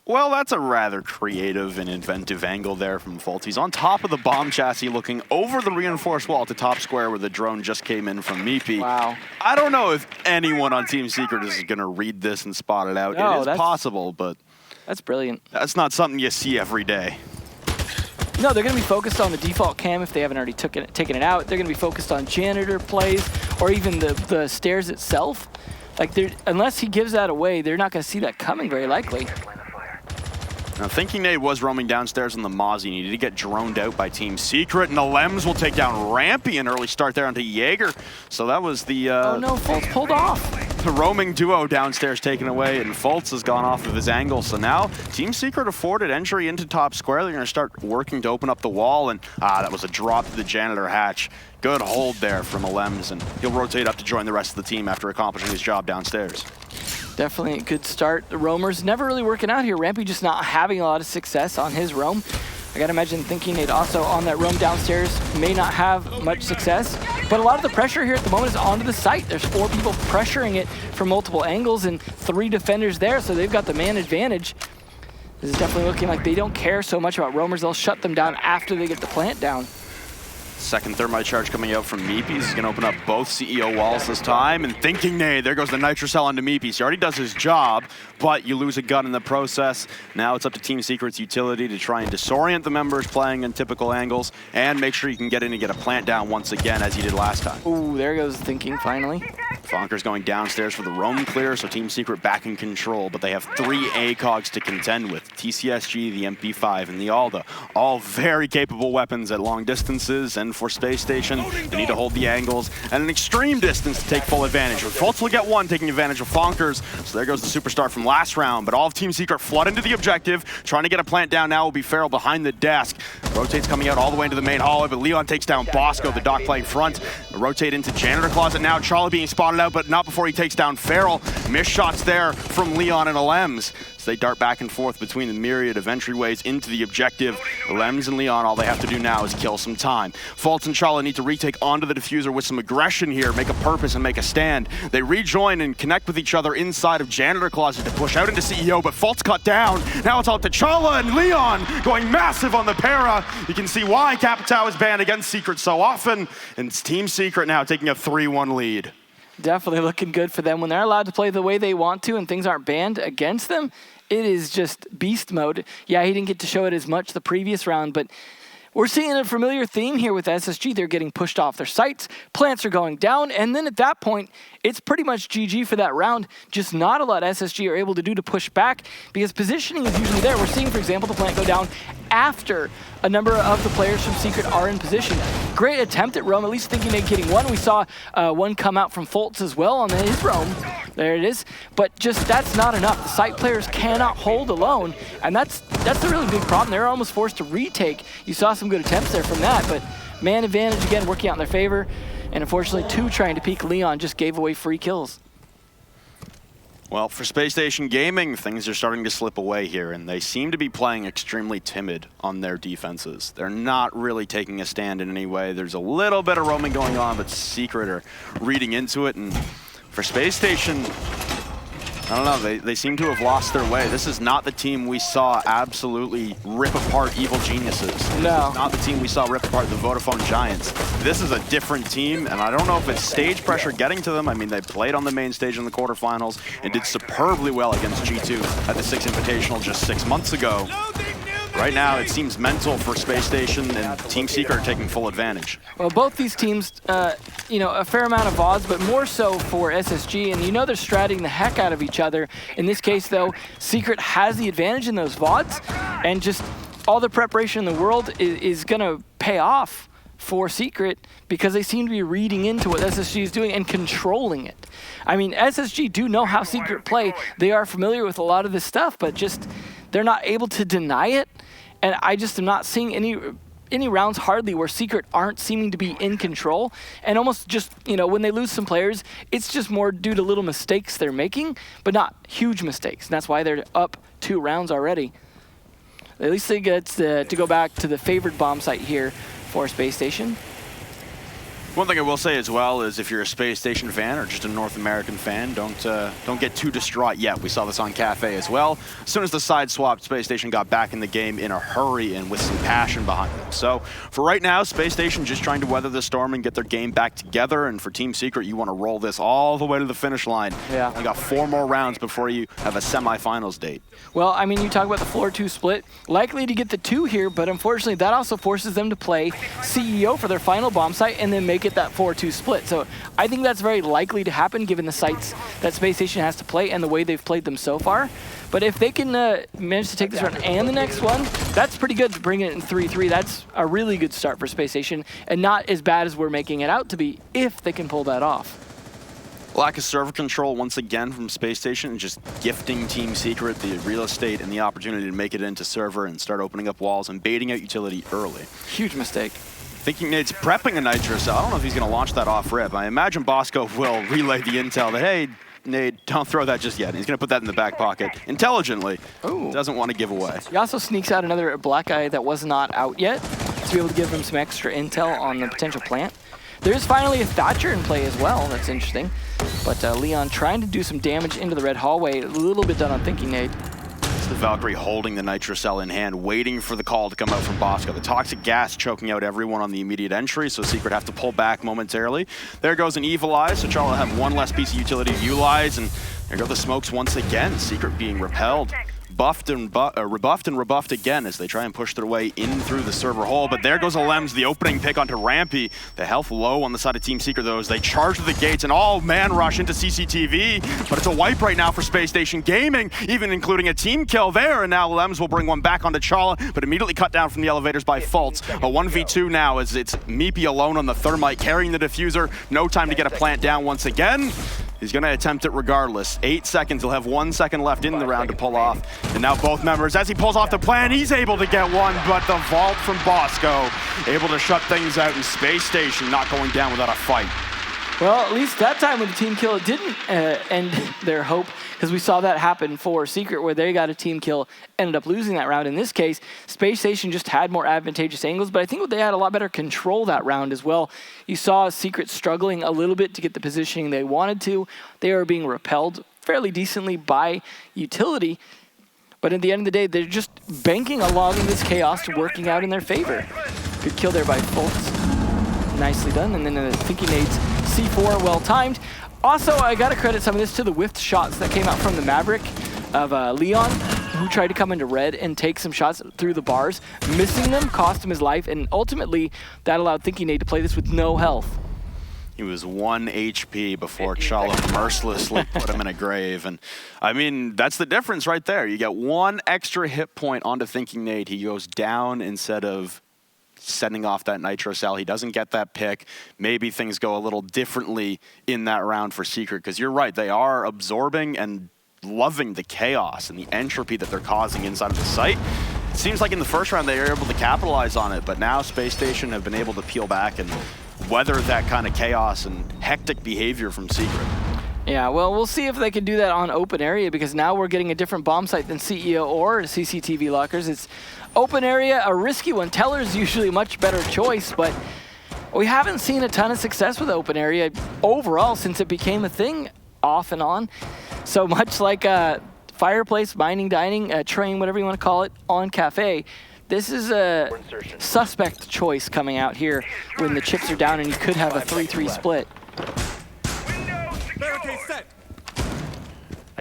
Well, that's a rather creative and inventive angle there from Fultz. He's on top of the bomb chassis looking over the reinforced wall to top square where the drone just came in from Meepy. Wow. I don't know if anyone on Team Secret is going to read this and spot it out. No, it is possible, but that's brilliant. That's not something you see every day. No, they're going to be focused on the default cam if they haven't already taken it out. They're going to be focused on janitor plays or even the stairs itself. Like, unless he gives that away, they're not going to see that coming very likely. Now, Thinking Nade was roaming downstairs on the Mozzie. Needed to get droned out by Team Secret, and the Lems will take down Rampy. An early start there onto Jaeger. So that was the... oh no, Fultz pulled off. The roaming duo downstairs taken away, and Fultz has gone off of his angle. So now, Team Secret afforded entry into top square. They're going to start working to open up the wall, and that was a drop to the janitor hatch. Good hold there from Alems, and he'll rotate up to join the rest of the team after accomplishing his job downstairs. Definitely a good start. The roamers never really working out here. Rampy just not having a lot of success on his roam. I gotta imagine Thinking it also on that roam downstairs may not have much success, but a lot of the pressure here at the moment is onto the site. There's 4 people pressuring it from multiple angles and 3 defenders there, so they've got the man advantage. This is definitely looking like they don't care so much about roamers. They'll shut them down after they get the plant down. Second thermite charge coming out from Meepy. He's going to open up both CEO walls this time. And Thinking Nade, there goes the Nitrocell onto Meepy. So he already does his job, but you lose a gun in the process. Now it's up to Team Secret's utility to try and disorient the members playing in typical angles and make sure you can get in and get a plant down once again as you did last time. Ooh, there goes Thinking finally. Fonkers going downstairs for the roam clear, so Team Secret back in control, but they have 3 ACOGs to contend with. TCSG, the MP5, and the Alda. All very capable weapons at long distances, and for Space Station, they need to hold the angles at an extreme distance to take full advantage. Fultz will get one, taking advantage of Fonkers, so there goes the superstar from last round, but all of Team Secret flood into the objective, trying to get a plant down now will be Farrell behind the desk. Rotates coming out all the way into the main hallway, but Leon takes down Bosco, the dock playing front. Rotate into Janitor Closet now, Charlie being spotted spotted out, but not before he takes down Farrell. Missed shots there from Leon and Alems. They dart back and forth between the myriad of entryways into the objective. Lems and Leon, all they have to do now is kill some time. Fultz and Chala need to retake onto the diffuser with some aggression here, make a purpose and make a stand. They rejoin and connect with each other inside of Janitor Closet to push out into CEO, but Fultz cut down. Now it's out to Chala and Leon going massive on the para. You can see why Capitao is banned against Secret so often, and it's Team Secret now taking a 3-1 lead. Definitely looking good for them when they're allowed to play the way they want to and things aren't banned against them. It is just beast mode. Yeah, he didn't get to show it as much the previous round, but we're seeing a familiar theme here with SSG. They're getting pushed off their sites, plants are going down, and then at that point, it's pretty much GG for that round. Just not a lot SSG are able to do to push back because positioning is usually there. We're seeing, for example, the plant go down after a number of the players from Secret are in position. Great attempt at Roam, at least thinking they're getting one. We saw one come out from Fultz as well on his Roam. There it is. But just that's not enough. The site players cannot hold alone, and that's a really big problem. They're almost forced to retake. You saw some good attempts there from that, but man advantage again working out in their favor. And unfortunately, 2 trying to peek Leon just gave away free kills. Well, for Spacestation Gaming, things are starting to slip away here, and they seem to be playing extremely timid on their defenses. They're not really taking a stand in any way. There's a little bit of roaming going on, but Secret are reading into it, and for Spacestation, I don't know, they seem to have lost their way. This is not the team we saw absolutely rip apart Evil Geniuses. No. This is not the team we saw rip apart the Vodafone Giants. This is a different team, and I don't know if it's stage pressure getting to them. I mean, they played on the main stage in the quarterfinals and did superbly well against G2 at the 6 Invitational just 6 months ago. Right now, it seems mental for Space Station, and Team Secret are taking full advantage. Well, both these teams, you know, a fair amount of VODs, but more so for SSG, and you know they're stratting the heck out of each other. In this case, though, Secret has the advantage in those VODs, and just all the preparation in the world is going to pay off for Secret because they seem to be reading into what SSG is doing and controlling it. I mean, SSG do know how Secret play. They are familiar with a lot of this stuff, but just they're not able to deny it. And I just am not seeing any rounds hardly where Secret aren't seeming to be in control. And almost just, you know, when they lose some players, it's just more due to little mistakes they're making, but not huge mistakes. And that's why they're up 2 rounds already. At least they get to go back to the favored bomb site here for Space Station. One thing I will say as well is if you're a Space Station fan or just a North American fan, don't get too distraught yet. We saw this on Kafe as well. As soon as the side swapped, Space Station got back in the game in a hurry and with some passion behind them. So for right now, Space Station just trying to weather the storm and get their game back together. And for Team Secret, you want to roll this all the way to the finish line. Yeah. You got 4 more rounds before you have a semifinals date. Well, I mean, you talk about the 4-2 split. Likely to get the 2 here, but unfortunately that also forces them to play CEO for their final bomb site and then make it that 4-2 split. So I think that's very likely to happen given the sites that Space Station has to play and the way they've played them so far. But if they can manage to take this round and the next one, that's pretty good to bring it in 3-3. That's a really good start for Space Station and not as bad as we're making it out to be if they can pull that off. Lack of server control once again from Space Station and just gifting Team Secret the real estate and the opportunity to make it into server and start opening up walls and baiting out utility early. Huge mistake. Thinking Nade's prepping a Nitrous. I don't know if he's going to launch that off rip. I imagine Bosco will relay the intel that, hey, Nade, don't throw that just yet. And he's going to put that in the back pocket intelligently. Ooh. Doesn't want to give away. He also sneaks out another black eye that was not out yet to be able to give him some extra intel on the potential plant. There's finally a Thatcher in play as well. That's interesting. But Leon trying to do some damage into the red hallway. A little bit done on thinking, Nade. It's the Valkyrie holding the Nitrocell in hand, waiting for the call to come out from Bosco. The toxic gas choking out everyone on the immediate entry, so Secret have to pull back momentarily. There goes an Evil Eye, so Charlie will have one less piece of utility to utilize, and there go the smokes once again. Secret being repelled. Rebuffed and rebuffed again as they try and push their way in through the server hole. But there goes Alems, the opening pick onto Rampy. The health low on the side of Team Secret, though, as they charge to the gates and all-man rush into CCTV. But it's a wipe right now for Space Station Gaming, even including a team kill there. And now Alems will bring one back onto Chala, but immediately cut down from the elevators by Fultz. A 1v2 now as it's Meepy alone on the Thermite carrying the diffuser. No time to get a plant down once again. He's going to attempt it regardless. 8 seconds. He'll have 1 second left in the round to pull off. And now both members, as he pulls off the plan, he's able to get one, but the vault from Bosco able to shut things out in Space Station, not going down without a fight. Well, at least that time with the team kill, it didn't end their hope, because we saw that happen for Secret, where they got a team kill, ended up losing that round. In this case, Space Station just had more advantageous angles, but I think they had a lot better control that round as well. You saw Secret struggling a little bit to get the positioning they wanted to. They were being repelled fairly decently by utility, but at the end of the day, they're just banking along in this chaos, working out in their favor. Good kill there by Fultz. Nicely done, and then the Thinking Nades C4, well timed. Also, I gotta credit some of this to the whiffed shots that came out from the Maverick of Leon, who tried to come into red and take some shots through the bars. Missing them cost him his life, and ultimately that allowed Thinking Nade to play this with no health. He was 1 HP before Chala mercilessly put him in a grave. And I mean, that's the difference right there. You get 1 extra hit point onto Thinking Nade. He goes down instead of sending off that nitro cell. He doesn't get that pick. Maybe things go a little differently in that round for Secret, because you're right, they are absorbing and loving the chaos and the entropy that they're causing inside of the site. It seems like in the first round they were able to capitalize on it, but now Space Station have been able to peel back and weather that kind of chaos and hectic behavior from Secret. Yeah, well, we'll see if they can do that on open area, because now we're getting a different bomb site than CEO or CCTV lockers. It's open area, a risky one. Teller's usually a much better choice, but we haven't seen a ton of success with open area overall since it became a thing off and on. So much like Fireplace, Mining, Dining, Train, whatever you want to call it, on Kafe, this is a suspect choice coming out here when the chips are down and you could have a 3-3 split.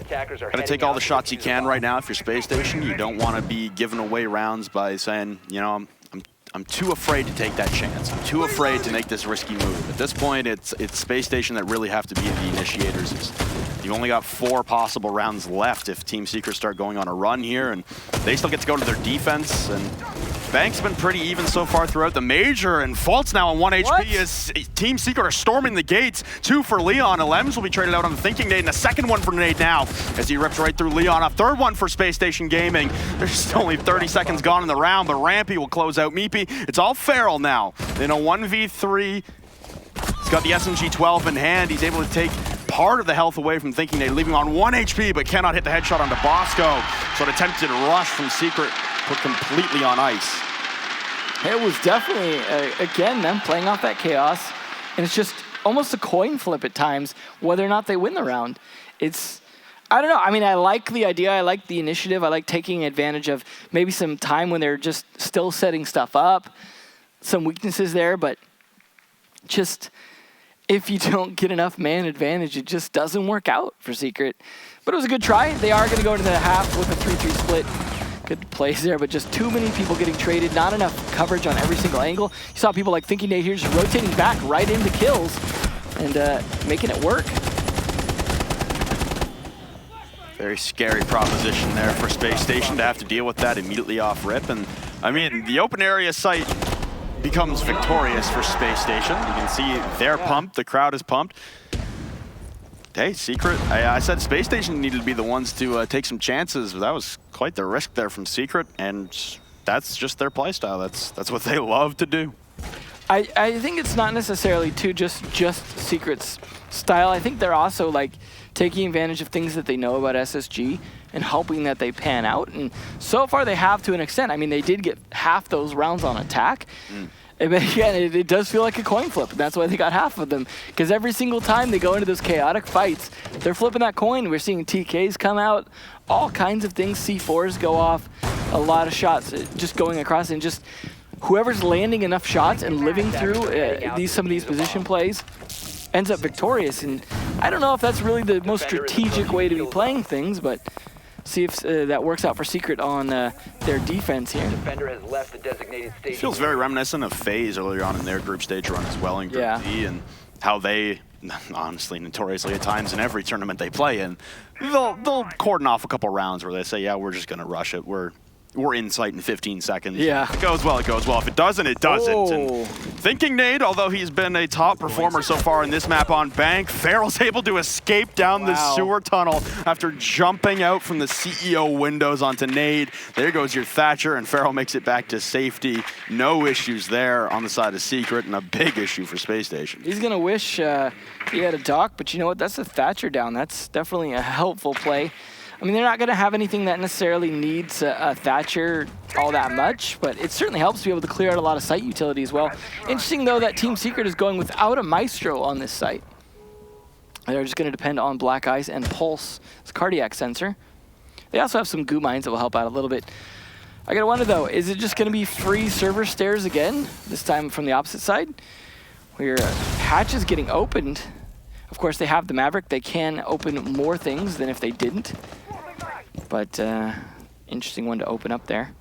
Gotta take all the shots you can right now if you're Space Station. You don't want to be giving away rounds by saying, you know, I'm too afraid to take that chance. I'm too afraid to make this risky move. At this point, it's Space Station that really have to be the initiators. You've only got 4 possible rounds left if Team Secret start going on a run here, and they still get to go to their defense. And Bank's been pretty even so far throughout the Major, and Fault's now on 1 HP as Team Secret are storming the gates. 2 for Leon. Lems will be traded out on the Thinking Nade, and a second one for Nade now as he rips right through Leon. A third one for Space Station Gaming. There's only 30 seconds gone in the round, but Rampy will close out Meepy. It's all Feral now in a 1v3. He's got the SMG-12 in hand. He's able to take part of the health away from Thinking Nade, leaving on 1 HP, but cannot hit the headshot onto Bosco. So an attempted rush from Secret put completely on ice. It was definitely, again, them playing off that chaos, and it's just almost a coin flip at times whether or not they win the round. It's, I don't know, I mean, I like the idea, I like the initiative, I like taking advantage of maybe some time when they're just still setting stuff up, some weaknesses there, but just if you don't get enough man advantage, it just doesn't work out for Secret. But it was a good try. They are going to go into the half with a 3-3 split. Good plays there, but just too many people getting traded, not enough coverage on every single angle. You saw people like Thinking Nade here just rotating back right into kills and making it work. Very scary proposition there for Space Station to have to deal with that immediately off rip. And I mean, the open area site becomes victorious for Space Station. You can see they're pumped, the crowd is pumped. Hey, Secret, I said Space Station needed to be the ones to take some chances, but that was quite the risk there from Secret, and that's just their playstyle. That's what they love to do. I think it's not necessarily just Secret's style. I think they're also like taking advantage of things that they know about SSG and hoping that they pan out. And so far they have to an extent. I mean, they did get half those rounds on attack. But again, it does feel like a coin flip, and that's why they got half of them. Because every single time they go into those chaotic fights, they're flipping that coin. We're seeing TKs come out, all kinds of things. C4s go off, a lot of shots just going across, and just whoever's landing enough shots and living through some of these position plays ends up victorious. And I don't know if that's really the most strategic way to be playing things, but see if that works out for Secret on their defense here. Defender has left the designated station. Feels very reminiscent of FaZe earlier on in their group stage run as well in Group D, and how they, honestly, notoriously at times in every tournament they play in, they'll cordon off a couple rounds where they say, yeah, we're just going to rush it. We're we're in sight in 15 seconds. Yeah. If it goes well, it goes well. If it doesn't, it doesn't. Oh. And thinking Nade, although he's been a top performer so far in this map on Bank, Farrell's able to escape down the sewer tunnel after jumping out from the CEO windows onto Nade. There goes your Thatcher, and Farrell makes it back to safety. No issues there on the side of Secret, and a big issue for Space Station. He's going to wish he had a dock, but you know what? That's a Thatcher down. That's definitely a helpful play. I mean, they're not going to have anything that necessarily needs a Thatcher all that much, but it certainly helps to be able to clear out a lot of site utility as well. Interesting, though, that Team Secret is going without a Maestro on this site. They're just going to depend on Black Ice and Pulse, his cardiac sensor. They also have some goo mines that will help out a little bit. I got to wonder, though, is it just going to be free server stairs again, this time from the opposite side? Where hatch is getting opened. Of course, they have the Maverick. They can open more things than if they didn't. But interesting one to open up there.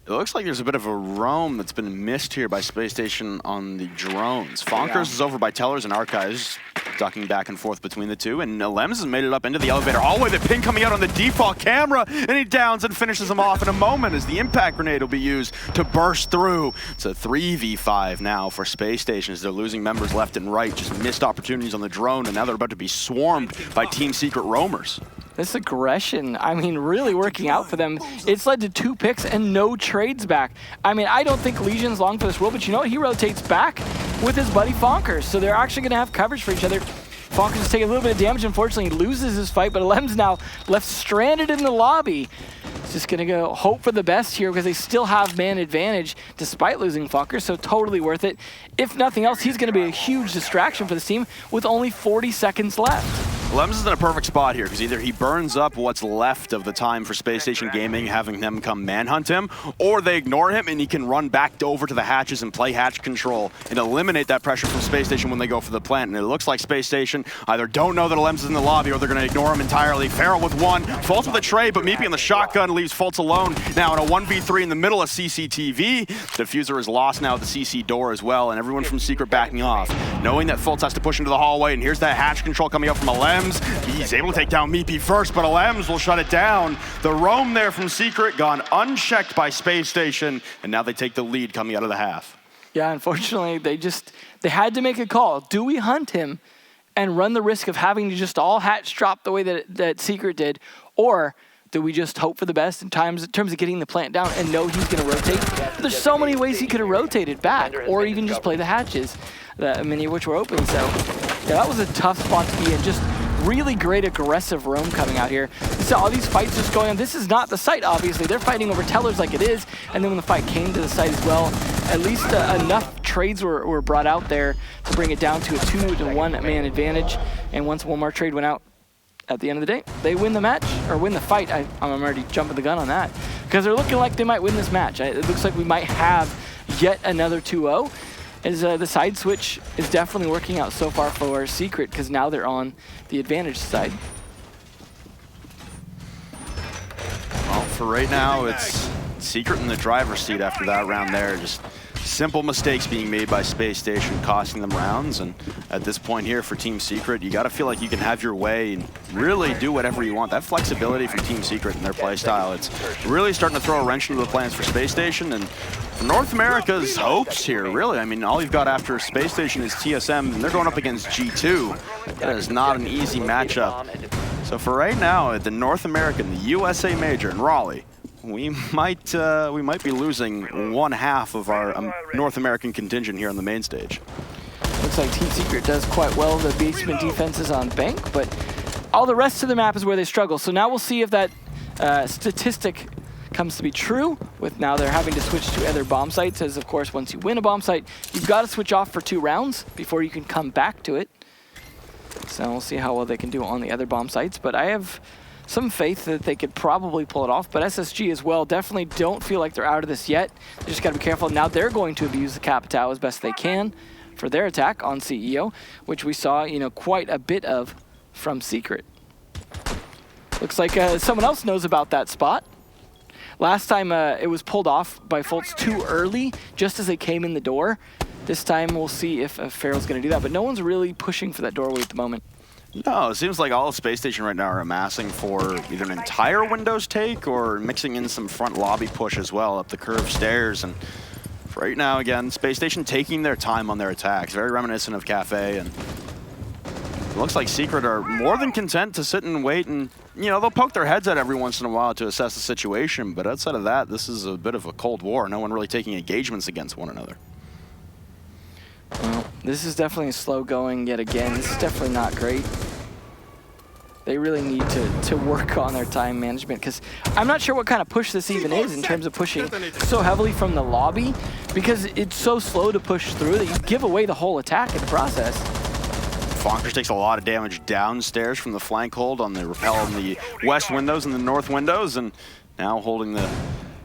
It looks like there's a bit of a roam that's been missed here by Space Station on the drones. Fonkers is over by Tellers and Archives, ducking back and forth between the two, and Lems has made it up into the elevator hallway. The ping coming out on the default camera, and he downs and finishes him off in a moment as the impact grenade will be used to burst through. It's a 3v5 now for Space Station as they're losing members left and right, just missed opportunities on the drone, and now they're about to be swarmed by Team Secret roamers. This aggression, I mean, really working out for them. It's led to 2 picks and no trades back. I mean, I don't think Legion's long for this role, but you know what? He rotates back with his buddy Fonkers, so they're actually going to have coverage for each other. Fonkers is taking a little bit of damage. Unfortunately, he loses his fight, but Lem's now left stranded in the lobby. He's just going to go hope for the best here because they still have man advantage despite losing Fonkers, so totally worth it. If nothing else, he's going to be a huge distraction for this team with only 40 seconds left. Lems is in a perfect spot here because either he burns up what's left of the time for Space Station Gaming, having them come manhunt him, or they ignore him and he can run back over to the hatches and play hatch control and eliminate that pressure from Space Station when they go for the plant. And it looks like Space Station either don't know that Lems is in the lobby or they're going to ignore him entirely. Farrell with one, Fultz with a trade, but Meepy on the shotgun leaves Fultz alone. Now in a 1v3 in the middle of CCTV, Diffuser is lost now at the CC door as well, and everyone from Secret backing off. Knowing that Fultz has to push into the hallway, and here's that hatch control coming up from Lems. He's able to take down Meepy first, but Lems will shut it down. The roam there from Secret gone unchecked by Space Station, and now they take the lead coming out of the half. Yeah, unfortunately, they had to make a call. Do we hunt him and run the risk of having to just all hatch drop the way that Secret did, or do we just hope for the best in terms of getting the plant down and know he's going to rotate? There's so many ways he could have rotated back, or even just play the hatches, many of which were open. So yeah, that was a tough spot to be in. Just really great aggressive roam coming out here. So all these fights just going on. This is not the site, obviously. They're fighting over Tellers like it is. And then when the fight came to the site as well, at least enough trades were brought out there to bring it down to a 2-to-1 man advantage. And once one more trade went out, at the end of the day, they win the match, or win the fight. I'm already jumping the gun on that. Because they're looking like they might win this match. It looks like we might have yet another 2-0. As the side switch is definitely working out so far for Secret, because now they're on the advantage side. Well, for right now, it's Secret in the driver's seat after that round there. Just simple mistakes being made by Space Station, costing them rounds. And at this point here for Team Secret, you got to feel like you can have your way and really do whatever you want. That flexibility from Team Secret and their play style, it's really starting to throw a wrench into the plans for Space Station. And for North America's hopes here, really, I mean, all you've got after Space Station is TSM, and they're going up against G2. That is not an easy matchup. So for right now, at the North American, the USA Major in Raleigh, we might be losing one half of our North American contingent here on the main stage. Looks like Team Secret does quite well. The basement defense is on Bank, but all the rest of the map is where they struggle. So now we'll see if that statistic comes to be true, with now they're having to switch to other bomb sites, as of course once you win a bomb site, you've got to switch off for 2 rounds before you can come back to it. So we'll see how well they can do on the other bomb sites, but I have some faith that they could probably pull it off. But SSG as well definitely don't feel like they're out of this yet. They just got to be careful. Now they're going to abuse the Capitao as best they can for their attack on CEO, which we saw, you know, quite a bit of from Secret. Looks like someone else knows about that spot. Last time it was pulled off by Fultz too early, just as they came in the door. This time we'll see if Farrell's going to do that, but no one's really pushing for that doorway at the moment. No, it seems like all of Space Station right now are amassing for either an entire Windows take or mixing in some front lobby push as well up the curved stairs. And right now, again, Space Station taking their time on their attacks, very reminiscent of Kafe. And it looks like Secret are more than content to sit and wait, and you know, they'll poke their heads out every once in a while to assess the situation. But outside of that, this is a bit of a cold war. No one really taking engagements against one another. Well, this is definitely slow going yet again. This is definitely not great. They really need to work on their time management, because I'm not sure what kind of push this even is in terms of pushing so heavily from the lobby, because it's so slow to push through that you give away the whole attack in the process. Fonkers takes a lot of damage downstairs from the flank hold on the rappel on the west windows and the north windows, and now holding the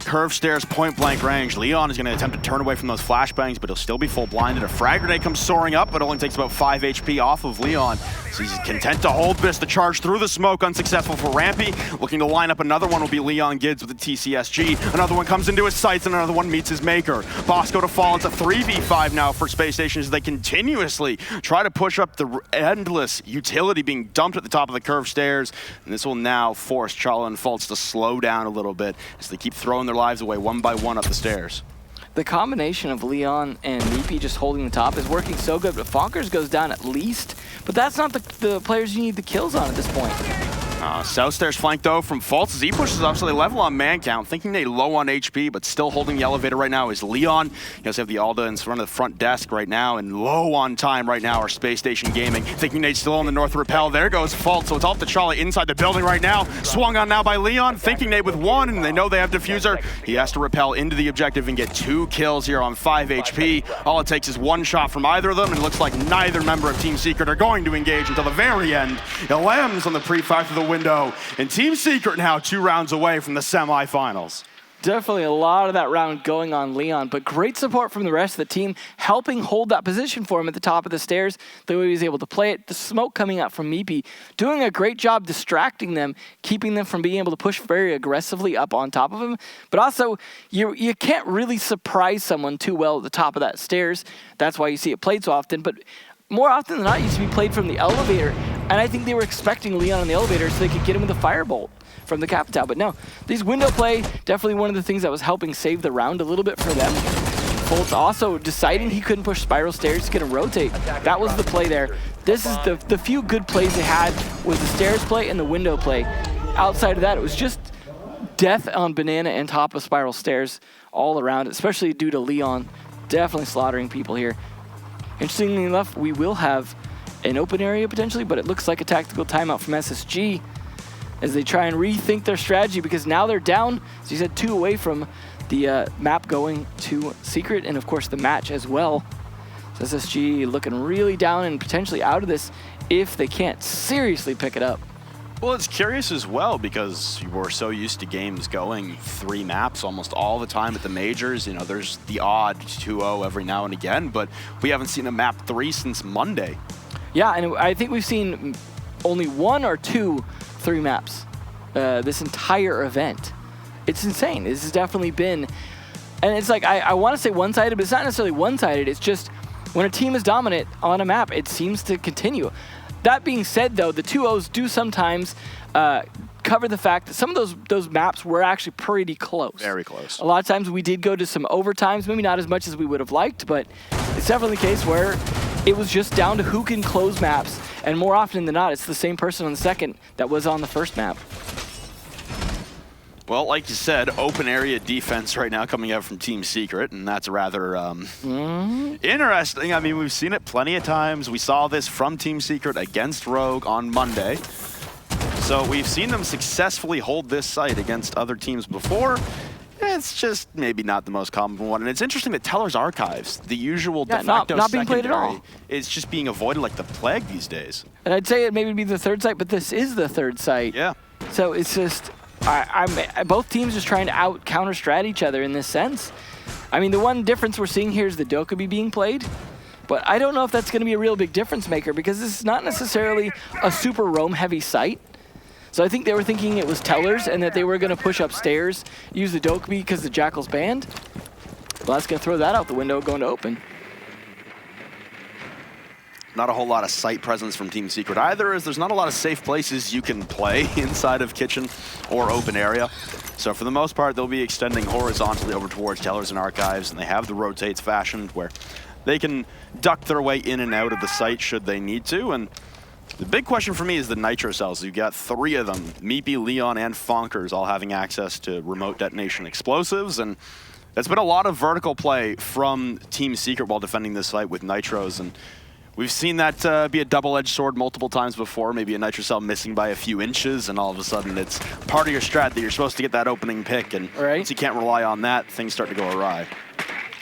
curved stairs point blank range. Leon is going to attempt to turn away from those flashbangs, but he'll still be full blinded. A frag grenade comes soaring up, but only takes about 5 HP off of Leon. So he's content to hold this. The charge through the smoke, unsuccessful for Rampy. Looking to line up another one will be Leon Gids with the TCSG. Another one comes into his sights, and another one meets his maker. Bosco to fall. It's a 3v5 now for Space Station as they continuously try to push up the endless utility being dumped at the top of the curved stairs. And this will now force Chala and Fultz to slow down a little bit as they keep throwing their lives away one by one up the stairs. The combination of Leon and Meepy just holding the top is working so good, but Fonkers goes down at least. But that's not the players you need the kills on at this point. South stairs flank though from Fultz as he pushes up, so they level on man count, thinking they low on HP, but still holding the elevator right now is Leon. He does have the Alda in front of the front desk right now, and low on time right now are Space Station Gaming, thinking they'd still on the north rappel. There goes Fultz, so it's off to Chala inside the building right now. Swung on now by Leon, thinking they with one, and they know they have diffuser. He has to rappel into the objective and get 2 kills here on 5 HP. All it takes is 1 shot from either of them, and it looks like neither member of Team Secret are going to engage until the very end. LM's on the pre-fire through the window, and Team Secret now 2 rounds away from the semifinals. Definitely a lot of that round going on Leon, but great support from the rest of the team, helping hold that position for him at the top of the stairs, the way he was able to play it. The smoke coming out from Meepy, doing a great job distracting them, keeping them from being able to push very aggressively up on top of him. But also, you can't really surprise someone too well at the top of that stairs. That's why you see it played so often, but more often than not, it used to be played from the elevator, and I think they were expecting Leon on the elevator so they could get him with a firebolt from the Capital. But no, these window play, definitely one of the things that was helping save the round a little bit for them. Fultz also deciding he couldn't push spiral stairs, he's going to rotate. That was the play there. This is the few good plays they had was the stairs play and the window play. Outside of that, it was just death on banana and top of spiral stairs all around, especially due to Leon definitely slaughtering people here. Interestingly enough, we will have an open area potentially, but it looks like a tactical timeout from SSG as they try and rethink their strategy, because now they're down, as you said, 2 away from the map going to Secret, and of course the match as well. So SSG looking really down and potentially out of this if they can't seriously pick it up. Well, it's curious as well because we're so used to games going 3 maps almost all the time at the majors. You know, there's the odd 2-0 every now and again, but we haven't seen a map 3 since Monday. Yeah, and I think we've seen only 1 or 2 3 maps this entire event. It's insane. This has definitely been, and it's like, I want to say one-sided, but it's not necessarily one-sided. It's just when a team is dominant on a map, it seems to continue. That being said, though, the 2-0s do sometimes cover the fact that some of those maps were actually pretty close. Very close. A lot of times we did go to some overtimes, maybe not as much as we would have liked, but it's definitely the case where it was just down to who can close maps, and more often than not, it's the same person on the second that was on the first map. Well, like you said, open area defense right now coming out from Team Secret, and that's rather interesting. I mean, we've seen it plenty of times. We saw this from Team Secret against Rogue on Monday. So we've seen them successfully hold this site against other teams before. It's just maybe not the most common one. And it's interesting that Teller's Archives, the usual de facto not being played at all. Is just being avoided like the plague these days. And I'd say it maybe be the 3rd site, but this is the 3rd site. Yeah. So it's just, both teams just trying to counter-strat each other in this sense. I mean, the one difference we're seeing here is the Dokkaebi being played, but I don't know if that's going to be a real big difference maker because this is not necessarily a super roam-heavy site. So I think they were thinking it was Tellers and that they were going to push upstairs, use the Dokkaebi because the Jackal's banned. Well, that's going to throw that out the window going to open. not a whole lot of site presence from Team Secret either, as there's not a lot of safe places you can play inside of kitchen or open area. So for the most part, they'll be extending horizontally over towards tellers and archives, and they have the rotates fashioned where they can duck their way in and out of the site should they need to. And the big question for me is the nitro cells. You've got 3 of them, Meepy, Leon, and Fonkers, all having access to remote detonation explosives, and it's been a lot of vertical play from Team Secret while defending this site with nitros, and we've seen that be a double-edged sword multiple times before, maybe a nitro cell missing by a few inches, and all of a sudden it's part of your strat that you're supposed to get that opening pick, and once you can't rely on that, things start to go awry.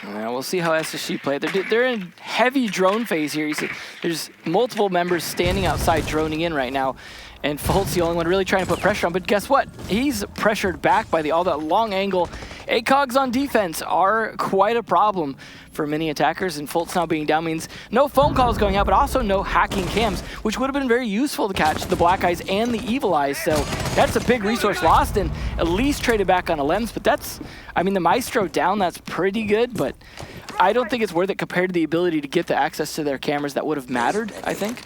Yeah, we'll see how SSG play. They're in heavy drone phase here. You see, there's multiple members standing outside droning in right now, and Fult's the only one really trying to put pressure on. But guess what? He's pressured back by all that long angle. ACOGs on defense are quite a problem for many attackers, and Fult's now being down means no phone calls going out, but also no hacking cams, which would have been very useful to catch the Black Eyes and the Evil Eyes. So that's a big resource lost, and at least traded back on a lens. But that's, I mean, the Maestro down, that's pretty good, but I don't think it's worth it compared to the ability to get the access to their cameras that would have mattered, I think.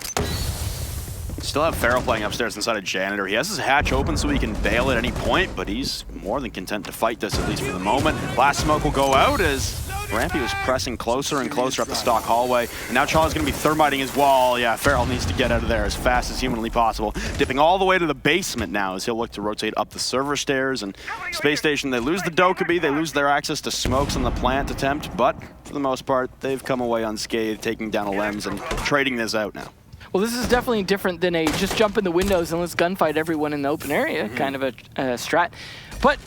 Still have Farrell playing upstairs inside of Janitor. He has his hatch open so he can bail at any point, but he's more than content to fight this, at least for the moment. Last smoke will go out as Rampy was pressing closer and closer up the stock hallway. And now Chala's going to be thermiting his wall. Yeah, Farrell needs to get out of there as fast as humanly possible. Dipping all the way to the basement now as he'll look to rotate up the server stairs. And Space Station, they lose the Dokkaebi, they lose their access to smokes on the plant attempt, but for the most part, they've come away unscathed, taking down a Lems and trading this out now. Well, this is definitely different than a just jump in the windows and let's gunfight everyone in the open area kind of a strat. But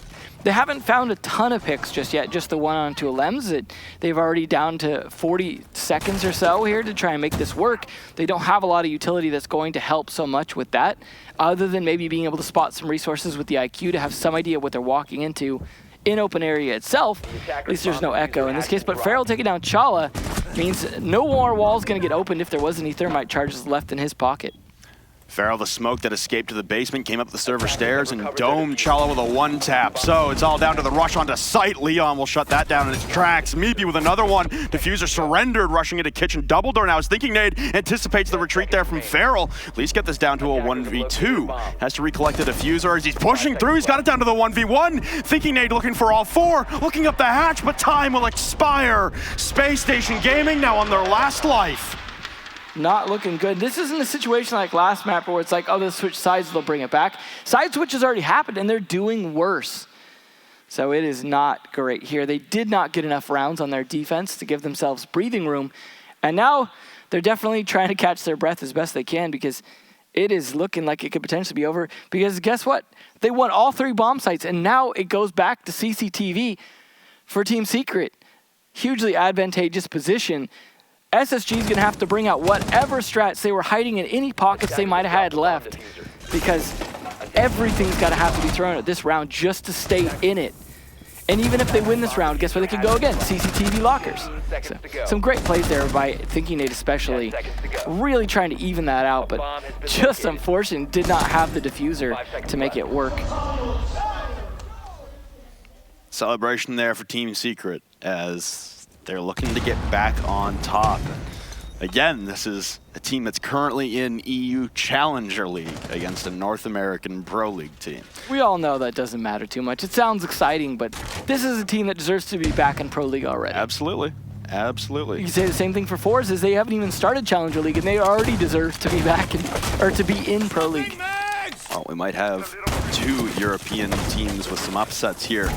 they haven't found a ton of picks just yet, just the one onto a Lems. They've already down to 40 seconds or so here to try and make this work. They don't have a lot of utility that's going to help so much with that, other than maybe being able to spot some resources with the IQ to have some idea what they're walking into in open area itself. At least there's no echo in this case, but Farrell taking down Chala means no more walls going to get opened if there was any thermite charges left in his pocket. Farrell, the smoke that escaped to the basement, came up the server stairs and domed Chala with a one-tap. So it's all down to the rush onto site. Leon will shut that down in its tracks. Meepy with another one. Diffuser surrendered, rushing into kitchen. Double door now. Is Thinking Nade anticipates the retreat there from Farrell. At least get this down to a 1v2. Has to recollect the diffuser as he's pushing through. He's got it down to the 1v1. Thinking Nade looking for all 4. Looking up the hatch, but time will expire. Space Station Gaming now on their last life. Not looking good. This isn't a situation like last map where it's like, oh, they'll switch sides, they'll bring it back. Side switch has already happened, and they're doing worse. So it is not great here. They did not get enough rounds on their defense to give themselves breathing room. And now they're definitely trying to catch their breath as best they can because it is looking like it could potentially be over. Because guess what? They won all 3 bomb sites, and now it goes back to CCTV for Team Secret. Hugely advantageous position. SSG is going to have to bring out whatever strats they were hiding in any pockets they might have had left, because everything's got to have to be thrown at this round just to stay in it. And even if they win this round, guess where they can go again? CCTV lockers. So, some great plays there by Thinking Nade especially, really trying to even that out, but just unfortunate did not have the diffuser to make it work. Celebration there for Team Secret as they're looking to get back on top. Again, this is a team that's currently in EU Challenger League against a North American Pro League team. We all know that doesn't matter too much. It sounds exciting, but this is a team that deserves to be back in Pro League already. Absolutely. Absolutely. You can say the same thing for Force, is they haven't even started Challenger League, and they already deserve to be back or to be in Pro League. Well, we might have 2 European teams with some upsets here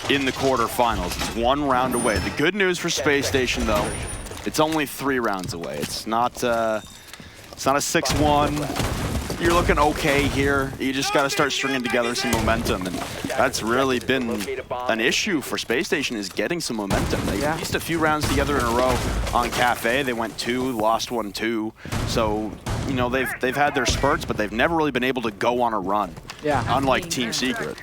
in the quarterfinals. It's 1 round away. The good news for Space Station, though, it's only 3 rounds away. It's not a 6-1. You're looking okay here. You just got to start stringing together some momentum, and that's really been an issue for Space Station, is getting some momentum. They pieced a few rounds together in a row on Kafe. They went 2, lost 1, 2. So, you know, they've had their spurts, but they've never really been able to go on a run. Yeah. Unlike Team Secret.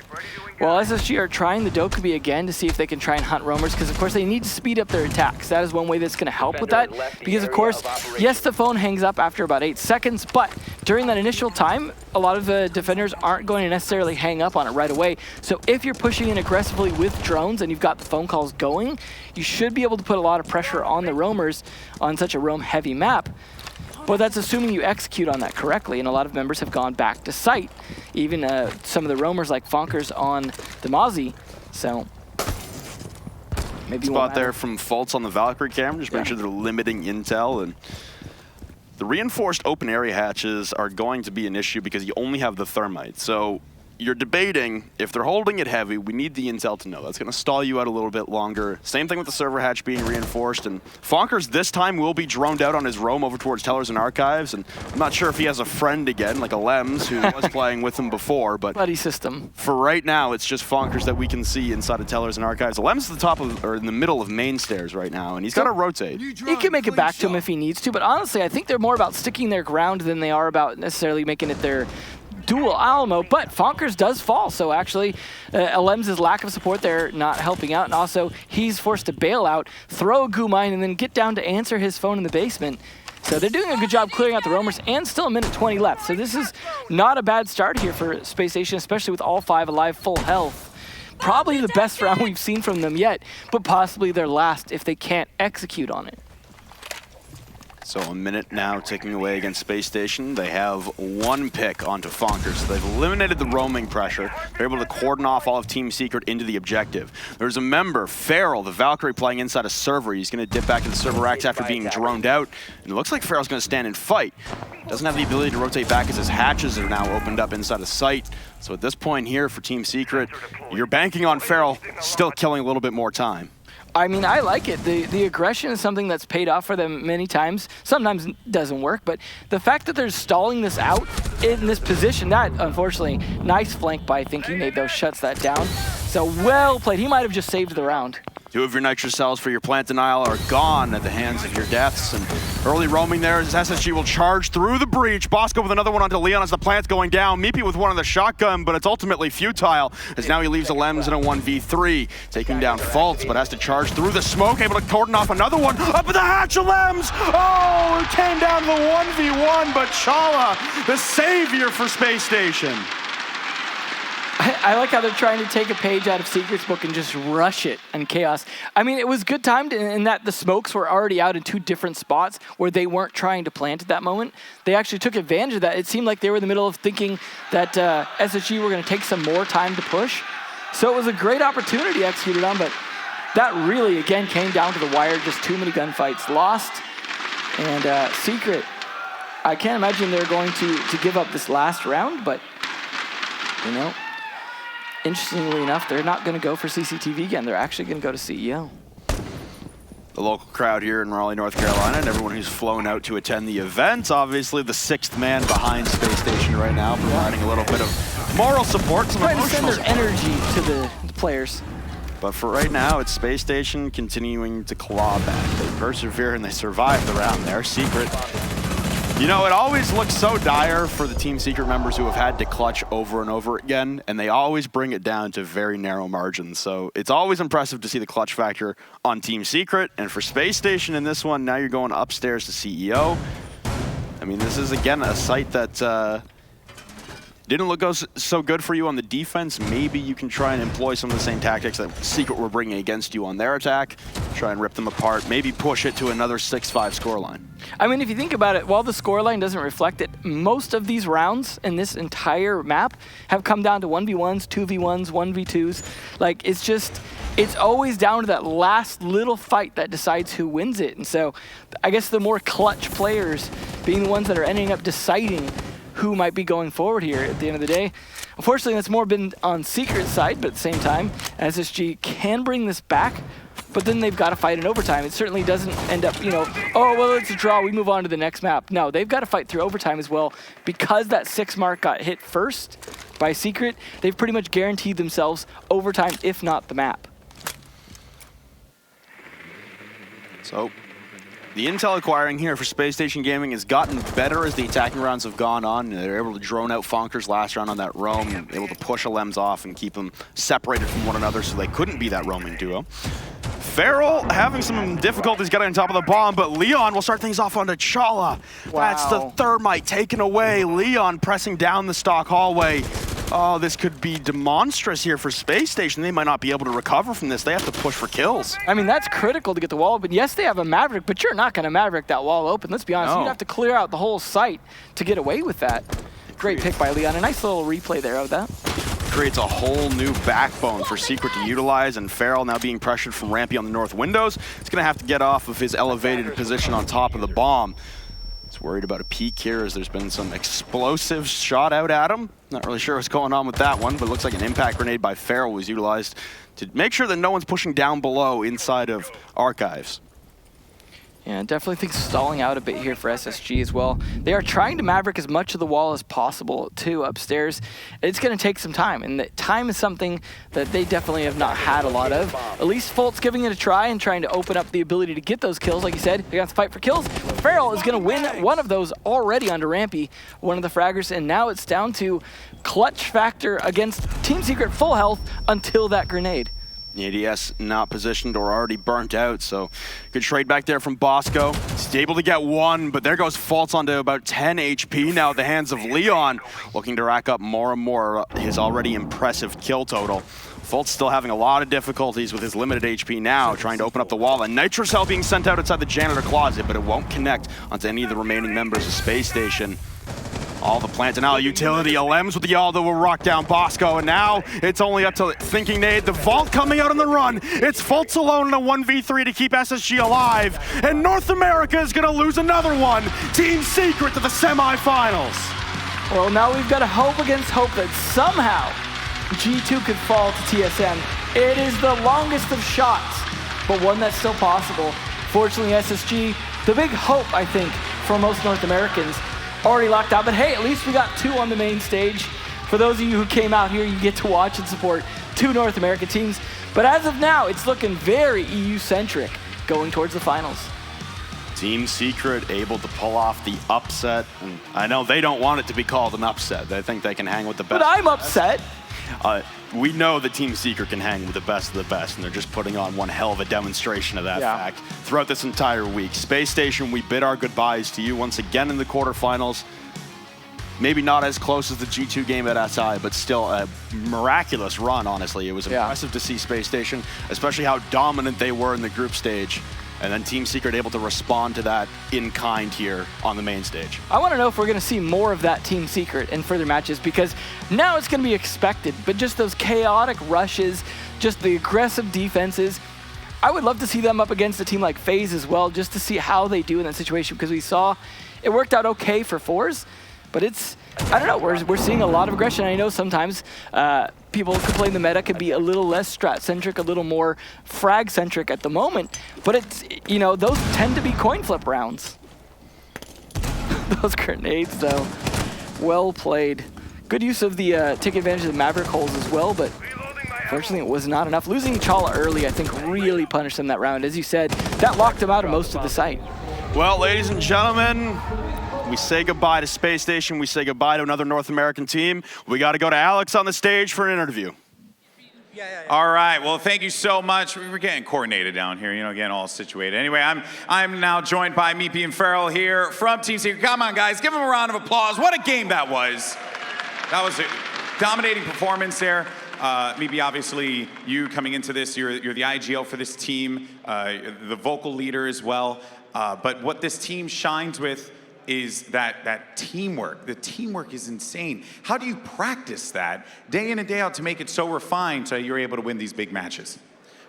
Well, SSG are trying the Dokkaebi again to see if they can try and hunt roamers, because of course they need to speed up their attacks. That is one way that's going to help with that, because of course, yes, the phone hangs up after about 8 seconds, but during that initial time, a lot of the defenders aren't going to necessarily hang up on it right away. So if you're pushing in aggressively with drones and you've got the phone calls going, you should be able to put a lot of pressure on the roamers on such a roam-heavy map. But that's assuming you execute on that correctly, and a lot of members have gone back to site. Even some of the roamers like Fonkers on the Mozzie. So maybe spot there from Fultz on the Valkyrie camera. Just make sure they're limiting intel. And the reinforced open area hatches are going to be an issue because you only have the thermite. So you're debating, if they're holding it heavy, we need the intel to know. That's going to stall you out a little bit longer. Same thing with the server hatch being reinforced. And Fonkers this time will be droned out on his roam over towards Tellers and Archives. And I'm not sure if he has a friend again, like a Lems, who was playing with him before. But buddy system. For right now, it's just Fonkers that we can see inside of Tellers and Archives. Lems is the top of, or in the middle of main stairs right now, and he's got to rotate. He can make it back to him if he needs to, but honestly, I think they're more about sticking their ground than they are about necessarily making it their dual Alamo, but Fonkers does fall, so actually Alem's lack of support there not helping out, and also he's forced to bail out, throw a goo mine, and then get down to answer his phone in the basement. So they're doing a good job clearing out the roamers, and still a minute 20 left. So this is not a bad start here for Space Station, especially with all 5 alive, full health. Probably the best round we've seen from them yet, but possibly their last if they can't execute on it. So a minute now ticking away against Space Station. They have 1 pick onto Fonkers. So they've eliminated the roaming pressure. They're able to cordon off all of Team Secret into the objective. There's a member, Farrell, the Valkyrie, playing inside a server. He's going to dip back to the server racks after being droned out. And it looks like Farrell's going to stand and fight. Doesn't have the ability to rotate back as his hatches are now opened up inside of site. So at this point here for Team Secret, you're banking on Farrell still killing a little bit more time. I mean, I like it. The aggression is something that's paid off for them many times. Sometimes it doesn't work, but the fact that they're stalling this out in this position, that, unfortunately, nice flank by Thinking Made, though, shuts that down. So well played. He might have just saved the round. 2 of your nitrous cells for your plant denial are gone at the hands of your deaths. And early roaming there as SSG will charge through the breach. Bosco with another one onto Leon as the plant's going down. Meepy with one on the shotgun, but it's ultimately futile as now he leaves a Lems in a 1v3. Taking down Fultz, but has to charge through the smoke, able to cordon off another one. Up at the hatch of Lems! Oh, it came down to the 1v1, but Chala, the savior for Space Station. I like how they're trying to take a page out of Secret's book and just rush it in Chaos. I mean, it was good timed in that the smokes were already out in 2 different spots where they weren't trying to plant at that moment. They actually took advantage of that. It seemed like they were in the middle of thinking that SSG were going to take some more time to push. So it was a great opportunity executed on, but that really, again, came down to the wire. Just too many gunfights lost. And Secret, I can't imagine they're going to give up this last round, but, you know, interestingly enough, they're not going to go for CCTV again. They're actually going to go to CEO. The local crowd here in Raleigh, North Carolina, and everyone who's flown out to attend the event. Obviously, the 6th man behind Space Station right now, providing a little bit of moral support, some trying to send emotional their energy to the players. But for right now, it's Space Station continuing to claw back. They persevere and they survive the round there. Secret. You know, it always looks so dire for the Team Secret members who have had to clutch over and over again, and they always bring it down to very narrow margins. So it's always impressive to see the clutch factor on Team Secret. And for Space Station in this one, now you're going upstairs to CEO. I mean, this is, again, a site that didn't look so good for you on the defense. Maybe you can try and employ some of the same tactics that Secret were bringing against you on their attack. Try and rip them apart. Maybe push it to another 6-5 scoreline. I mean, if you think about it, while the scoreline doesn't reflect it, most of these rounds in this entire map have come down to 1v1s, 2v1s, 1v2s. Like, it's always down to that last little fight that decides who wins it. And so I guess the more clutch players being the ones that are ending up deciding who might be going forward here at the end of the day. Unfortunately, that's more been on Secret's side, but at the same time, SSG can bring this back, but then they've got to fight in overtime. It certainly doesn't end up, you know, oh, well, it's a draw, we move on to the next map. No, they've got to fight through overtime as well. Because that 6 mark got hit first by Secret, they've pretty much guaranteed themselves overtime, if not the map. So the intel acquiring here for Space Station Gaming has gotten better as the attacking rounds have gone on. They're able to drone out Fonkers last round on that roam, and able to push a Lems off and keep them separated from one another so they couldn't be that roaming duo. Farrell having some difficulties getting on top of the bomb, but Leon will start things off onto Chala. Wow. That's the thermite taken away. Leon pressing down the stock hallway. oh, this could be demonstrous here for Space Station. They might not be able to recover from this. They have to push for kills. I mean, that's critical to get the wall open. Yes, they have a Maverick, but you're not going to Maverick that wall open. Let's be honest. No. You'd have to clear out the whole site to get away with that. Great pick by Leon. A nice little replay there of that. Creates a whole new backbone for Secret to utilize, and Farrell now being pressured from Rampy on the north windows. He's going to have to get off of his elevated position on top of the bomb. He's worried about a peek here as there's been some explosive shot out at him. Not really sure what's going on with that one, but it looks like an impact grenade by Farrell was utilized to make sure that no one's pushing down below inside of Archives. Yeah, definitely think stalling out a bit here for SSG as well. They are trying to Maverick as much of the wall as possible, too, upstairs. It's going to take some time, and time is something that they definitely have not had a lot of. At least Fult's giving it a try and trying to open up the ability to get those kills. Like you said, they have to fight for kills. Farrell is going to win one of those already under Rampy, one of the fraggers, and now it's down to clutch factor against Team Secret full health until that grenade. The ADS not positioned or already burnt out, so good trade back there from Bosco. He's able to get one, but there goes Fultz onto about 10 HP now at the hands of Leon, looking to rack up more and more his already impressive kill total. Fultz still having a lot of difficulties with his limited HP now, trying to open up the wall, and Nitro Cell being sent out inside the janitor closet, but it won't connect onto any of the remaining members of Space Station. All the plant and now utility LMs with the Aldo will rock down Bosco, and now it's only up to Thinking Nade. The Vault coming out on the run. It's Fultz alone in a 1v3 to keep SSG alive, and North America is going to lose another one. Team Secret to the semifinals. Well, now we've got to hope against hope that somehow G2 could fall to TSM. It is the longest of shots, but one that's still possible. Fortunately, SSG, the big hope, I think, for most North Americans, already locked out, but hey, at least we got two on the main stage. For those of you who came out here, you get to watch and support two North American teams. But as of now, it's looking very EU-centric going towards the finals. Team Secret able to pull off the upset. And I know they don't want it to be called an upset. They think they can hang with the best. But I'm upset. We know that Team Secret can hang with the best of the best, and they're just putting on one hell of a demonstration of that fact throughout this entire week. Space Station, we bid our goodbyes to you once again in the quarterfinals. Maybe not as close as the G2 game at SI, but still a miraculous run, honestly. It was impressive to see Space Station, especially how dominant they were in the group stage. And then Team Secret able to respond to that in kind here on the main stage. I want to know if we're going to see more of that Team Secret in further matches, because now it's going to be expected, but just those chaotic rushes, just the aggressive defenses, I would love to see them up against a team like FaZe as well, just to see how they do in that situation, because we saw it worked out okay for fours, but it's, I don't know, we're seeing a lot of aggression. I know sometimes people complain the meta could be a little less strat-centric, a little more frag-centric at the moment, but it's, you know, those tend to be coin flip rounds. Those grenades, though, well played. Good use of the take advantage of the Maverick holes as well, but unfortunately it was not enough. Losing Chala early, I think, really punished them that round. As you said, that locked them out of most of the site. Well, ladies and gentlemen, we say goodbye to Space Station. We say goodbye to another North American team. We got to go to Alex on the stage for an interview. All right. Well, thank you so much. We're getting coordinated down here, you know, getting all situated. Anyway, I'm now joined by Meepy and Farrell here from Team Secret. Come on, guys, give them a round of applause. What a game that was. That was a dominating performance there. Meepy, obviously, you coming into this, you're the IGL for this team, the vocal leader as well. But what this team shines with is that teamwork. The teamwork is insane. How do you practice that day in and day out to make it so refined so you're able to win these big matches?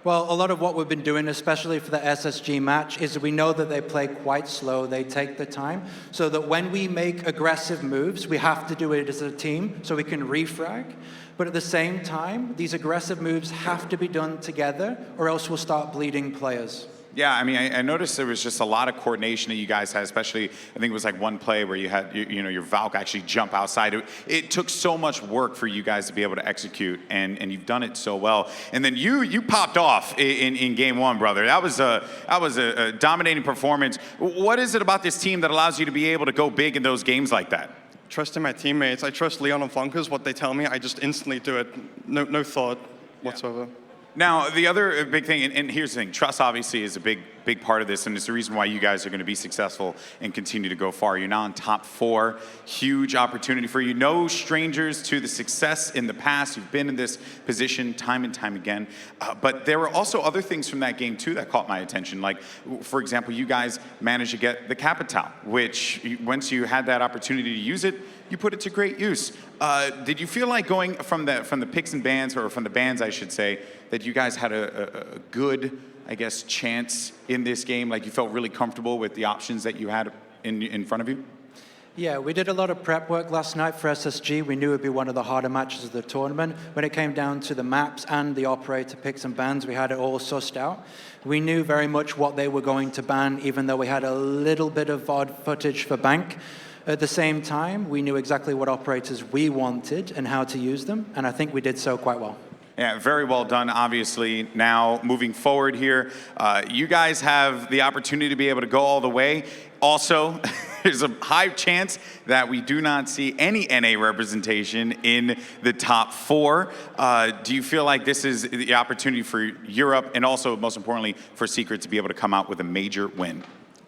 Well, a lot of what we've been doing, especially for the SSG match, is we know that they play quite slow. They take the time, so that when we make aggressive moves, we have to do it as a team so we can refrag. But at the same time, these aggressive moves have to be done together, or else we'll start bleeding players. Yeah, I mean, I noticed there was just a lot of coordination that you guys had, especially, I think it was like one play where you had, you know, your Valk actually jump outside. It took so much work for you guys to be able to execute, and you've done it so well. And then you popped off in game one, brother. That was a dominating performance. What is it about this team that allows you to be able to go big in those games like that? Trusting my teammates. I trust Leon and Funkers. What they tell me, I just instantly do it. No thought whatsoever. Now, the other big thing, and here's the thing, trust obviously is a big big part of this, and it's the reason why you guys are going to be successful and continue to go far. You're now in top 4. Huge opportunity for you. No strangers to the success in the past. You've been in this position time and time again. But there were also other things from that game, too, that caught my attention. Like, for example, you guys managed to get the Capital, which once you had that opportunity to use it, you put it to great use. Did you feel like going from the picks and bans, or from the bans, I should say, that you guys had a good, I guess, chance in this game? Like, you felt really comfortable with the options that you had in front of you? Yeah, we did a lot of prep work last night for SSG. We knew it would be one of the harder matches of the tournament. When it came down to the maps and the operator picks and bans, we had it all sussed out. We knew very much what they were going to ban, even though we had a little bit of VOD footage for Bank. At the same time, we knew exactly what operators we wanted and how to use them, and I think we did so quite well. Yeah, very well done, obviously. Now, moving forward here, you guys have the opportunity to be able to go all the way. Also, there's a high chance that we do not see any NA representation in the top 4. Do you feel like this is the opportunity for Europe, and also, most importantly, for Secret to be able to come out with a major win?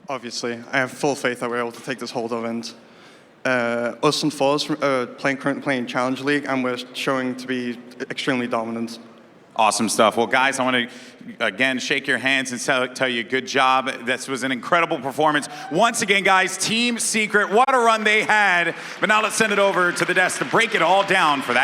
Obviously, I have full faith that we're able to take this hold event. Us and Fours currently playing Challenge League, and we're showing to be extremely dominant. Awesome stuff. Well, guys, I want to, again, shake your hands and tell you good job. This was an incredible performance. Once again, guys, Team Secret, what a run they had. But now let's send it over to the desk to break it all down for that.